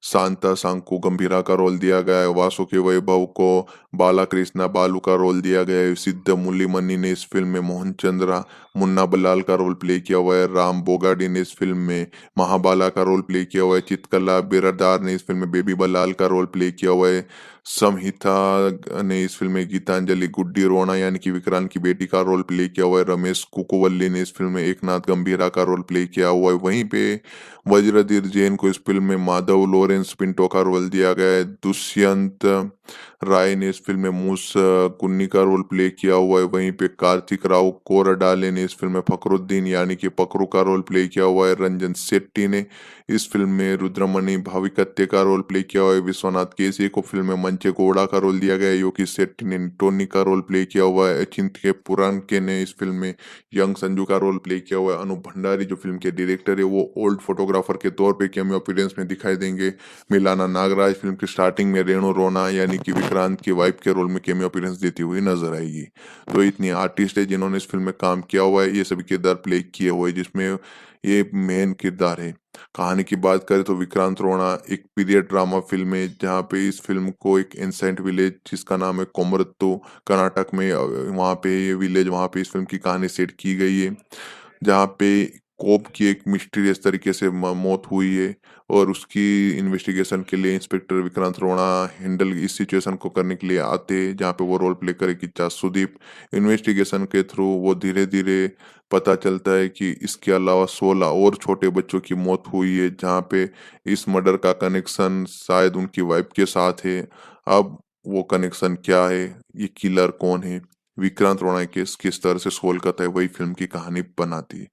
[SPEAKER 1] शांता सांकु गंभीरा का रोल दिया गया है। वासुकी वैभव को बाला कृष्णा बालू का रोल दिया गया है। सिद्ध मुल्लीमनी ने इस फिल्म में मोहन चंद्रा मुन्ना बलाल का रोल प्ले किया हुआ है। राम बोगाडी ने इस फिल्म में महाबाला का रोल प्ले किया हुआ है। चित्रकला बिरादार ने इस फिल्म में बेबी बलाल का रोल प्ले किया हुआ है। संहिता ने इस फ़िल्म में गीतांजलि गुड्डी रोना यानी कि विक्रांत की बेटी का रोल प्ले किया हुआ है। रमेश कुकुवल्ली ने इस फ़िल्म में एकनाथ गंभीरा का रोल प्ले किया हुआ है। वहीं पे वज्रधीर जैन को इस फ़िल्म में माधव लॉरेंस पिंटो का रोल दिया गया है। दुष्यंत राय ने इस फ़िल्म में मूस कुन्नी का रोल प्ले किया हुआ है। वहीं पे कार्तिक राव कोरडाले ने इस फ़िल्म में फ़खरुद्दीन यानी कि पकरू का रोल प्ले किया हुआ है। रंजन शेट्टी ने इस फ़िल्म में रुद्रमणि भाविकत्ते का रोल प्ले किया हुआ है। विश्वनाथ केसरी को फ़िल्म में मंचे गौड़ा का रोल दिया गया है। योगी शेट्टी ने टोनी का रोल प्ले किया हुआ है। अचिंत्य पुराणके ने इस फ़िल्म में यंग संजू का रोल प्ले किया हुआ है। अनूप भंडारी जो फ़िल्म के डायरेक्टर है वो ओल्ड फोटोग्राफर के तौर पे कैमियो अपीयरेंस में दिखाई देंगे। मिलाना नागराज फ़िल्म की स्टार्टिंग में रेणु रोना यानी कि विक्रांत की वाइफ के रोल में कैमियो अपीयरेंस देती हुई नजर आएगी। तो इतनी आर्टिस्ट है जिन्होंने इस फ़िल्म में काम किया हुआ है। ये सभी किरदार प्ले किए हुए हैं जिसमें ये मेन किरदार है। कहानी की बात करें तो विक्रांत रोना एक पीरियड ड्रामा फ़िल्म है जहाँ पे इस फ़िल्म को एक एन्सेंट विलेज जिसका नाम है कोमरत्तू कर्नाटक में वहाँ पे ये विलेज वहाँ पे इस फ़िल्म की कहानी सेट की गई है। जहाँ पे कोब की एक मिस्टीरियस तरीके से मौत हुई है और उसकी इन्वेस्टिगेशन के लिए इंस्पेक्टर विक्रांत रोना हैंडल इस सिचुएशन को करने के लिए आते हैं जहाँ पे वो रोल प्ले करेगी सुदीप। इन्वेस्टिगेशन के थ्रू वो धीरे धीरे पता चलता है कि इसके अलावा 16 और छोटे बच्चों की मौत हुई है जहाँ पे इस मर्डर का कनेक्शन शायद उनकी वाइफ के साथ है। अब वो कनेक्शन क्या है, ये किलर कौन है, विक्रांत रोना केस किस तरह से सोल्व करता है, वही फिल्म की कहानी बनाती है।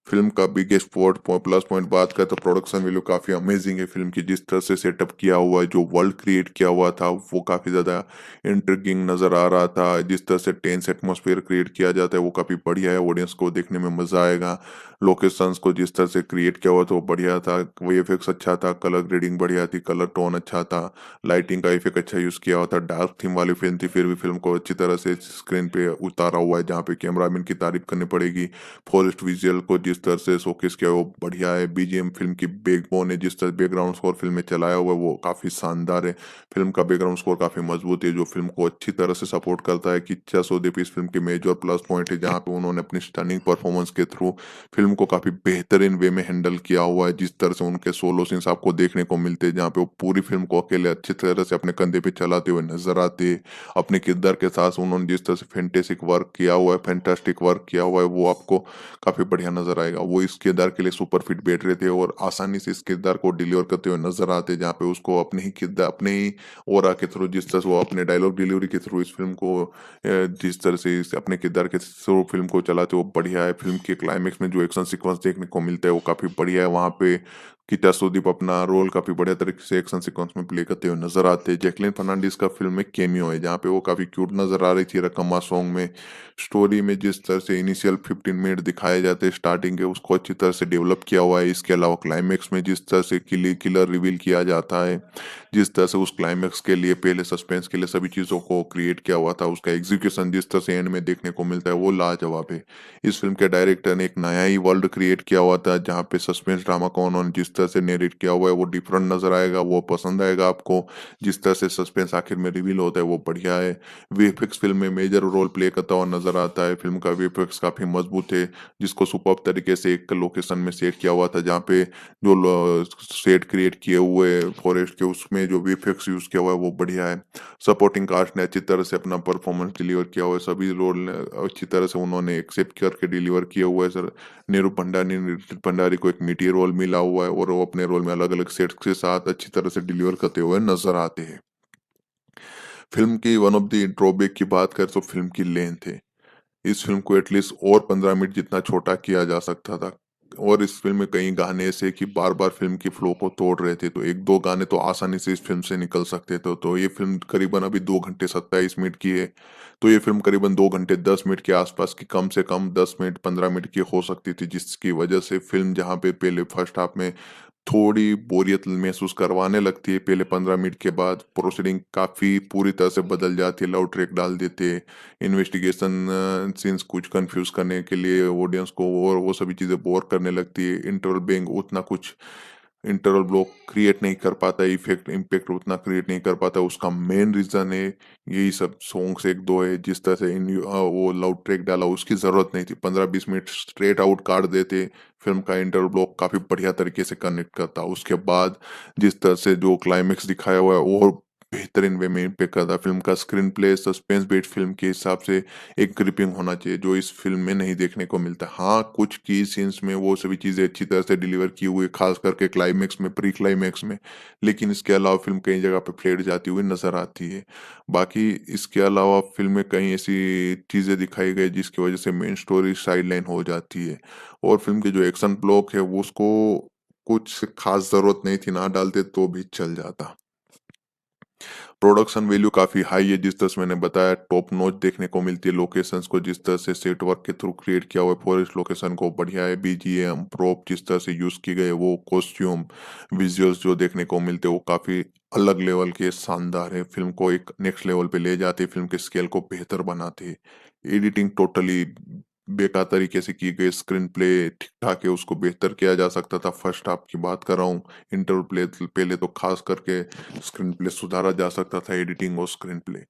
[SPEAKER 1] फिल्म का बिगेस्ट प्लस पॉइंट बात करें तो प्रोडक्शन वैल्यू काफी अमेजिंग है। फिल्म की जिस तरह से सेटअप किया हुआ है, जो वर्ल्ड क्रिएट किया हुआ था वो काफी ज्यादा इंट्रिगिंग नजर आ रहा था। जिस तरह से टेंस एटमॉस्फेयर क्रिएट किया जाता है वो काफी बढ़िया है, ऑडियंस को देखने में मजा आएगा। लोकेशंस को जिस तरह से क्रिएट किया हुआ था वो बढ़िया था, वीएफएक्स अच्छा था, कलर ग्रेडिंग बढ़िया थी, कलर टोन अच्छा था, लाइटिंग का इफेक्ट अच्छा यूज किया हुआ था। डार्क थीम वाली फिल्म थी फिर भी फिल्म को अच्छी तरह से स्क्रीन पे उतारा हुआ है, जहाँ पे कैमरामैन की तारीफ करनी पड़ेगी। फॉरेस्ट विजुअल को जिस तरह से शोकेस किया वो बढ़िया है। बीजीएम फिल्म की बैकबोन है, जिस तरह बैकग्राउंड स्कोर फिल्म में चलाया हुआ है वो काफी शानदार है। फिल्म का बैकग्राउंड स्कोर काफी मजबूत है जो फिल्म को अच्छी तरह से सपोर्ट करता है। किच्चा सोदीप इस फिल्म की मेजर प्लस पॉइंट है, जहाँ पे उन्होंने अपनी स्टनिंग परफॉर्मेंस के थ्रू फिल्म को काफी बेहतरीन वे में हैंडल किया हुआ है। जिस तरह से उनके सोलो सीन्स आपको देखने को मिलते हैं जहाँ पे वो पूरी फिल्म को अकेले अच्छी तरह से अपने कंधे पे चलाते हुए नजर आते हैं। अपने किरदार के साथ उन्होंने जिस तरह से फैंटेसिक वर्क किया हुआ है, फैंटास्टिक वर्क किया हुआ है, वो आपको काफी बढ़िया नजर आएगा। वो इस किरदार के लिए सुपर फिट बैठ रहे थे और आसानी से इस किरदार को डिलीवर करते हुए नजर आते, जहाँ पे उसको अपने ही किरदार अपने ही ओरा के थ्रू जिस तरह से वो अपने डायलॉग डिलीवरी के थ्रू इस फिल्म को जिस तरह से अपने किरदार के थ्रू फिल्म को चलाते वो बढ़िया है। फिल्म के क्लाइमेक्स में जो एक्शन सीक्वेंस देखने को मिलता है वो काफी बढ़िया है। वहाँ पे किता सुदीप अपना रोल काफी बढ़िया तरीके से एक्शन सीक्वेंस में प्ले करते हुए नजर आते हैं। जैकलिन फर्नांडिस का फिल्म में केमियो है जहाँ पे वो काफी क्यूट नजर आ रही थी रकम्मा सॉन्ग में। स्टोरी में जिस तरह से इनिशियल 15 मिनट दिखाए जाते हैं स्टार्टिंग के, उसको अच्छी तरह से डेवलप किया हुआ है। इसके अलावा क्लाइमेक्स में जिस तरह से किलर रिवील किया जाता है, जिस तरह से उस क्लाइमेक्स के लिए पहले सस्पेंस के लिए सभी चीजों को क्रिएट किया हुआ था, उसका एग्जीक्यूशन जिस तरह से एंड में देखने को मिलता है वो लाजवाब है। इस फिल्म के डायरेक्टर ने एक नया ही वर्ल्ड क्रिएट किया हुआ था जहाँ पे सस्पेंस ड्रामा को उन्होंने जिस तरह से नेरेट किया हुआ है वो डिफरेंट नजर आएगा, वो पसंद आएगा आपको। जिस तरह से सस्पेंस आखिर में रिवील होता है वो बढ़िया है। वीएफएक्स फिल्म में मेजर रोल प्ले करता हुआ नजर आता है। फिल्म का वीएफएक्स काफी मजबूत है, जिसको सुपर्ब तरीके से एक लोकेशन में सेट किया हुआ था जहाँ पे जो सेट क्रिएट किए हुए फॉरेस्ट के उसमें जो वीएफएक्स यूज किया हुआ है वो बढ़िया है। सपोर्टिंग कास्ट ने अच्छी तरह से अपना परफॉर्मेंस डिलीवर किया हुआ है, सभी रोल अच्छी तरह से उन्होंने एक्सेप्ट करके डिलीवर किया हुआ है। सर नीरू भंडारी को एक मीटी रोल मिला हुआ है और वो अपने रोल में अलग अलग सेट्स के साथ अच्छी तरह से डिलीवर करते हुए नजर आते हैं। फिल्म की वन ऑफ द ड्रॉबैक की बात करें तो फिल्म की लेंथ है। इस फिल्म को एटलीस्ट और 15 मिनट जितना छोटा किया जा सकता था। और इस फिल्म में कई गाने ऐसे कि बार बार फिल्म की फ्लो को तोड़ रहे थे, तो एक दो गाने तो आसानी से इस फिल्म से निकल सकते थे। तो ये फिल्म करीबन अभी 2 घंटे 27 मिनट की है, तो ये फिल्म करीबन 2 घंटे 10 मिनट के आसपास की, कम से कम 10 मिनट 15 मिनट की हो सकती थी, जिसकी वजह से फिल्म जहाँ पे पहले फर्स्ट हाफ में थोड़ी बोरियत महसूस करवाने लगती है, पहले 15 मिनट के बाद प्रोसीडिंग काफी पूरी तरह से बदल जाती है, लव ट्रैक डाल देते हैं, इन्वेस्टिगेशन सीन्स कुछ कंफ्यूज करने के लिए ऑडियंस को और वो सभी चीजें बोर करने लगती है। इंटरवल बैंक उतना कुछ इंटरवल ब्लॉक क्रिएट नहीं कर पाता, इफेक्ट इम्पैक्ट उतना क्रिएट नहीं कर पाता। उसका मेन रीजन है यही सब सॉन्ग्स एक दो है, जिस तरह से वो लव ट्रैक डाला उसकी जरूरत नहीं थी, 15-20 मिनट स्ट्रेट आउट काट देते, फिल्म का इंटरवल ब्लॉक काफी बढ़िया तरीके से कनेक्ट करता। उसके बाद जिस तरह से जो क्लाइमेक्स दिखाया हुआ है और बेहतरीन वे में इम्पैक्ट करता है। फ़िल्म का screenplay, suspense based film के हिसाब से एक ग्रिपिंग होना चाहिए, जो इस फ़िल्म में नहीं देखने को मिलता। हाँ, कुछ की सीन्स में वो सभी चीज़ें अच्छी तरह से डिलीवर की हुई है, ख़ास करके क्लाइमेक्स में, प्री क्लाइमेक्स में। लेकिन इसके अलावा फ़िल्म कई जगह पे फ्लेड जाती हुई नज़र आती है। बाकी इसके अलावा फ़िल्म में कई ऐसी चीज़ें दिखाई गई जिसकी वज़ह से मेन स्टोरी साइडलाइन हो जाती है। और फ़िल्म के जो एक्शन ब्लॉक है वो उसको कुछ ख़ास ज़रूरत नहीं थी, ना डालते तो भी चल जाता। प्रोडक्शन वैल्यू काफ़ी हाई है, जिस तरह से मैंने बताया टॉप नॉच देखने को मिलती है लोकेशंस को, जिस तरह से सेट वर्क के थ्रू क्रिएट किया हुआ है फॉरेस्ट लोकेशन को बढ़िया है, बीजीएम, प्रोप जिस तरह से यूज़ की गई है वो कॉस्ट्यूम, विजुअल्स जो देखने को मिलते हैं वो काफ़ी अलग लेवल के शानदार है। फ़िल्म को एक नेक्स्ट लेवल पे ले जाते हैं, फ़िल्म के स्केल को बेहतर बनाते हैं। एडिटिंग टोटली बेकार तरीके से की गई, स्क्रीन प्ले ठीक-ठाक है, उसको बेहतर किया जा सकता था। फर्स्ट हाफ की बात कर रहा हूँ, इंटरवल प्ले पहले तो खास करके स्क्रीन प्ले सुधारा जा सकता था, एडिटिंग और screenplay.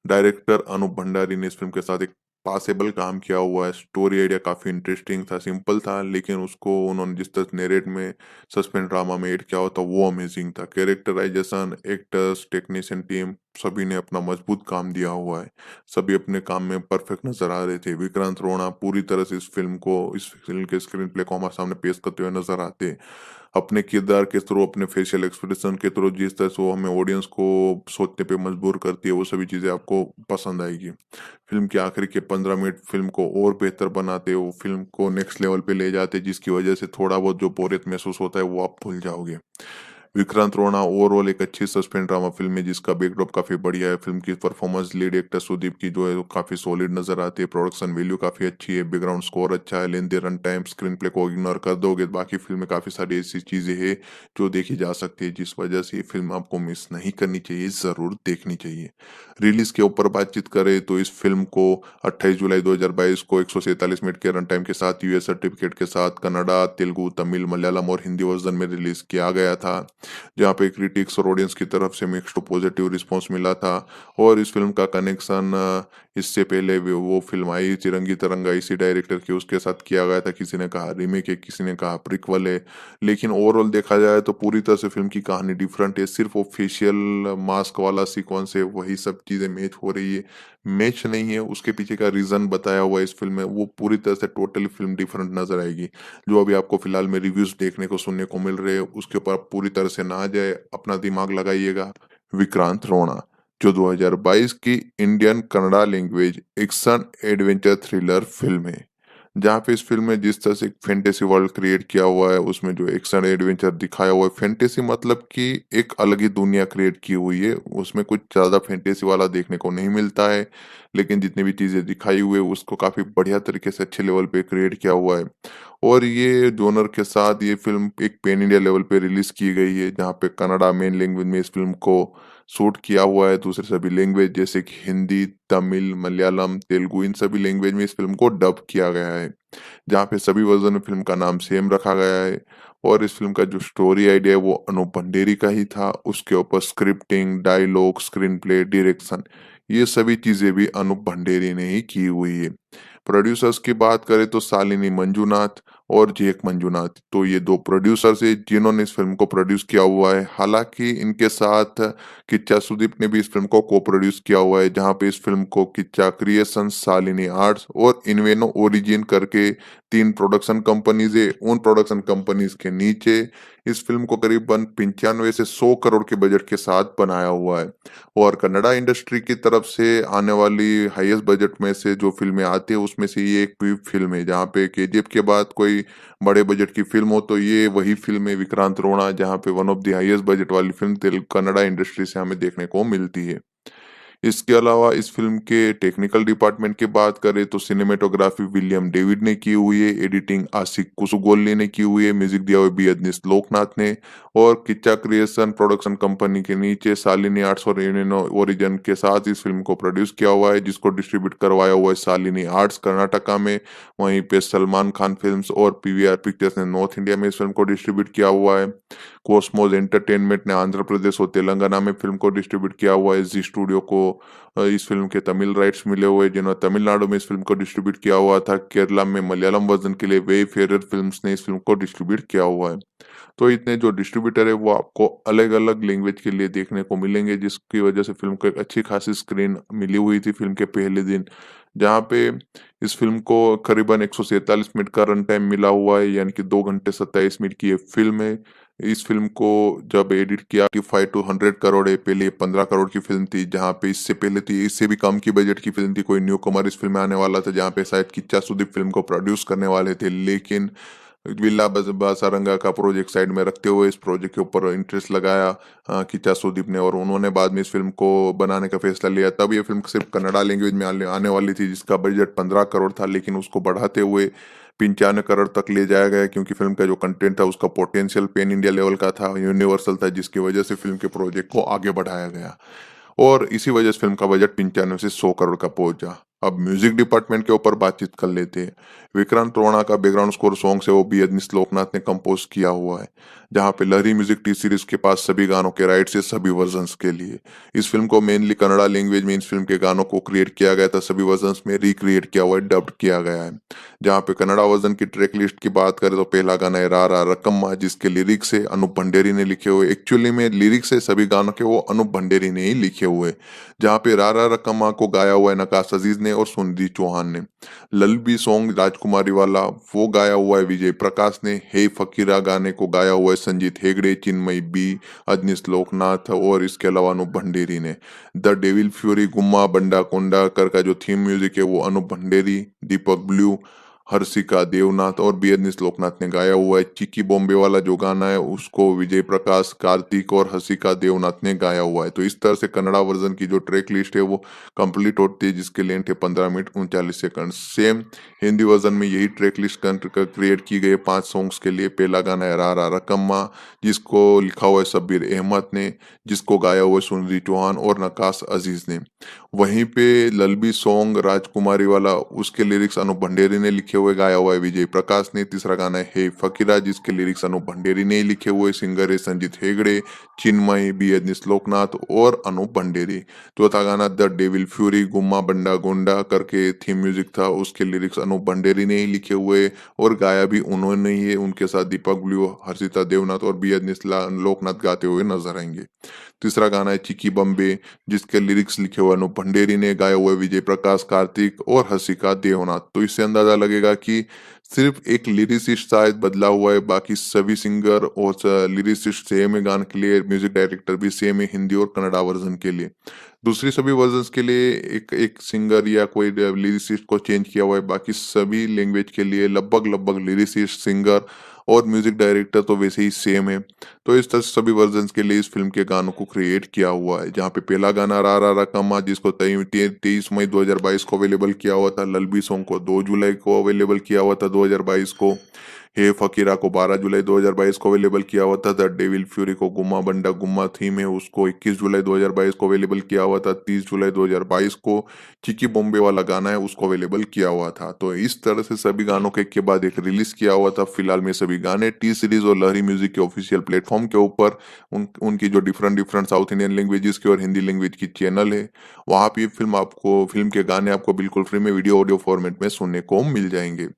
[SPEAKER 1] Director Anup Bhandari ने इस फ़िल्म के साथ एक पासेबल काम किया हुआ है। स्टोरी आइडिया काफ़ी इंटरेस्टिंग था, सिंपल था, लेकिन उसको उन्होंने जिस तरह नैरेट में सस्पेंस ड्रामा में ऐड किया हुआ था, वो अमेज़िंग था। कैरेक्टराइज़ेशन, एक्टर्स, टेक्नीशियन टीम सभी ने अपना मजबूत काम दिया हुआ है। सभी अपने काम में परफेक्ट नज़र आ रहे थे। विक्रांत रोणा पूरी तरह से इस फ़िल्म के स्क्रीन प्ले को हमारे सामने पेश करते हुए नज़र आते हैं। अपने किरदार के थ्रू, अपने फेशियल एक्सप्रेशन के थ्रू जिस तरह से वो हमें ऑडियंस को सोचने पे मजबूर करती है, वो सभी चीज़ें आपको पसंद आएगी। फ़िल्म के आखिर के 15 मिनट फ़िल्म को और बेहतर बनाते, वो फ़िल्म को नेक्स्ट लेवल पे ले जाते, जिसकी वजह से थोड़ा बहुत जो बोरियत महसूस होता है, वो आप भूल जाओगे। विक्रांत रोना ओवरऑल एक अच्छी सस्पेंस ड्रामा फ़िल्म है जिसका बैकड्रॉप काफ़ी बढ़िया है। फ़िल्म की परफॉर्मेंस लीड एक्टर सुदीप की जो है वो काफ़ी सॉलिड नज़र आती है। प्रोडक्शन वैल्यू काफ़ी अच्छी है, बैकग्राउंड स्कोर अच्छा है, lengthy run time, screen play को इग्नोर कर दोगे तो बाकी फ़िल्म में काफ़ी सारी ऐसी चीज़ें हैं जो देखी जा सकती है, जिस वजह से ये फ़िल्म आपको मिस नहीं करनी चाहिए, ज़रूर देखनी चाहिए। रिलीज़ के ऊपर बातचीत करें तो इस फ़िल्म को 28 जुलाई 2022 को 147 मिनट के रन टाइम के साथ यूएस सर्टिफिकेट के साथ कन्नड़ा, तेलुगु, तमिल, मलयालम और हिंदी वर्ज़न में रिलीज़ किया गया था। जहाँ पे क्रिटिक्स और ऑडियंस की तरफ से मिक्स्ड टू पॉजिटिव रिस्पॉन्स मिला था। और इस फ़िल्म का कनेक्शन इससे पहले वो फ़िल्म आई चिरंगी तिरंगा इसी डायरेक्टर की उसके साथ किया गया था। किसी ने कहा रीमेक है, किसी ने कहा प्रीक्वल है। लेकिन ओवरऑल देखा जाए तो पूरी तरह से फ़िल्म की कहानी डिफरेंट है। सिर्फ़ वो फेशियल मास्क वाला सीक्वेंस है, वही सब चीज़ें मैच हो रही है। मैच नहीं है, उसके पीछे का रीज़न बताया हुआ है इस फ़िल्म में, वो पूरी तरह से टोटली फ़िल्म डिफरेंट नज़र आएगी। जो अभी आपको फ़िलहाल में रिव्यूज़ देखने को, सुनने को मिल रहे हैं, उसके ऊपर आप पूरी तरह से ना आ जाए, अपना दिमाग लगाइएगा। विक्रांत रोणा, जो 2022 की Indian Kannada language action adventure thriller film है। जहाँ पे इस फ़िल्म में जिस तरह से एक फैंटेसी वर्ल्ड क्रिएट किया हुआ है, उसमें जो एक्शन एडवेंचर दिखाया हुआ है, फैंटेसी मतलब कि एक अलग ही दुनिया क्रिएट की हुई है, उसमें कुछ ज़्यादा फैंटेसी वाला देखने को नहीं मिलता है, लेकिन जितनी भी चीज़ें दिखाई हुई है, उसको काफ़ी बढ़िया तरीके से अच्छे लेवल पे क्रिएट किया हुआ है। और ये जॉनर के साथ ये फ़िल्म एक पैन इंडिया लेवल पे रिलीज़ की गई है, जहाँ पे कन्नड़ा मेन लैंग्वेज में इस फ़िल्म को शूट किया हुआ है, दूसरे सभी लैंग्वेज जैसे कि हिंदी, तमिल, मलयालम, तेलुगु इन सभी लैंग्वेज में इस फ़िल्म को डब किया गया है। जहाँ पे सभी वर्ज़न में फ़िल्म का नाम सेम रखा गया है। और इस फ़िल्म का जो स्टोरी आइडिया है वो अनूप भंडेरी का ही था। उसके ऊपर scripting, dialogue, screenplay, direction ये सभी चीज़ें भी अनूप भंडेरी ने ही की हुई है। प्रोड्यूसर्स की बात करें तो शालिनी मंजूनाथ और जेक मंजूनाथ, तो ये 2 प्रोड्यूसर्स हैं जिन्होंने इस फ़िल्म को प्रोड्यूस किया हुआ है। हालाँकि इनके साथ किच्चा सुदीप ने भी इस फ़िल्म को को-प्रोड्यूस किया हुआ है, जहाँ पे इस फ़िल्म को किच्चा क्रिएशंस, शालिनी आर्ट्स और इन्वेनो ओरिजिन करके 3 प्रोडक्शन कंपनीज़ है। उन प्रोडक्शन कंपनीज़ के नीचे इस फ़िल्म को करीबन 95 से 100 करोड़ के बजट के साथ बनाया हुआ है। और कन्नड़ा इंडस्ट्री की तरफ से आने वाली हाईएस्ट बजट में से जो फ़िल्में आती है उसमें से ये एक भी फ़िल्म है, जहाँ पे केजीएफ के बाद कोई बड़े बजट की फ़िल्म हो तो ये वही फ़िल्म है विक्रांत रोणा, जहाँ पे one of the highest budget वाली फ़िल्म तेलुगु कन्नड़ा इंडस्ट्री से हमें देखने को मिलती है। इसके अलावा इस फ़िल्म के टेक्निकल डिपार्टमेंट की बात करें तो सिनेमेटोग्राफी विलियम डेविड ने की हुई है, एडिटिंग आशिक कुसुगोल्ली ने की हुई है, म्यूजिक दिया हुआ है बी अदनीश लोकनाथ ने। और किच्चा क्रिएशन प्रोडक्शन कंपनी के नीचे शालिनी आर्ट्स और यूनिनो ओरिजिन के साथ इस फ़िल्म को प्रोड्यूस किया हुआ है, जिसको डिस्ट्रीब्यूट करवाया हुआ है शालिनी आर्ट्स कर्नाटका में। वहीं पे सलमान खान फ़िल्म्स और पीवीआर पिक्चर्स ने नॉर्थ इंडिया में इस फ़िल्म को डिस्ट्रीब्यूट किया हुआ है। कॉस्मोस एंटरटेनमेंट ने आंध्र प्रदेश और तेलंगाना में फ़िल्म को डिस्ट्रीब्यूट किया हुआ है। जी स्टूडियो को इस फ़िल्म के तमिल राइट्स मिले हुए हैं, जिन्होंने तमिलनाडु में इस फ़िल्म को डिस्ट्रीब्यूट किया हुआ था। केरला में मलयालम वर्ज़न के लिए वेइफेयरर फ़िल्म्स ने इस फ़िल्म को डिस्ट्रीब्यूट किया हुआ है। तो इतने जो डिस्ट्रीब्यूटर है वो आपको अलग-अलग लैंग्वेज के लिए देखने को मिलेंगे, जिसकी वजह से फ़िल्म को एक अच्छी खासी स्क्रीन मिली हुई थी फ़िल्म के पहले दिन। जहाँ पे इस फ़िल्म को करीबन 147 मिनट का रन टाइम मिला हुआ है, यानी कि 2 घंटे 27 मिनट की ये फ़िल्म है। इस फ़िल्म को जब एडिट किया 85 टू 100 करोड़ है, पहले ये 15 करोड़ की फ़िल्म थी, जहाँ पे इससे पहले थी इससे भी कम की बजट की फ़िल्म थी, कोई न्यू कमर इस फ़िल्म में आने वाला था, जहाँ पे शायद किच्चा सुदीप फ़िल्म को प्रोड्यूस करने वाले थे। लेकिन विल्ला बासारंगा का प्रोजेक्ट साइड में रखते हुए इस प्रोजेक्ट के ऊपर इंटरेस्ट लगाया किच्चा सुदीप ने, और उन्होंने बाद में इस फ़िल्म को बनाने का फैसला लिया। तब ये फ़िल्म सिर्फ़ कन्नड़ा लैंग्वेज में आने आने वाली थी, जिसका बजट 15 करोड़ था, लेकिन उसको बढ़ाते हुए 95 करोड़ तक ले जाया गया, क्योंकि फ़िल्म का जो कंटेंट था उसका पोटेंशियल पैन इंडिया लेवल का था, यूनिवर्सल था, जिसकी वजह से फ़िल्म के प्रोजेक्ट को आगे बढ़ाया गया। और इसी वजह से फ़िल्म का बजट 95 से 100 करोड़ का पहुंचा। अब म्यूजिक डिपार्टमेंट के ऊपर बातचीत कर लेते हैं। विक्रांत रोणा का बैकग्राउंड स्कोर सॉन्ग है वो बी एस लोकनाथ ने कंपोज किया हुआ है, जहाँ पे लहरी म्यूजिक टी सीरीज के पास सभी गानों के राइट्स है सभी वर्जन्स के लिए। इस फिल्म को मेनली कन्नड़ा लैंग्वेज में इस फिल्म के गानों को क्रिएट किया गया था, सभी वर्जन्स में रिक्रिएट किया हुआ है, डब्ड किया गया है। जहाँ पे कन्नड़ा वर्जन की ट्रैक लिस्ट की बात करें तो पहला गाना है रा रा रकम्मा, जिसके लिरिक्स है अनूप भंडेरी ने लिखे हुए। एक्चुअली में लिरिक्स है सभी गानों के वो अनूप भंडेरी ने ही लिखे हुए, जहाँ पे रा रा रकम्मा को गाया हुआ है नकाश अजीज ने और सुनिधि चौहान ने। लल्लबी सॉन्ग राजकुमारी वाला वो गाया हुआ है विजय प्रकाश ने। हे फकीरा गाने को गाया हुआ है संजीत हेगड़े, चिन्मयी बी, अजनीश लोकनाथ और इसके अलावा अनूप भंडेरी ने। द डेविल फ्यूरी गुम्मा बंडा कोंडा कर का जो थीम म्यूजिक है वो अनूप भंडेरी, दीपक ब्लू, हर्षिका देवनाथ और बी एस लोकनाथ ने गाया हुआ है। चिक्की बॉम्बे वाला जो गाना है उसको विजय प्रकाश, कार्तिक और हर्षिका देवनाथ ने गाया हुआ है। तो इस तरह से कन्नड़ा वर्जन की जो ट्रैक लिस्ट है वो कंप्लीट होती है, जिसके लेंथ है 15 minute 39 second. Same Hindi version में यही ट्रैक लिस्ट क्रिएट की गई है 5 सॉन्ग्स के लिए। पहला गाना है रा रा रकम्मा, जिसको लिखा हुआ है शब्बीर अहमद ने, जिसको गाया हुआ है सुनिधि चौहान और नकाश अजीज ने। वहीं पे लल्लबी सॉन्ग राजकुमारी वाला उसके लिरिक्स अनूप भंडेरी ने लिखे हुए, गाया हुआ है विजय प्रकाश ने। तीसरा गाना है हे फकीरा, जिसके लिरिक्स अनूप भंडेरी ने ही लिखे हुए, सिंगर है संजीत हेगड़े, चिन्मय बी एस लोकनाथ और अनूप भंडेरी। चौथा गाना द डेविल फ्यूरी गुम्मा बंडा गोंडा करके थीम म्यूजिक था, उसके लिरिक्स अनूप भंडेरी ने ही लिखे हुए और गाया भी उन्होंने ही है। उनके साथ दीपक ब्लू, हर्षिता देवनाथ और बी एस लोकनाथ गाते हुए नजर आएंगे। तीसरा गाना है चिकी बम्बे, जिसके लिरिक्स लिखे हुए अनूप भंडेरी ने, गाए हुए विजय प्रकाश, कार्तिक और हर्षिका देवनाथ। तो इससे अंदाजा लगेगा कि सिर्फ एक लिरिसिस्ट शायद बदला हुआ है, बाकी सभी सिंगर और लिरिसिस्ट सेम है गाने के लिए, म्यूजिक डायरेक्टर भी सेम है हिंदी और कन्नड़ा वर्जन के लिए। दूसरी सभी वर्जन्स के लिए एक एक सिंगर या कोई लिरिसिस्ट को चेंज किया हुआ है, बाकी सभी लैंग्वेज के लिए लगभग लगभग लिरिसिस्ट, सिंगर और म्यूजिक डायरेक्टर तो वैसे ही सेम है। तो इस तरह से सभी वर्जन्स के लिए इस फिल्म के गानों को क्रिएट किया हुआ है, जहाँ पे पहला गाना रा रा रकम्मा, जिसको 23 मई 2022 को अवेलेबल किया हुआ था। लल्लबी सॉन्ग को 2 जुलाई को अवेलेबल किया हुआ था 2022 को। हे फकीरा को 12 जुलाई 2022 को अवेलेबल किया हुआ था। द डेविल फ्यूरी को गुम्मा बंडा गुम्मा थीम है उसको 21 जुलाई 2022 को अवेलेबल किया हुआ था। 30 जुलाई 2022 को चिकी बॉम्बे वाला गाना है उसको अवेलेबल किया हुआ था। तो इस तरह से सभी गानों के एक के बाद एक रिलीज किया हुआ था। फिलहाल में सभी गाने टी सीरीज और लहरी म्यूजिक के ऑफिशियल प्लेटफॉर्म के ऊपर उनकी जो different different south Indian languages की और हिंदी लैंग्वेज की चैनल है, वहां पे फिल्म के गाने आपको बिल्कुल फ्री में वीडियो ऑडियो फॉर्मेट में सुनने को मिल जाएंगे।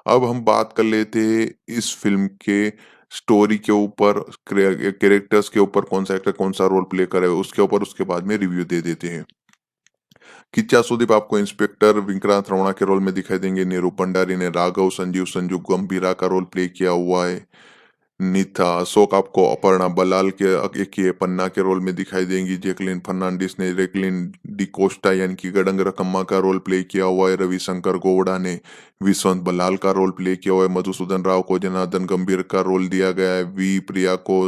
[SPEAKER 1] अब हम बात कर लेते हैं इस फिल्म के स्टोरी के ऊपर, कैरेक्टर्स के ऊपर, कौन सा एक्टर कौन सा रोल प्ले करे उसके ऊपर, उसके बाद में रिव्यू दे देते हैं। किच्चा सुदीप आपको इंस्पेक्टर विक्रांत रोणा के रोल में दिखाई देंगे। नीरू भंडारी ने राघव, संजीव संजू गंभीरा का रोल प्ले किया हुआ है। नीता अशोक आपको अपर्णा बलाल के एक ये पन्ना के रोल में दिखाई देंगी। जैकलिन फर्नांडिस ने रेकलिन डिकोस्टा यानी कि गडंग रकम्मा का रोल प्ले किया हुआ है। रविशंकर गौड़ा ने विश्वंत बलाल का रोल प्ले किया हुआ है। मधुसूदन राव को जनार्दन गंभीर का रोल दिया गया है। वी प्रिया को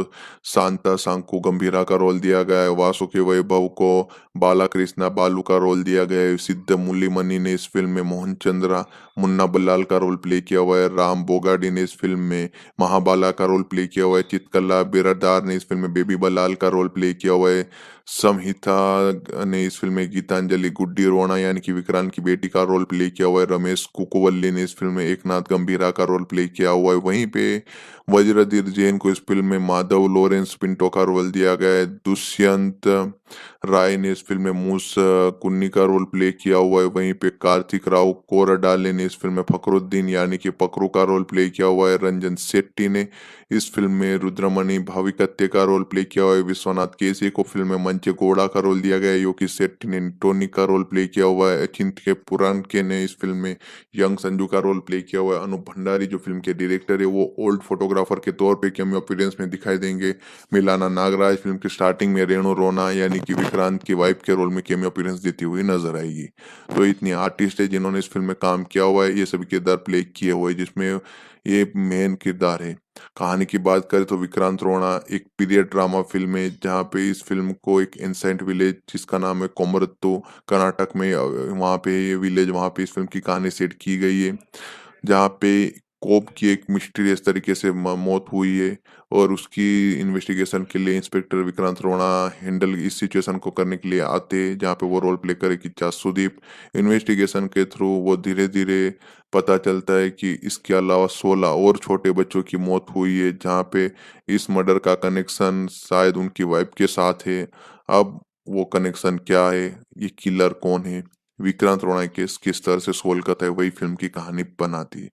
[SPEAKER 1] शांता सांकू गंभीरा का रोल दिया गया है। वासुकी वैभव को बाला कृष्णा बालू का रोल दिया गया है। सिद्ध मुरलीमणि ने इस फिल्म में मोहन चंद्रा मुन्ना बल्लाल का रोल प्ले किया हुआ है। राम बोगाडी ने इस फिल्म में महाबाला का रोल प्ले किया हुआ है। चित्रकला बिरादार ने इस फिल्म में बेबी बलाल का रोल प्ले किया हुआ है। संहिता ने इस फ़िल्म में गीतांजलि गुड्डी रोना यानी कि विक्रांत की बेटी का रोल प्ले किया हुआ है। रमेश कुकुवल्ली ने इस फ़िल्म में एकनाथ गंभीरा का रोल प्ले किया हुआ है। वहीं पे वज्रधीर जैन को इस फ़िल्म में माधव लॉरेंस पिंटो का रोल दिया गया है। दुष्यंत राय ने इस फ़िल्म में मूस कुन्नी का रोल प्ले किया हुआ है। वहीं पे कार्तिक राव कोरडाले ने इस फ़िल्म में फ़खरुद्दीन यानी कि पकरू का रोल प्ले किया हुआ है। रंजन शेट्टी ने इस फ़िल्म में रुद्रमणि भाविकत्ते का रोल प्ले किया हुआ है। विश्वनाथ केसी को फ़िल्म में मंचेगौड़ा का रोल दिया गया है। योगी शेट्टी ने टोनी का रोल प्ले किया हुआ है। अचिंत्य पुराणके ने इस फ़िल्म में यंग संजू का रोल प्ले किया हुआ है। अनूप भंडारी जो फ़िल्म के डायरेक्टर है वो ओल्ड फोटोग्राफर के तौर पे कैमियो अपीयरेंस में दिखाई देंगे। मिलाना नागराज फ़िल्म की स्टार्टिंग में रेणु रोना यानी कि विक्रांत की वाइफ के रोल में कैमियो अपीयरेंस देती हुई नजर आएगी। तो इतनी आर्टिस्ट है जिन्होंने इस फ़िल्म में काम किया हुआ है। ये सभी किरदार प्ले किए हुए हैं जिसमें ये मेन किरदार है। कहानी की बात करें तो विक्रांत रोना एक पीरियड ड्रामा फ़िल्म है जहाँ पे इस फ़िल्म को एक एन्सेंट विलेज जिसका नाम है कोमरत्तू कर्नाटक में वहाँ पे ये विलेज वहाँ पे इस फ़िल्म की कहानी सेट की गई है। जहाँ पे कोब की एक मिस्टीरियस तरीके से मौत हुई है और उसकी इन्वेस्टिगेशन के लिए इंस्पेक्टर विक्रांत रोना हैंडल इस सिचुएशन को करने के लिए आते हैं जहाँ पे वो रोल प्ले करे कि सुदीप। इन्वेस्टिगेशन के थ्रू वो धीरे धीरे पता चलता है कि इसके अलावा 16 और छोटे बच्चों की मौत हुई है जहाँ पे इस मर्डर का कनेक्शन शायद उनकी वाइफ के साथ है। अब वो कनेक्शन क्या है, ये किलर कौन है, विक्रांत रोना केस किस तरह से सोल्व करता है, वही फिल्म की कहानी बनाती है।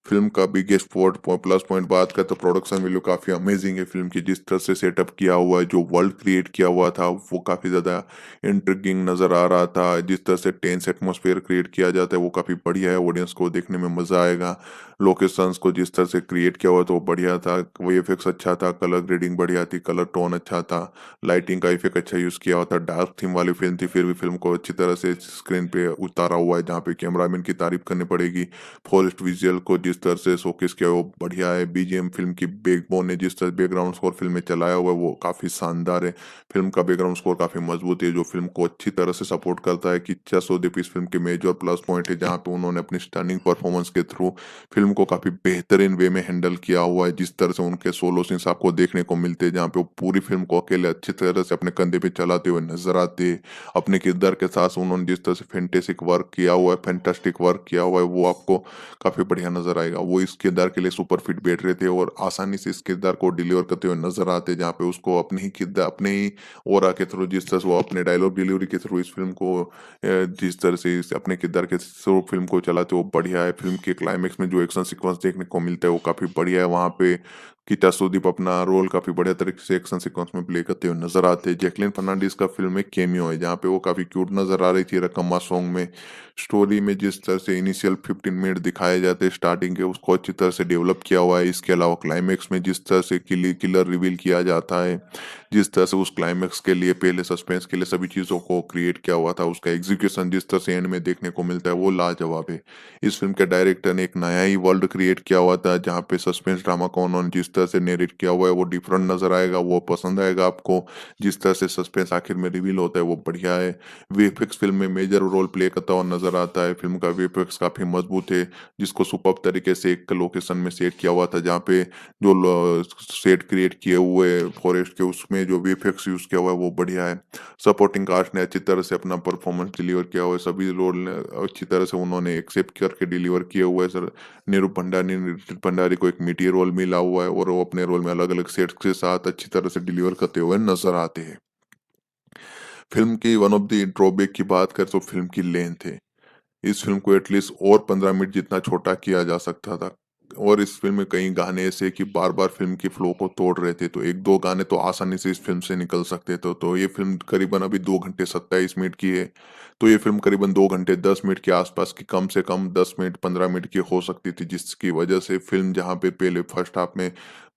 [SPEAKER 1] फ़िल्म का बिगेस्ट प्लस पॉइंट बात करें तो प्रोडक्शन वैल्यू काफ़ी अमेजिंग है फ़िल्म की। जिस तरह से सेटअप किया हुआ है, जो वर्ल्ड क्रिएट किया हुआ था, वो काफ़ी ज़्यादा इंट्रिगिंग नज़र आ रहा था। जिस तरह से टेंस एटमॉस्फेयर क्रिएट किया जाता है, वो काफ़ी बढ़िया है, ऑडियंस को देखने में मज़ा आएगा। लोकेशंस को जिस तरह से क्रिएट किया हुआ था, वो बढ़िया था। वीएफएक्स अच्छा था, कलर ग्रेडिंग बढ़िया थी, कलर टोन अच्छा था, लाइटिंग का इफ़ेक्ट अच्छा यूज़ किया हुआ था। डार्क थीम वाली फ़िल्म थी, फिर भी फ़िल्म को अच्छी तरह से स्क्रीन पे उतारा हुआ है, जहाँ पे कैमरामैन की तारीफ़ करनी पड़ेगी। फॉरेस्ट विजुअल को जिस तरह से शोकेस किया वो बढ़िया है। बीजीएम फिल्म की बैकबोन है, जिस तरह बैकग्राउंड स्कोर फिल्म में चलाया हुआ है वो काफी शानदार है। फिल्म का बैकग्राउंड स्कोर काफी मजबूत है जो फिल्म को अच्छी तरह से सपोर्ट करता है। किच्चा सोदीप इस फिल्म के मेजर प्लस पॉइंट है, जहाँ पे उन्होंने अपनी स्टनिंग परफॉर्मेंस के थ्रू फिल्म को काफी बेहतरीन वे में हैंडल किया हुआ है। जिस तरह से उनके सोलो सीन्स आपको देखने को मिलते हैं, जहाँ पे वो पूरी फिल्म को अकेले अच्छी तरह से अपने कंधे पे चलाते हुए नजर आते हैं। अपने किरदार के साथ उन्होंने जिस तरह से फैंटेसिक वर्क किया हुआ है, फैंटास्टिक वर्क किया हुआ है, वो आपको काफ़ी बढ़िया नज़र आएगा। वो इस किरदार के लिए सुपर फिट बैठ रहे थे और आसानी से इस किरदार को डिलीवर करते हुए नज़र आते, जहाँ पे उसको अपने ही ऑरा के थ्रू जिस तरह से वो अपने डायलॉग डिलीवरी के थ्रू इस फ़िल्म को जिस तरह से इस अपने किरदार के थ्रू फ़िल्म को चलाते, वो बढ़िया है। फ़िल्म के क्लाइमेक्स में जो एक्शन सीक्वेंस देखने को मिलता है, वो काफ़ी बढ़िया है। वहाँ पे गीता सुदीप अपना रोल काफ़ी बढ़िया तरीके से एक्शन सीक्वेंस में प्ले करते हुए नज़र आते हैं। जैकलीन फर्नांडीज का फ़िल्म में कैमियो है, जहाँ पे वो काफ़ी क्यूट नज़र आ रही थी रकम्मा सॉन्ग में। स्टोरी में जिस तरह से इनिशियल 15 मिनट दिखाए जाते हैं स्टार्टिंग के, उसको अच्छी तरह से डेवलप किया हुआ है। इसके अलावा क्लाइमेक्स में जिस तरह से किलर रिवील किया जाता है, जिस तरह से उस क्लाइमेक्स के लिए पहले सस्पेंस के लिए सभी चीज़ों को क्रिएट किया हुआ था, उसका एग्जीक्यूशन जिस तरह से एंड में देखने को मिलता है, वो लाजवाब है। इस फिल्म के डायरेक्टर ने एक नया ही वर्ल्ड क्रिएट किया हुआ था, जहाँ पे सस्पेंस ड्रामा को उन्होंने जिस तरह से नेरेट किया हुआ है, वो डिफरेंट नजर आएगा, वो पसंद आएगा आपको। जिस तरह से सस्पेंस आखिर में रिवील होता है, वो बढ़िया है। वीएफएक्स फिल्म में मेजर रोल प्ले करता हुआ नजर आता है। फिल्म का वीएफएक्स काफी मजबूत है, जिसको सुपर्ब तरीके से एक लोकेशन में सेट किया हुआ था, जहाँ पे जो सेट क्रिएट किए हुए फॉरेस्ट के उसमें जो वीएफएक्स यूज किया हुआ है वो बढ़िया है। सपोर्टिंग कास्ट ने अच्छी तरह से अपना परफॉर्मेंस डिलीवर किया हुआ है, सभी रोल ने अच्छी तरह से उन्होंने एक्सेप्ट करके डिलीवर किए हुए हैं। सर नीरू भंडारी को एक मीटियर रोल मिला हुआ है और वो अपने रोल में अलग अलग सेट्स के साथ अच्छी तरह से डिलीवर करते हुए नजर आते हैं। फिल्म की वन ऑफ द ड्रॉबैक की बात करें तो फिल्म की लेंथ है। इस फिल्म को एटलीस्ट और 15 मिनट जितना छोटा किया जा सकता था। और इस फिल्म में कई गाने ऐसे कि बार-बार फिल्म की फ्लो को तोड़ रहे थे, तो 1-2 गाने तो आसानी से इस फिल्म से निकल सकते थे। तो ये फिल्म करीबन अभी 2 घंटे 27 मिनट की है। तो ये फिल्म करीबन 2 घंटे 10 मिनट के आसपास की, कम से कम 10 मिनट 15 मिनट की हो सकती थी, जिसकी वजह से फिल्म जहाँ पे पहले फर्स्ट हाफ में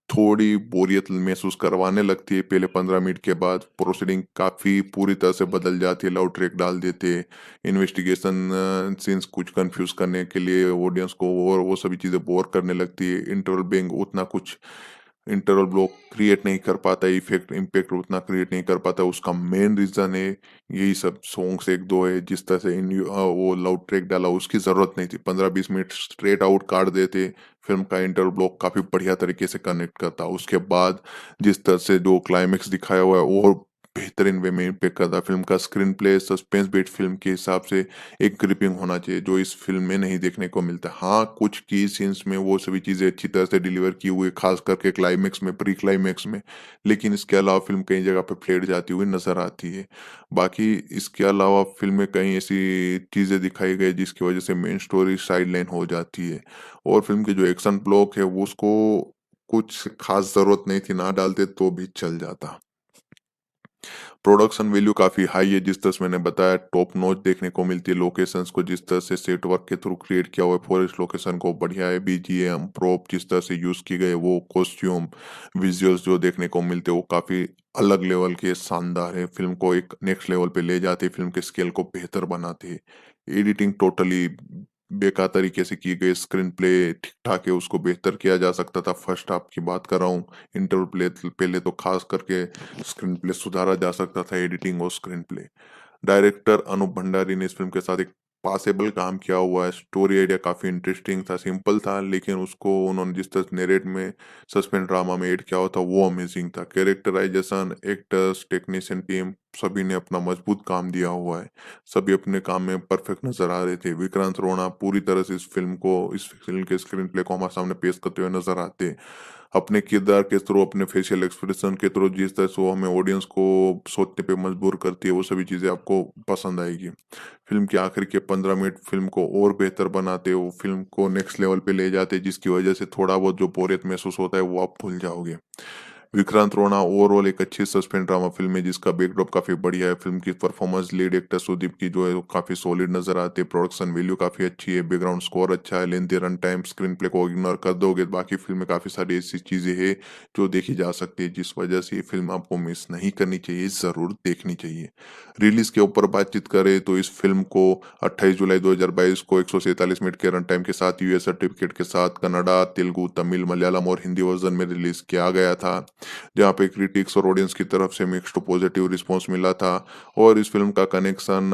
[SPEAKER 1] थोड़ी बोरियत महसूस करवाने लगती है, पहले 15 मिनट के बाद प्रोसीडिंग काफ़ी पूरी तरह से बदल जाती है, लव ट्रैक डाल देते हैं, इन्वेस्टिगेशन सीन्स कुछ कंफ्यूज करने के लिए ऑडियंस को और वो सभी चीज़ें बोर करने लगती है, इंटरवल बैंग उतना कुछ इंटरवल ब्लॉक क्रिएट नहीं कर पाता, इफेक्ट इम्पैक्ट उतना क्रिएट नहीं कर पाता। उसका मेन रीज़न है यही सब सॉन्ग्स 1-2 है, जिस तरह से वो लव ट्रैक डाला उसकी ज़रूरत नहीं थी, 15-20 मिनट स्ट्रेट आउट काट देते, फिल्म का इंटरवल ब्लॉक काफ़ी बढ़िया तरीके से कनेक्ट करता। उसके बाद जिस तरह से जो क्लाइमेक्स दिखाया हुआ है वो बेहतरीन वे में इम्पैक्ट करता है। फ़िल्म का screenplay, suspense beat film के हिसाब से एक ग्रिपिंग होना चाहिए, जो इस फ़िल्म में नहीं देखने को मिलता। हाँ, कुछ की सीन्स में वो सभी चीज़ें अच्छी तरह से डिलीवर की हुई है, ख़ास करके क्लाइमेक्स में, प्री क्लाइमेक्स में। लेकिन इसके अलावा फ़िल्म कई जगह पे फ्लेट जाती हुई नज़र आती है। बाकी इसके अलावा फ़िल्म में कई ऐसी चीज़ें दिखाई गई जिसकी वज़ह से मेन स्टोरी साइडलाइन हो जाती है और फ़िल्म की जो एक्शन ब्लॉक है वो उसको कुछ ख़ास ज़रूरत नहीं थी, ना डालते तो भी चल जाता। प्रोडक्शन वैल्यू काफ़ी हाई है, जिस तरह से मैंने बताया टॉप नॉच देखने को मिलती है लोकेशंस को, जिस तरह से सेट वर्क के थ्रू क्रिएट किया हुआ है फॉरेस्ट लोकेशन को बढ़िया है, बीजीएम, प्रोप जिस तरह से यूज़ की गए वो कॉस्ट्यूम, विजुअल्स जो देखने को मिलते हैं वो काफ़ी अलग लेवल के शानदार है। फ़िल्म को एक नेक्स्ट लेवल पे ले जाते हैं, फ़िल्म के स्केल को बेहतर बनाते हैं। एडिटिंग टोटली बेकार तरीके से की गई, स्क्रीन प्ले ठीक-ठाक है, उसको बेहतर किया जा सकता था। फर्स्ट हाफ की बात कर रहा हूँ, इंटरवल प्ले पहले तो ख़ास करके स्क्रीन प्ले सुधारा जा सकता था, एडिटिंग और screenplay. Director Anup Bhandari ने इस फ़िल्म के साथ एक पासेबल काम किया हुआ है। स्टोरी आइडिया काफ़ी इंटरेस्टिंग था, सिंपल था, लेकिन उसको उन्होंने जिस तरह नैरेट में सस्पेंस ड्रामा में ऐड किया हुआ था, वो अमेज़िंग था। कैरेक्टराइज़ेशन, एक्टर्स, टेक्नीशियन टीम सभी ने अपना मजबूत काम दिया हुआ है। सभी अपने काम में परफेक्ट नज़र आ रहे थे। विक्रांत रोना पूरी तरह से इस फ़िल्म के स्क्रीन प्ले को हमारे सामने पेश करते हुए नज़र आते हैं। अपने किरदार के थ्रू, अपने फेशियल एक्सप्रेशन के थ्रू जिस तरह से वो हमें ऑडियंस को सोचने पे मजबूर करती है, वो सभी चीज़ें आपको पसंद आएगी। फ़िल्म के आखिर के 15 मिनट फ़िल्म को और बेहतर बनाते, वो फ़िल्म को नेक्स्ट लेवल पे ले जाते, जिसकी वजह से थोड़ा बहुत जो बोरियत महसूस होता है, वो आप भूल जाओगे। विक्रांत रोना ओवरऑल एक अच्छी सस्पेंस ड्रामा फ़िल्म है जिसका बैकड्रॉप काफ़ी बढ़िया है। फ़िल्म की परफॉर्मेंस लीड एक्टर सुदीप की जो है वो काफ़ी सॉलिड नज़र आती है। प्रोडक्शन वैल्यू काफ़ी अच्छी है, बैकग्राउंड स्कोर अच्छा है, lengthy run time, screen play को इग्नोर कर दोगे तो बाकी फ़िल्म में काफ़ी सारी ऐसी चीज़ें हैं जो देखी जा सकती है, जिस वजह से ये फ़िल्म आपको मिस नहीं करनी चाहिए, ज़रूर देखनी चाहिए। रिलीज़ के ऊपर बातचीत करें तो इस फ़िल्म को 28 जुलाई 2022 को 147 मिनट के रन टाइम के साथ यूएस सर्टिफिकेट के साथ कन्नड़ा, तेलुगु, तमिल, मलयालम और हिंदी वर्ज़न में रिलीज़ किया गया था। जहाँ पे क्रिटिक्स और ऑडियंस की तरफ से मिक्स्ड टू पॉजिटिव रिस्पॉन्स मिला था और इस फिल्म का कनेक्शन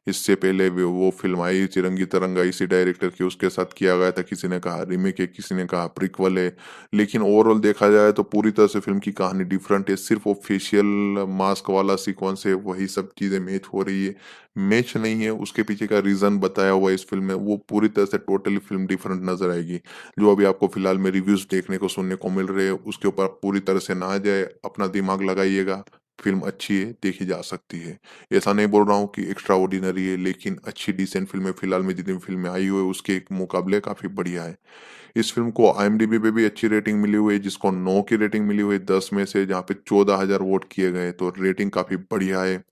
[SPEAKER 1] इससे पहले वो फिल्म आई चिरंगी तरंगा इसी डायरेक्टर की उसके साथ किया गया था। किसी ने कहा रीमेक है, किसी ने कहा प्रीक्वल है, लेकिन ओवरऑल देखा जाए तो पूरी तरह से फिल्म की कहानी डिफरेंट है। सिर्फ वो फेशियल मास्क वाला सीक्वेंस है, वही सब चीज़ें मैच हो रही है। मैच नहीं है, उसके पीछे का रीज़न बताया हुआ है इस फिल्म में, वो पूरी तरह से टोटली फिल्म डिफरेंट नज़र आएगी। जो अभी आपको फिलहाल में रिव्यूज़ देखने को सुनने को मिल रहे हैं, उसके ऊपर आप पूरी तरह से ना जाए, अपना दिमाग लगाइएगा। फ़िल्म अच्छी है, देखी जा सकती है। ऐसा नहीं बोल रहा हूँ कि एक्स्ट्रा ऑर्डिनरी है, लेकिन अच्छी डिसेंट फ़िल्में फिलहाल में जितनी फ़िल्में आई हुई है, उसके एक मुकाबले काफ़ी बढ़िया है। इस फ़िल्म को आईएमडीबी पे भी अच्छी रेटिंग मिली हुई है, जिसको 9 की रेटिंग मिली हुई है 10 में से, जहाँ पे 14,000 वोट किए गए, तो रेटिंग काफ़ी बढ़िया है।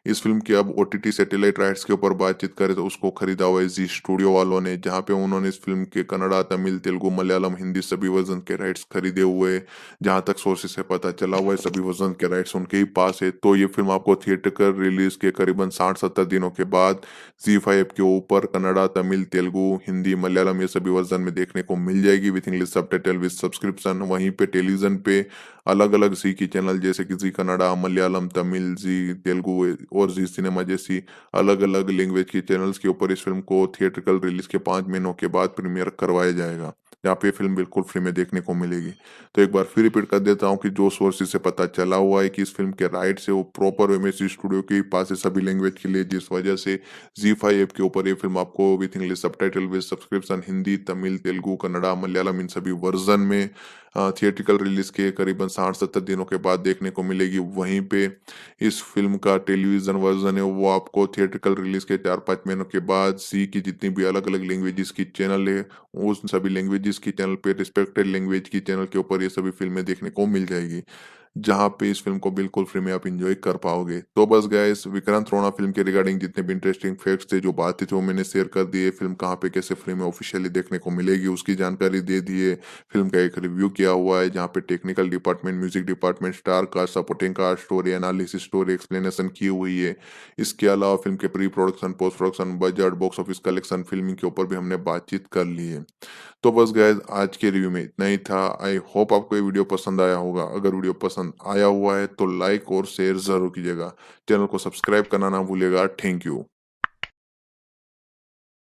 [SPEAKER 1] इस फ़िल्म की अब ओटीटी सैटेलाइट राइट्स के ऊपर बातचीत करें तो उसको खरीदा हुआ है ज़ी स्टूडियो वालों ने, जहाँ पे उन्होंने इस फ़िल्म के कन्नड़ा, तमिल, तेलुगु, मलयालम, हिंदी सभी वर्ज़न के राइट्स खरीदे हुए हैं। जहाँ तक सोर्सेज़ से पता चला हुआ है सभी वर्ज़न के राइट्स उनके ही पास है। तो ये फ़िल्म आपको थिएट्रिकल रिलीज़ के करीबन 60-70 दिनों के बाद ज़ी5 के ऊपर कन्नड़ा, तमिल, तेलुगु, हिंदी, मलयालम ये सभी वर्ज़न में देखने को मिल जाएगी with English subtitle with subscription. वहीं पे टेलीविज़न पे अलग-अलग ज़ी की चैनल जैसे कि ज़ी कन्नड़ा, मलयालम, तमिल, ज़ी तेलुगु और ज़ी सिनेमा जैसी अलग-अलग लैंग्वेज की चैनल्स के ऊपर इस फ़िल्म को थिएट्रिकल रिलीज़ के 5 महीनों के बाद प्रीमियर करवाया जाएगा। जहाँ पे ये फ़िल्म बिल्कुल फ्री में देखने को मिलेगी। तो एक बार फिर रिपीट कर देता हूँ कि जो सोर्सेज़ से पता चला हुआ है कि इस फ़िल्म के राइट्स है वो प्रॉपर वे में ज़ी स्टूडियो के ही पास है सभी लैंग्वेज के लिए, जिस वजह से ज़ी5 ऐप के ऊपर ये फ़िल्म आपको with English subtitle with subscription Hindi, Tamil, Telugu, Kannada, Malayalam इन सभी वर्ज़न में थिएट्रिकल रिलीज़ के करीबन 60-70 दिनों के बाद देखने को मिलेगी। वहीं पे इस फ़िल्म का टेलीविज़न वर्ज़न है वो आपको थिएट्रिकल रिलीज़ के 4-5 महीनों के बाद ज़ी की जितनी भी अलग-अलग लैंग्वेजेज़ की चैनल है, उस सभी लैंग्वेजेज़ की चैनल पे रिस्पेक्टेड लैंग्वेज की चैनल के ऊपर ये सभी फ़िल्में देखने को मिल जाएगी। जहाँ पे इस फ़िल्म को बिल्कुल फ्री में आप एन्जॉय कर पाओगे। तो बस गाइस विक्रांत रोना फ़िल्म के रिगार्डिंग जितने भी इंटरेस्टिंग फैक्ट्स थे, जो बातें थी वो मैंने शेयर कर दिए। फ़िल्म कहाँ पे कैसे फ्री में ऑफ़िशियली देखने को मिलेगी उसकी जानकारी दे दी है। फ़िल्म का एक रिव्यू किया हुआ है जहाँ पे technical department, music department, star cast, supporting cast, story analysis, story explanation की हुई है। इसके अलावा फ़िल्म के pre production, post production, budget, box office collection, filming के ऊपर भी हमने बातचीत कर ली है। तो बस गाइस आज के रिव्यू में इतना ही था। आई होप आपको ये वीडियो पसंद आया होगा। अगर वीडियो पसंद आया हुआ है तो लाइक और शेयर ज़रूर कीजिएगा। चैनल को सब्सक्राइब करना ना भूलिएगा। Thank you.